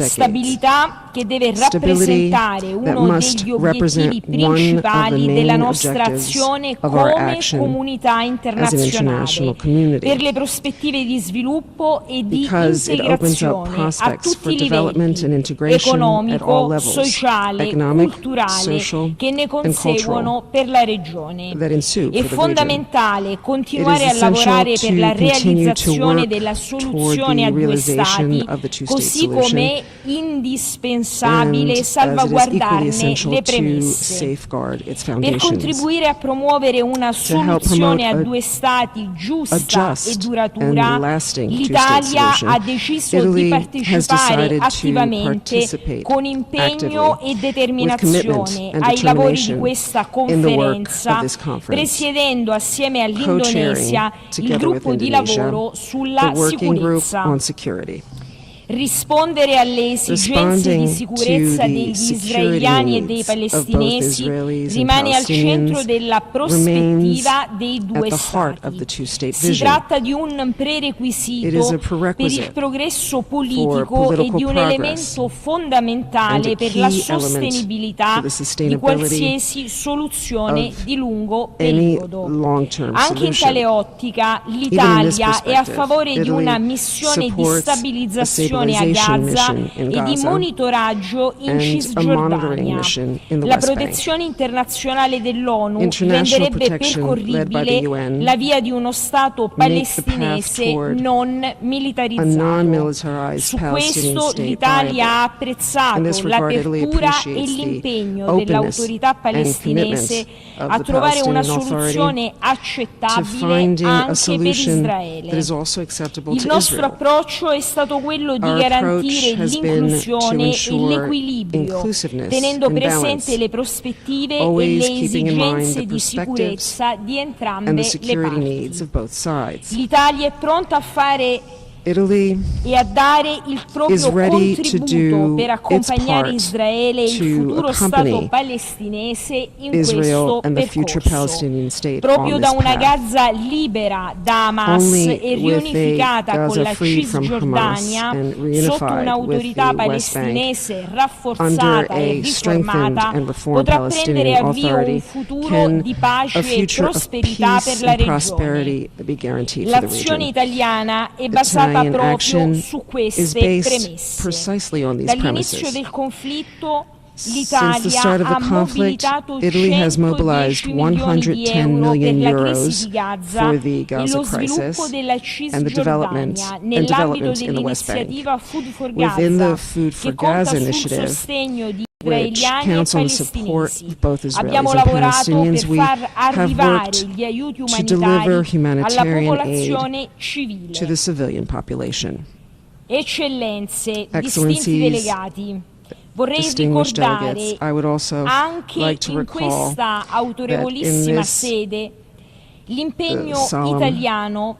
Stabilità che deve rappresentare uno degli obiettivi principali della nostra azione come comunità internazionale per le prospettive di sviluppo e di integrazione a tutti i livelli, economico, sociale, culturale, che ne conseguono per la regione. È fondamentale continuare a lavorare per la realizzazione della soluzione a due stati, così come è indispensabile salvaguardarne le premesse. Per contribuire a promuovere una soluzione a due stati giusta e duratura, l'Italia ha deciso di partecipare attivamente con impegno e determinazione ai lavori di questa conferenza, presiedendo assieme all'Indonesia il gruppo di lavoro sulla sicurezza. Rispondere alle esigenze di sicurezza degli israeliani e dei palestinesi rimane al centro della prospettiva dei due stati. Si tratta di un prerequisito per il progresso politico e di un elemento fondamentale per la sostenibilità di qualsiasi soluzione di lungo periodo. Anche in tale ottica l'Italia è a favore di una missione di stabilizzazione a Gaza e di monitoraggio in Cisgiordania. La protezione internazionale dell'ONU renderebbe percorribile la via di uno Stato palestinese non militarizzato. Su questo l'Italia ha apprezzato l'apertura e l'impegno dell'autorità palestinese a trovare una soluzione accettabile anche per Israele. Il nostro approccio è stato quello di garantire l'inclusione e l'equilibrio, tenendo presente le prospettive e le esigenze di sicurezza di entrambe le parti. L'Italia è pronta a fare e a dare il proprio contributo per accompagnare Israele e il futuro Stato palestinese in questo percorso. Proprio da una Gaza libera da Hamas e riunificata con la Cisgiordania, sotto un'autorità palestinese rafforzata e riformata, potrà prendere avvio un futuro di pace e prosperità per la regione. L'azione italiana è basata proprio su queste premesse. Dall'inizio del conflitto l'Italia ha mobilitato 110 milioni di euro per la crisi di Gaza e lo sviluppo della Cisgiordania nell'ambito dell'iniziativa Food for Gaza, che conta sul sostegno di israeliani e palestinesi. Abbiamo lavorato per far arrivare gli aiuti umanitari alla popolazione civile. Eccellenze, distinti delegati, vorrei ricordare anche in questa autorevolissima sede l'impegno italiano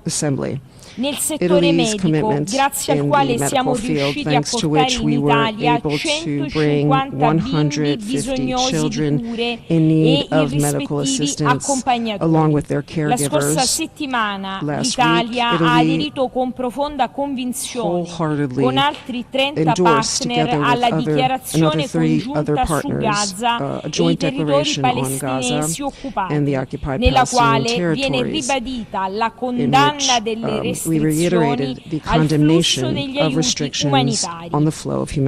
nel settore medico, grazie al quale siamo riusciti a portare in Italia 150 bimbi bisognosi di cure e i rispettivi accompagnatori. La scorsa settimana l'Italia ha aderito con profonda convinzione, con altri 30 partner, alla dichiarazione congiunta su Gaza e i territori palestinesi occupati, nella quale viene ribadita la condanna delle restrizioni al flusso degli aiuti umanitari.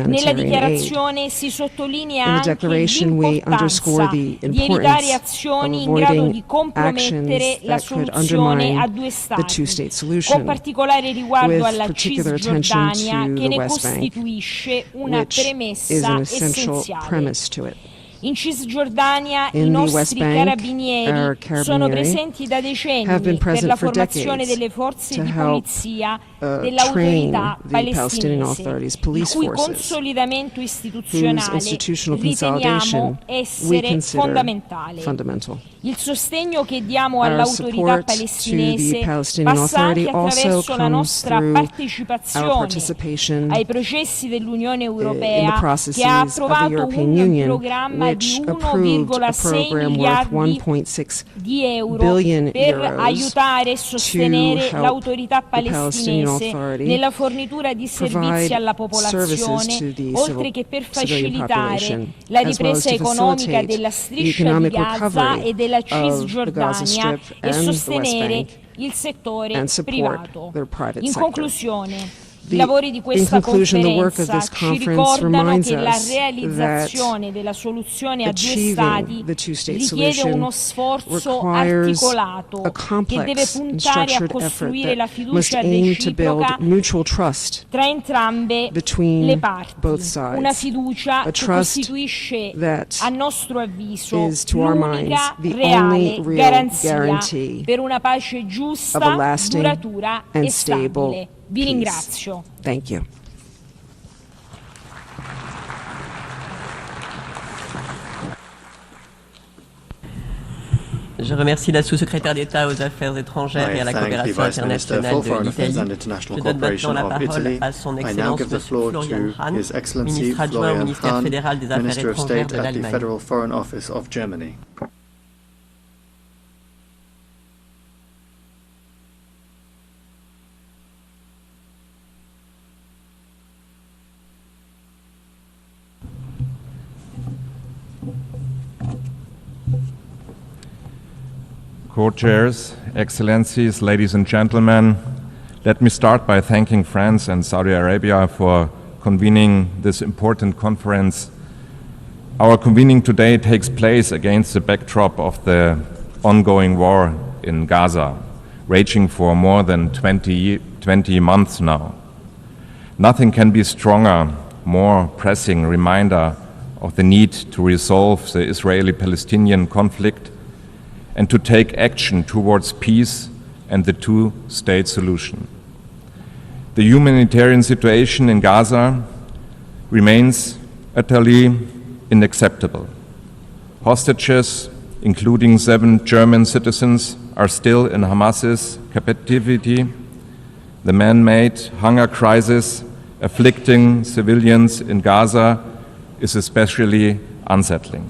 Nella dichiarazione si sottolinea anche l'importanza di evitare azioni in grado di compromettere la soluzione a due stati, con particolare riguardo alla Cisgiordania, che ne costituisce una premessa essenziale. In Cisgiordania i nostri carabinieri sono presenti da decenni per la formazione delle forze di polizia dell'autorità palestinese, il cui consolidamento istituzionale riteniamo essere fondamentale. Il sostegno che diamo all'autorità palestinese passa anche attraverso la nostra partecipazione ai processi dell'Unione Europea, che ha approvato un programma di 1,6 miliardi di euro per aiutare e sostenere l'autorità palestinese nella fornitura di servizi alla popolazione, oltre che per facilitare la ripresa economica della striscia di Gaza e della Cisgiordania e sostenere il settore privato. In conclusione, i lavori di questa conferenza ci ricordano che la realizzazione della soluzione a due stati richiede uno sforzo articolato che deve puntare a costruire la fiducia reciproca tra entrambe le parti, una fiducia che costituisce, a nostro avviso, l'unica reale garanzia per una pace giusta, duratura e stabile. Vi ringrazio. Thank you. Je remercie la sous-secrétaire d'État aux Affaires étrangères et à la coopération internationale de l'Italie. Je donne maintenant la parole à son Excellence M. Florian Hahn, ministre adjoint au ministère fédéral des Affaires étrangères de l'Allemagne. Co-chairs, Excellencies, ladies and gentlemen, let me start by thanking France and Saudi Arabia for convening this important conference. Our convening today takes place against the backdrop of the ongoing war in Gaza, raging for more than 20 months now. Nothing can be stronger, more pressing reminder of the need to resolve the Israeli-Palestinian conflict and to take action towards peace and the two-state solution. The humanitarian situation in Gaza remains utterly unacceptable. Hostages, including 7 German citizens, are still in Hamas's captivity. The man-made hunger crisis afflicting civilians in Gaza is especially unsettling.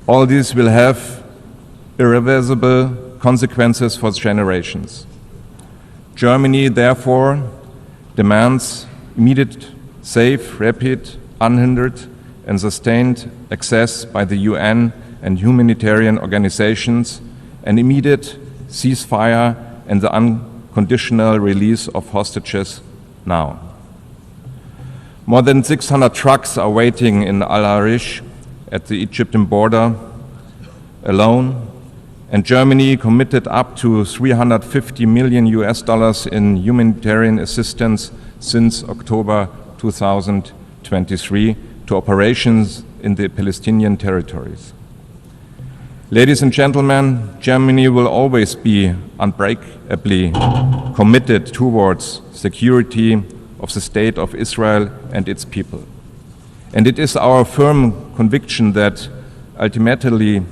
All these will have irreversible consequences for generations. Germany, therefore, demands immediate, safe, rapid, unhindered, and sustained access by the UN and humanitarian organizations, an immediate ceasefire, and the unconditional release of hostages now. More than 600 trucks are waiting in Al-Arish at the Egyptian border alone, and Germany committed up to $350 million in humanitarian assistance since October 2023 to operations in the Palestinian territories. Ladies and gentlemen, Germany will always be unbreakably committed towards security of the State of Israel and its people. And it is our firm conviction that ultimately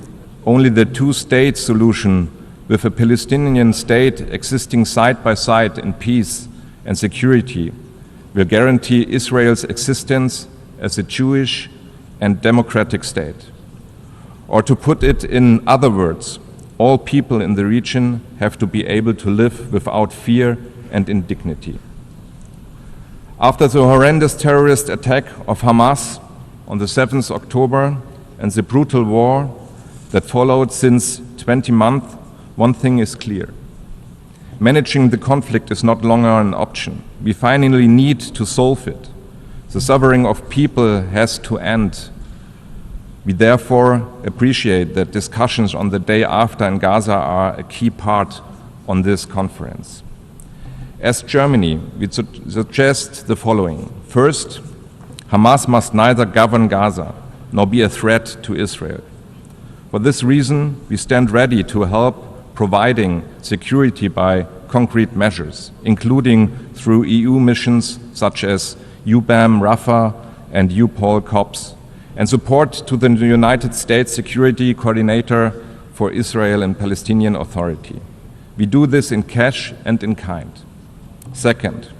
only the two-state solution with a Palestinian state existing side by side in peace and security will guarantee Israel's existence as a Jewish and democratic state. Or to put it in other words, all people in the region have to be able to live without fear and in dignity. After the horrendous terrorist attack of Hamas on the 7th October and the brutal war that followed since 20 months, one thing is clear. Managing the conflict is not longer an option. We finally need to solve it. The suffering of people has to end. We therefore appreciate that discussions on the day after in Gaza are a key part on this conference. As Germany, we suggest the following. First, Hamas must neither govern Gaza nor be a threat to Israel. For this reason, we stand ready to help providing security by concrete measures, including through EU missions such as UBAM, Rafah, and UPOL COPS, and support to the United States Security Coordinator for Israel and Palestinian Authority. We do this in cash and in kind. Second,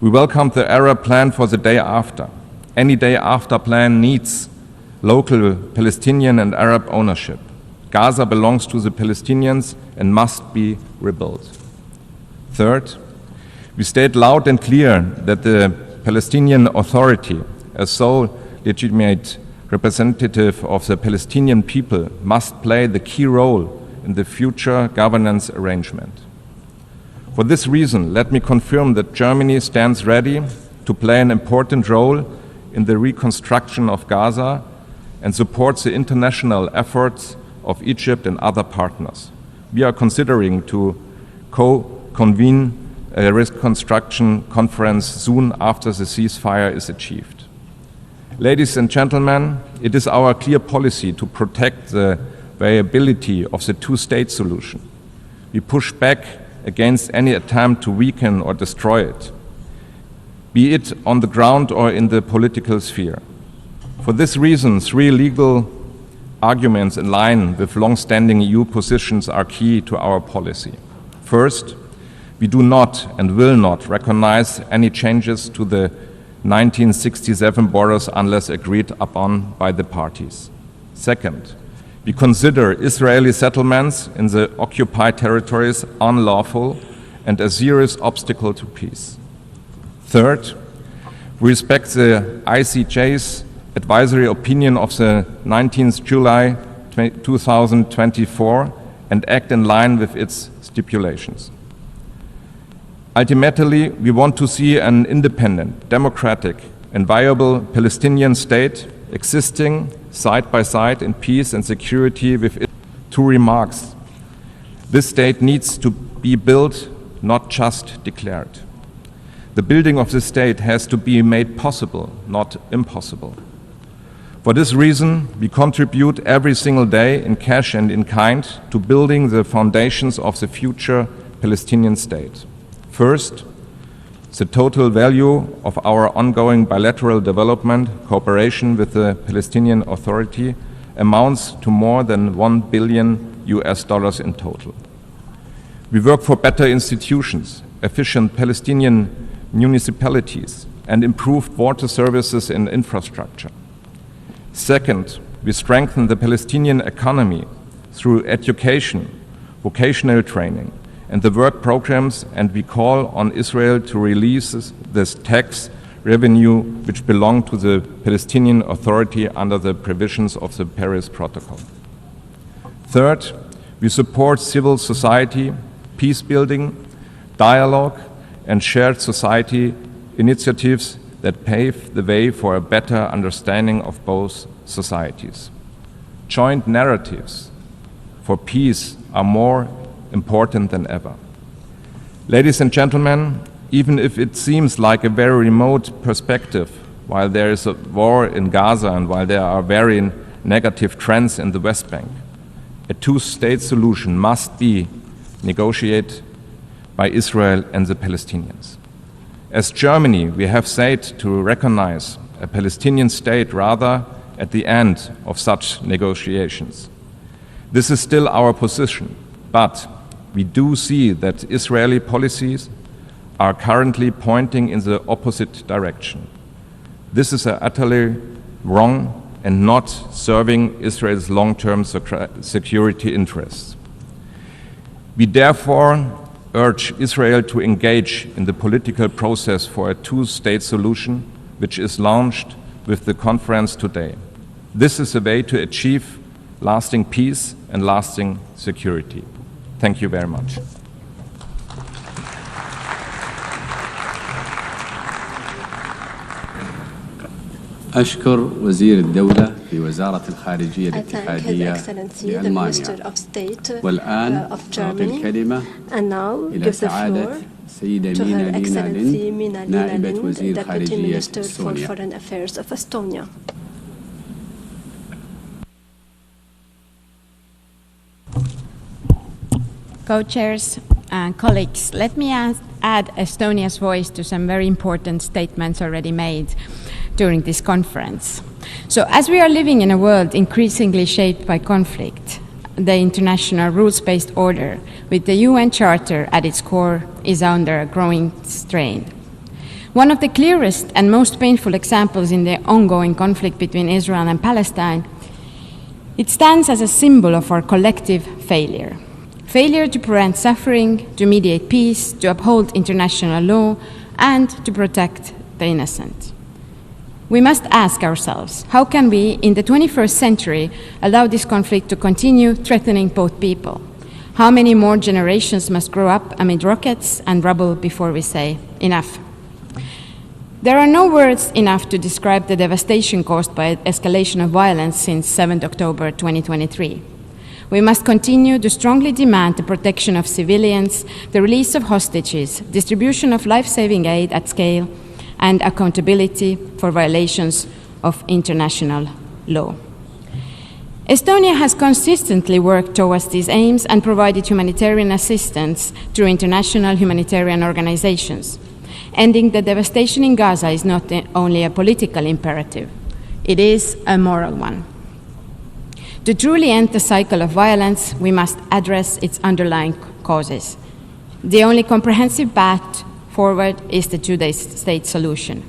we welcome the Arab plan for the day after. Any day after plan needs local Palestinian and Arab ownership. Gaza belongs to the Palestinians and must be rebuilt. Third, we state loud and clear that the Palestinian Authority, as sole legitimate representative of the Palestinian people, must play the key role in the future governance arrangement. For this reason, let me confirm that Germany stands ready to play an important role in the reconstruction of Gaza and supports the international efforts of Egypt and other partners. We are considering to co-convene a reconstruction conference soon after the ceasefire is achieved. Ladies and gentlemen, it is our clear policy to protect the viability of the two-state solution. We push back against any attempt to weaken or destroy it, be it on the ground or in the political sphere. For this reason, three legal arguments in line with long-standing EU positions are key to our policy. First, we do not and will not recognize any changes to the 1967 borders unless agreed upon by the parties. Second, we consider Israeli settlements in the occupied territories unlawful and a serious obstacle to peace. Third, we respect the ICJ's advisory opinion of the 19th July 2024 and act in line with its stipulations. Ultimately, we want to see an independent, democratic, and viable Palestinian state existing side by side in peace and security with its two remarks. This state needs to be built, not just declared. The building of this state has to be made possible, not impossible. For this reason, we contribute every single day in cash and in kind to building the foundations of the future Palestinian state. First, the total value of our ongoing bilateral development cooperation with the Palestinian Authority amounts to more than $1 billion in total. We work for better institutions, efficient Palestinian municipalities, and improved water services and infrastructure. Second, we strengthen the Palestinian economy through education, vocational training, and the work programs, and we call on Israel to release this tax revenue which belong to the Palestinian Authority under the provisions of the Paris Protocol. Third, we support civil society, peace building, dialogue, and shared society initiatives that pave the way for a better understanding of both societies. Joint narratives for peace are more important than ever. Ladies and gentlemen, even if it seems like a very remote perspective, while there is a war in Gaza and while there are very negative trends in the West Bank, a two-state solution must be negotiated by Israel and the Palestinians. As Germany, we have said to recognize a Palestinian state rather at the end of such negotiations. This is still our position, but we do see that Israeli policies are currently pointing in the opposite direction. This is utterly wrong and not serving Israel's long-term security interests. We therefore urge Israel to engage in the political process for a two-state solution, which is launched with the conference today. This is a way to achieve lasting peace and lasting security. Thank you very much. أشكر وزير الدولة في وزارة الخارجية الاتحادية لألمانيا. والآن أعطي الكلمة إلى سعادة السيدة مينا لينا نائبة وزير خارجية إستونيا. Co-chairs and colleagues, let me add Estonia's voice to some very important statements already made during this conference. So as we are living in a world increasingly shaped by conflict, the international rules-based order with the UN Charter at its core is under a growing strain. One of the clearest and most painful examples in the ongoing conflict between Israel and Palestine, it stands as a symbol of our collective failure. Failure to prevent suffering, to mediate peace, to uphold international law, and to protect the innocent. We must ask ourselves, how can we, in the 21st century, allow this conflict to continue threatening both people? How many more generations must grow up amid rockets and rubble before we say, enough? There are no words enough to describe the devastation caused by escalation of violence since 7 October 2023. We must continue to strongly demand the protection of civilians, the release of hostages, distribution of life-saving aid at scale, and accountability for violations of international law. Estonia has consistently worked towards these aims and provided humanitarian assistance through international humanitarian organizations. Ending the devastation in Gaza is not only a political imperative, it is a moral one. To truly end the cycle of violence, we must address its underlying causes. The only comprehensive path forward is the two-state solution,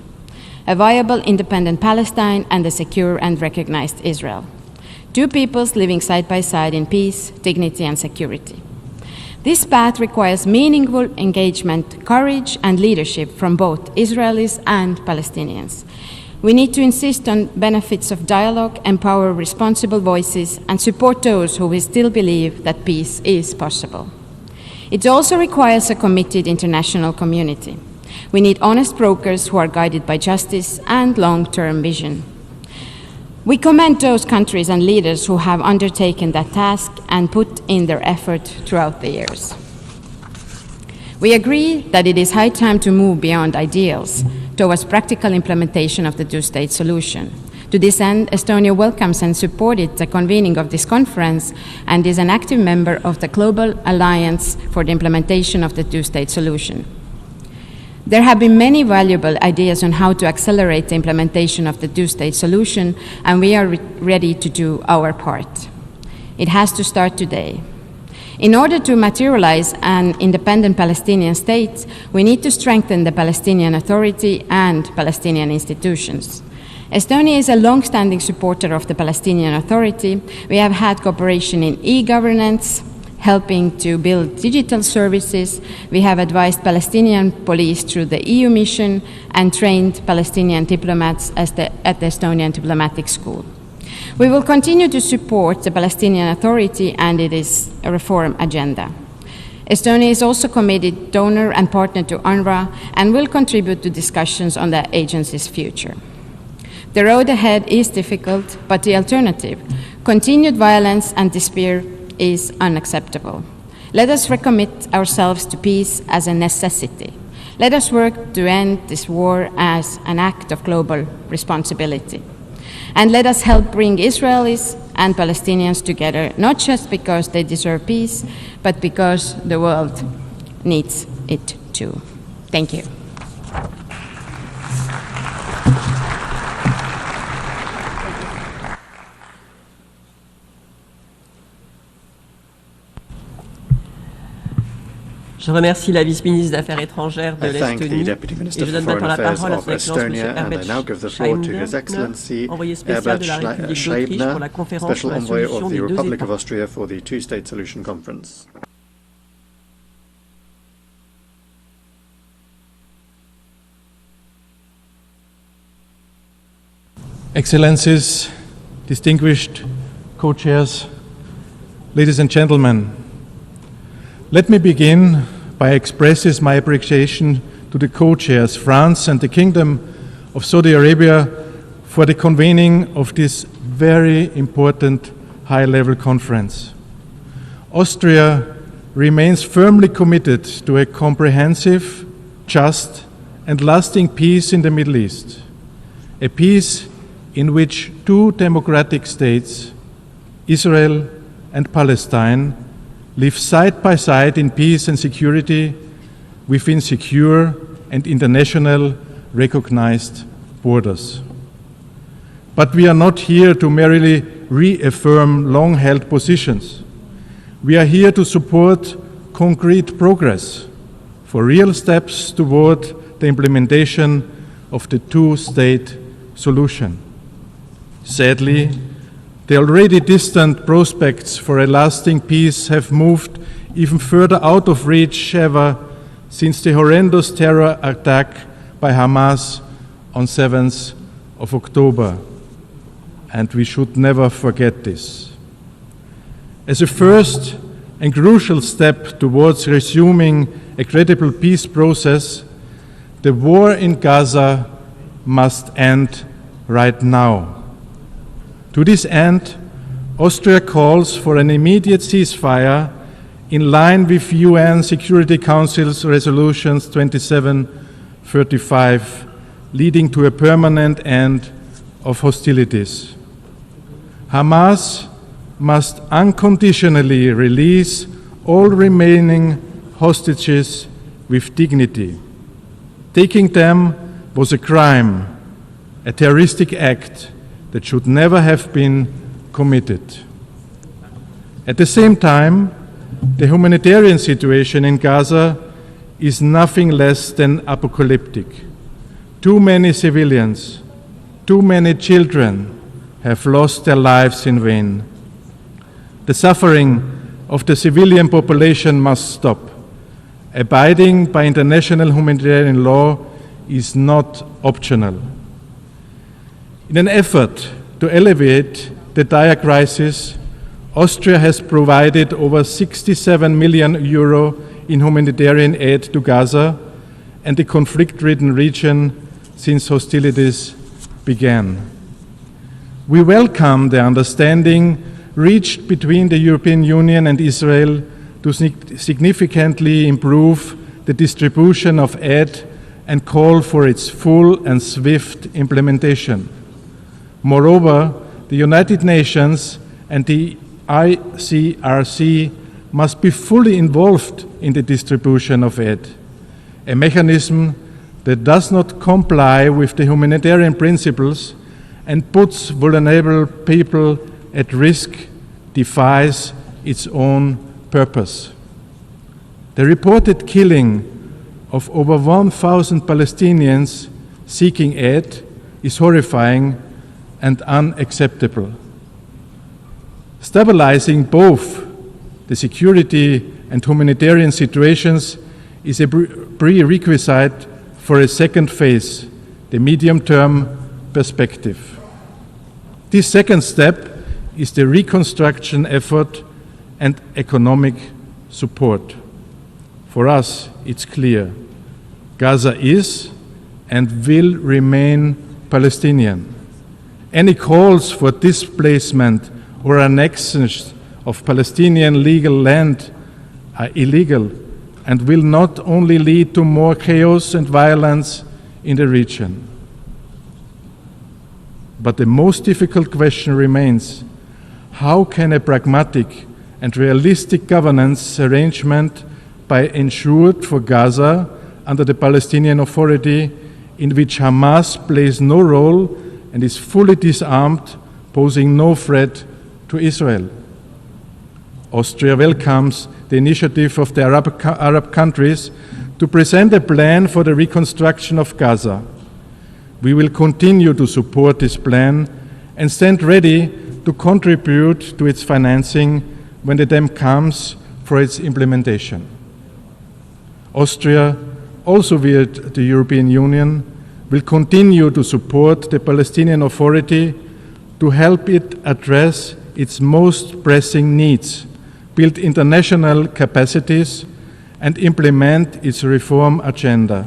a viable independent Palestine and a secure and recognized Israel. Two peoples living side by side in peace, dignity, and security. This path requires meaningful engagement, courage, and leadership from both Israelis and Palestinians. We need to insist on benefits of dialogue, empower responsible voices, and support those who still believe that peace is possible. It also requires a committed international community. We need honest brokers who are guided by justice and long-term vision. We commend those countries and leaders who have undertaken that task and put in their effort throughout the years. We agree that it is high time to move beyond ideals towards practical implementation of the two-state solution. To this end, Estonia welcomes and supported the convening of this conference and is an active member of the Global Alliance for the Implementation of the Two-State Solution. There have been many valuable ideas on how to accelerate the implementation of the two-state solution, and we are ready to do our part. It has to start today. In order to materialize an independent Palestinian state, we need to strengthen the Palestinian Authority and Palestinian institutions. Estonia is a long-standing supporter of the Palestinian Authority. We have had cooperation in e-governance, helping to build digital services. We have advised Palestinian police through the EU mission and trained Palestinian diplomats at the Estonian Diplomatic School. We will continue to support the Palestinian Authority and its reform agenda. Estonia is also committed donor and partner to UNRWA and will contribute to discussions on the agency's future. The road ahead is difficult, but the alternative, continued violence and despair, is unacceptable. Let us recommit ourselves to peace as a necessity. Let us work to end this war as an act of global responsibility. And let us help bring Israelis and Palestinians together, not just because they deserve peace, but because the world needs it too. Thank you. Je remercie la vice-ministre des Affaires étrangères de l'Estonie et je donne maintenant la parole à son Excellence M. Herbert Scheibner, envoyé spécial de la République d'Autriche pour la conférence sur la solution des deux États. Excellencies, distinguished co-chairs, ladies and gentlemen, Let me begin by expressing my appreciation to the co-chairs, France and the Kingdom of Saudi Arabia, for the convening of this very important high-level conference. Austria remains firmly committed to a comprehensive, just, and lasting peace in the Middle East, a peace in which two democratic states, Israel and Palestine, live side by side in peace and security within secure and international recognized borders. But we are not here to merely reaffirm long-held positions. We are here to support concrete progress for real steps toward the implementation of the two-state solution. Sadly, the already distant prospects for a lasting peace have moved even further out of reach ever since the horrendous terror attack by Hamas on 7th of October. And we should never forget this. As a first and crucial step towards resuming a credible peace process, the war in Gaza must end right now. To this end, Austria calls for an immediate ceasefire in line with UN Security Council's resolutions 2735, leading to a permanent end of hostilities. Hamas must unconditionally release all remaining hostages with dignity. Taking them was a crime, a terroristic act that should never have been committed. At the same time, the humanitarian situation in Gaza is nothing less than apocalyptic. Too many civilians, too many children have lost their lives in vain. The suffering of the civilian population must stop. Abiding by international humanitarian law is not optional. In an effort to alleviate the dire crisis, Austria has provided over 67 million euro in humanitarian aid to Gaza and the conflict-ridden region since hostilities began. We welcome the understanding reached between the European Union and Israel to significantly improve the distribution of aid and call for its full and swift implementation. Moreover, the United Nations and the ICRC must be fully involved in the distribution of aid, a mechanism that does not comply with the humanitarian principles and puts vulnerable people at risk, defies its own purpose. The reported killing of over 1,000 Palestinians seeking aid is horrifying and unacceptable. Stabilizing both the security and humanitarian situations is a prerequisite for a second phase, the medium-term perspective. This second step is the reconstruction effort and economic support. For us, it's clear. Gaza is and will remain Palestinian. Any calls for displacement or annexation of Palestinian legal land are illegal and will not only lead to more chaos and violence in the region. But the most difficult question remains: how can a pragmatic and realistic governance arrangement be ensured for Gaza under the Palestinian Authority, in which Hamas plays no role and is fully disarmed, posing no threat to Israel? Austria welcomes the initiative of the Arab countries to present a plan for the reconstruction of Gaza. We will continue to support this plan and stand ready to contribute to its financing when the time comes for its implementation. Austria, also via the European Union, will continue to support the Palestinian Authority to help it address its most pressing needs, build international capacities, and implement its reform agenda.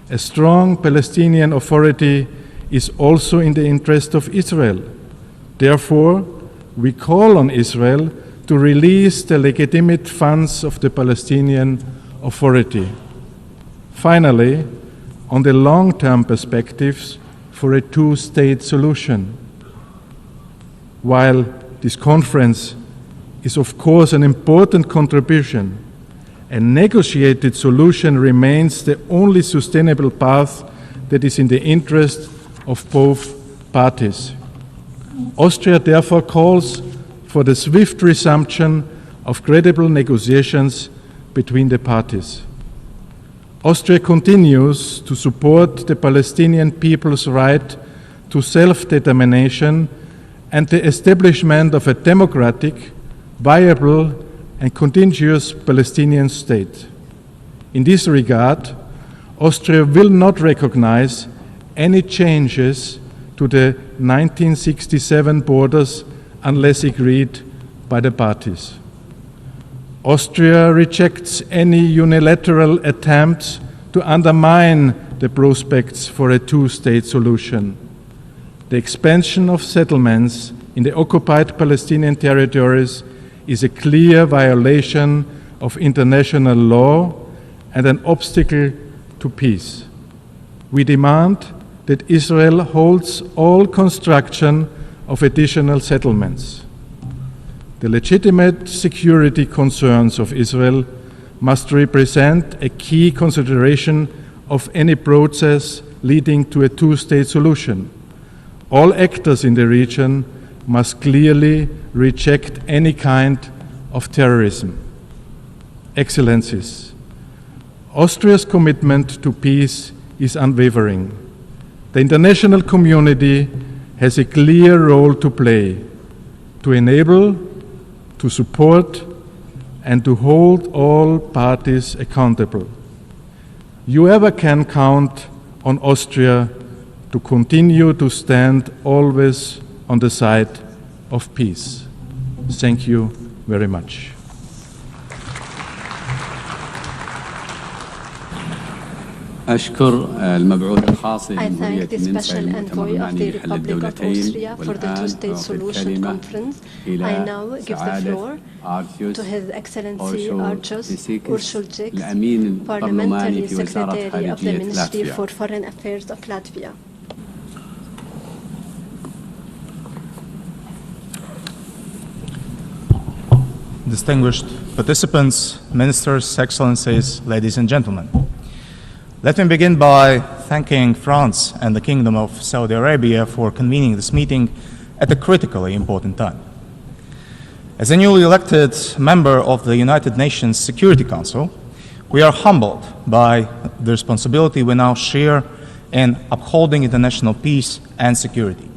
A strong Palestinian Authority is also in the interest of Israel. Therefore, we call on Israel to release the legitimate funds of the Palestinian Authority. Finally, on the long-term perspectives for a two-state solution. While this conference is of course an important contribution, a negotiated solution remains the only sustainable path that is in the interest of both parties. Austria therefore calls for the swift resumption of credible negotiations between the parties. Austria continues to support the Palestinian people's right to self-determination and the establishment of a democratic, viable, and continuous Palestinian state. In this regard, Austria will not recognize any changes to the 1967 borders unless agreed by the parties. Austria rejects any unilateral attempts to undermine the prospects for a two-state solution. The expansion of settlements in the occupied Palestinian territories is a clear violation of international law and an obstacle to peace. We demand that Israel holds all construction of additional settlements. The legitimate security concerns of Israel must represent a key consideration of any process leading to a two-state solution. All actors in the region must clearly reject any kind of terrorism. Excellencies, Austria's commitment to peace is unwavering. The international community has a clear role to play to enable, to support, and to hold all parties accountable. You ever can count on Austria to continue to stand always on the side of peace. Thank you very much. I thank the special envoy of the Republic of Austria for the two-state solution conference. I now give the floor to His Excellency Archus Ursulciks, Parliamentary Secretary of the Ministry for Foreign Affairs of Latvia. Distinguished participants, ministers, excellencies, ladies and gentlemen. Let me begin by thanking France and the Kingdom of Saudi Arabia for convening this meeting at a critically important time. As a newly elected member of the United Nations Security Council, we are humbled by the responsibility we now share in upholding international peace and security.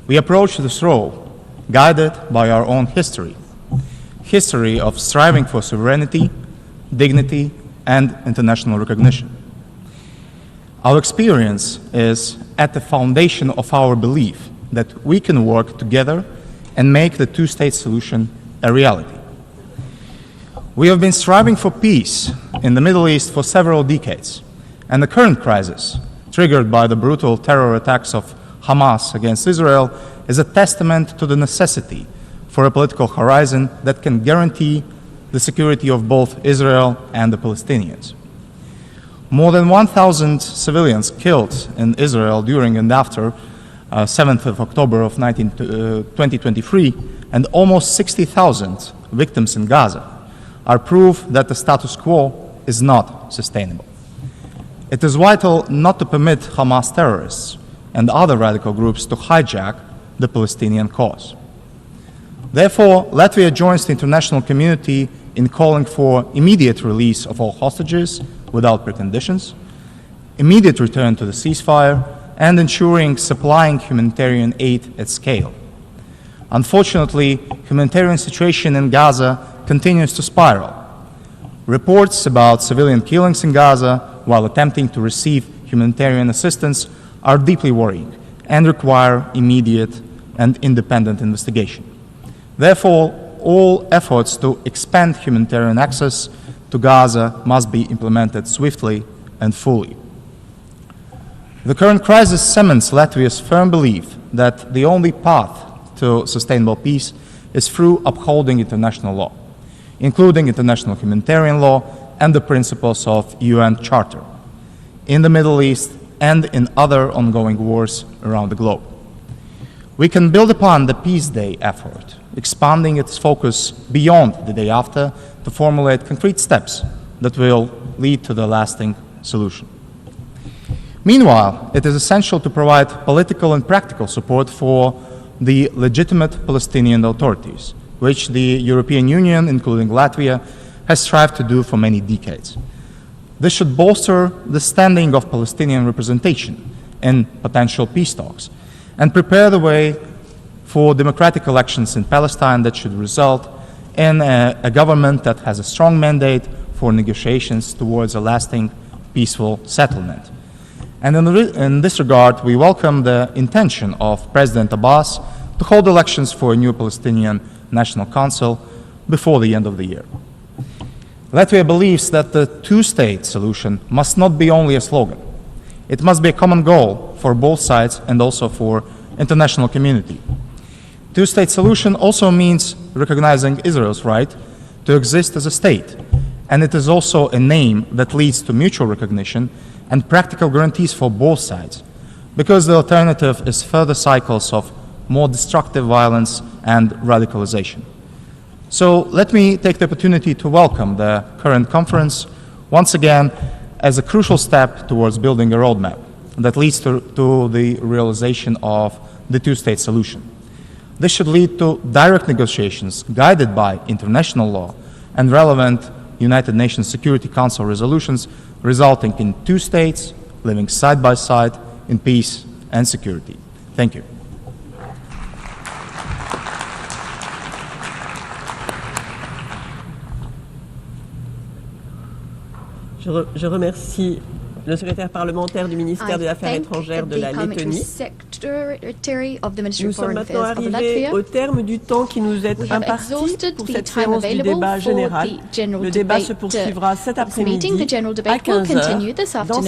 We approach this role guided by our own history of striving for sovereignty, dignity, and international recognition. Our experience is at the foundation of our belief that we can work together and make the two-state solution a reality. We have been striving for peace in the Middle East for several decades, and the current crisis, triggered by the brutal terror attacks of Hamas against Israel, is a testament to the necessity for a political horizon that can guarantee the security of both Israel and the Palestinians. More than 1,000 civilians killed in Israel during and after 7th of October of 2023, and almost 60,000 victims in Gaza are proof that the status quo is not sustainable. It is vital not to permit Hamas terrorists and other radical groups to hijack the Palestinian cause. Therefore, Latvia joins the international community in calling for immediate release of all hostages without preconditions, immediate return to the ceasefire, and ensuring supplying humanitarian aid at scale. Unfortunately, humanitarian situation in Gaza continues to spiral. Reports about civilian killings in Gaza while attempting to receive humanitarian assistance are deeply worrying and require immediate and independent investigation. Therefore, all efforts to expand humanitarian access to Gaza must be implemented swiftly and fully. The current crisis cements Latvia's firm belief that the only path to sustainable peace is through upholding international law, including international humanitarian law and the principles of UN Charter, in the Middle East and in other ongoing wars around the globe. We can build upon the Peace Day effort, expanding its focus beyond the day after to formulate concrete steps that will lead to the lasting solution. Meanwhile, it is essential to provide political and practical support for the legitimate Palestinian authorities, which the European Union, including Latvia, has strived to do for many decades. This should bolster the standing of Palestinian representation in potential peace talks and prepare the way for democratic elections in Palestine that should result in a government that has a strong mandate for negotiations towards a lasting, peaceful settlement. And in this regard, we welcome the intention of President Abbas to hold elections for a new Palestinian National Council before the end of the year. Latvia believes that the two-state solution must not be only a slogan. It must be a common goal for both sides and also for international community. Two-state solution also means recognizing Israel's right to exist as a state, and it is also a name that leads to mutual recognition and practical guarantees for both sides, because the alternative is further cycles of more destructive violence and radicalization. So let me take the opportunity to welcome the current conference once again as a crucial step towards building a roadmap that leads to the realization of the two-state solution. This should lead to direct negotiations guided by international law and relevant United Nations Security Council resolutions, resulting in two states living side by side in peace and security. Thank you. Je remercie le secrétaire parlementaire du ministère des Affaires étrangères de la Lettonie. Nous sommes maintenant arrivés au terme du temps qui nous est imparti pour cette séance du débat général. Le débat se poursuivra cet après-midi à 15h dans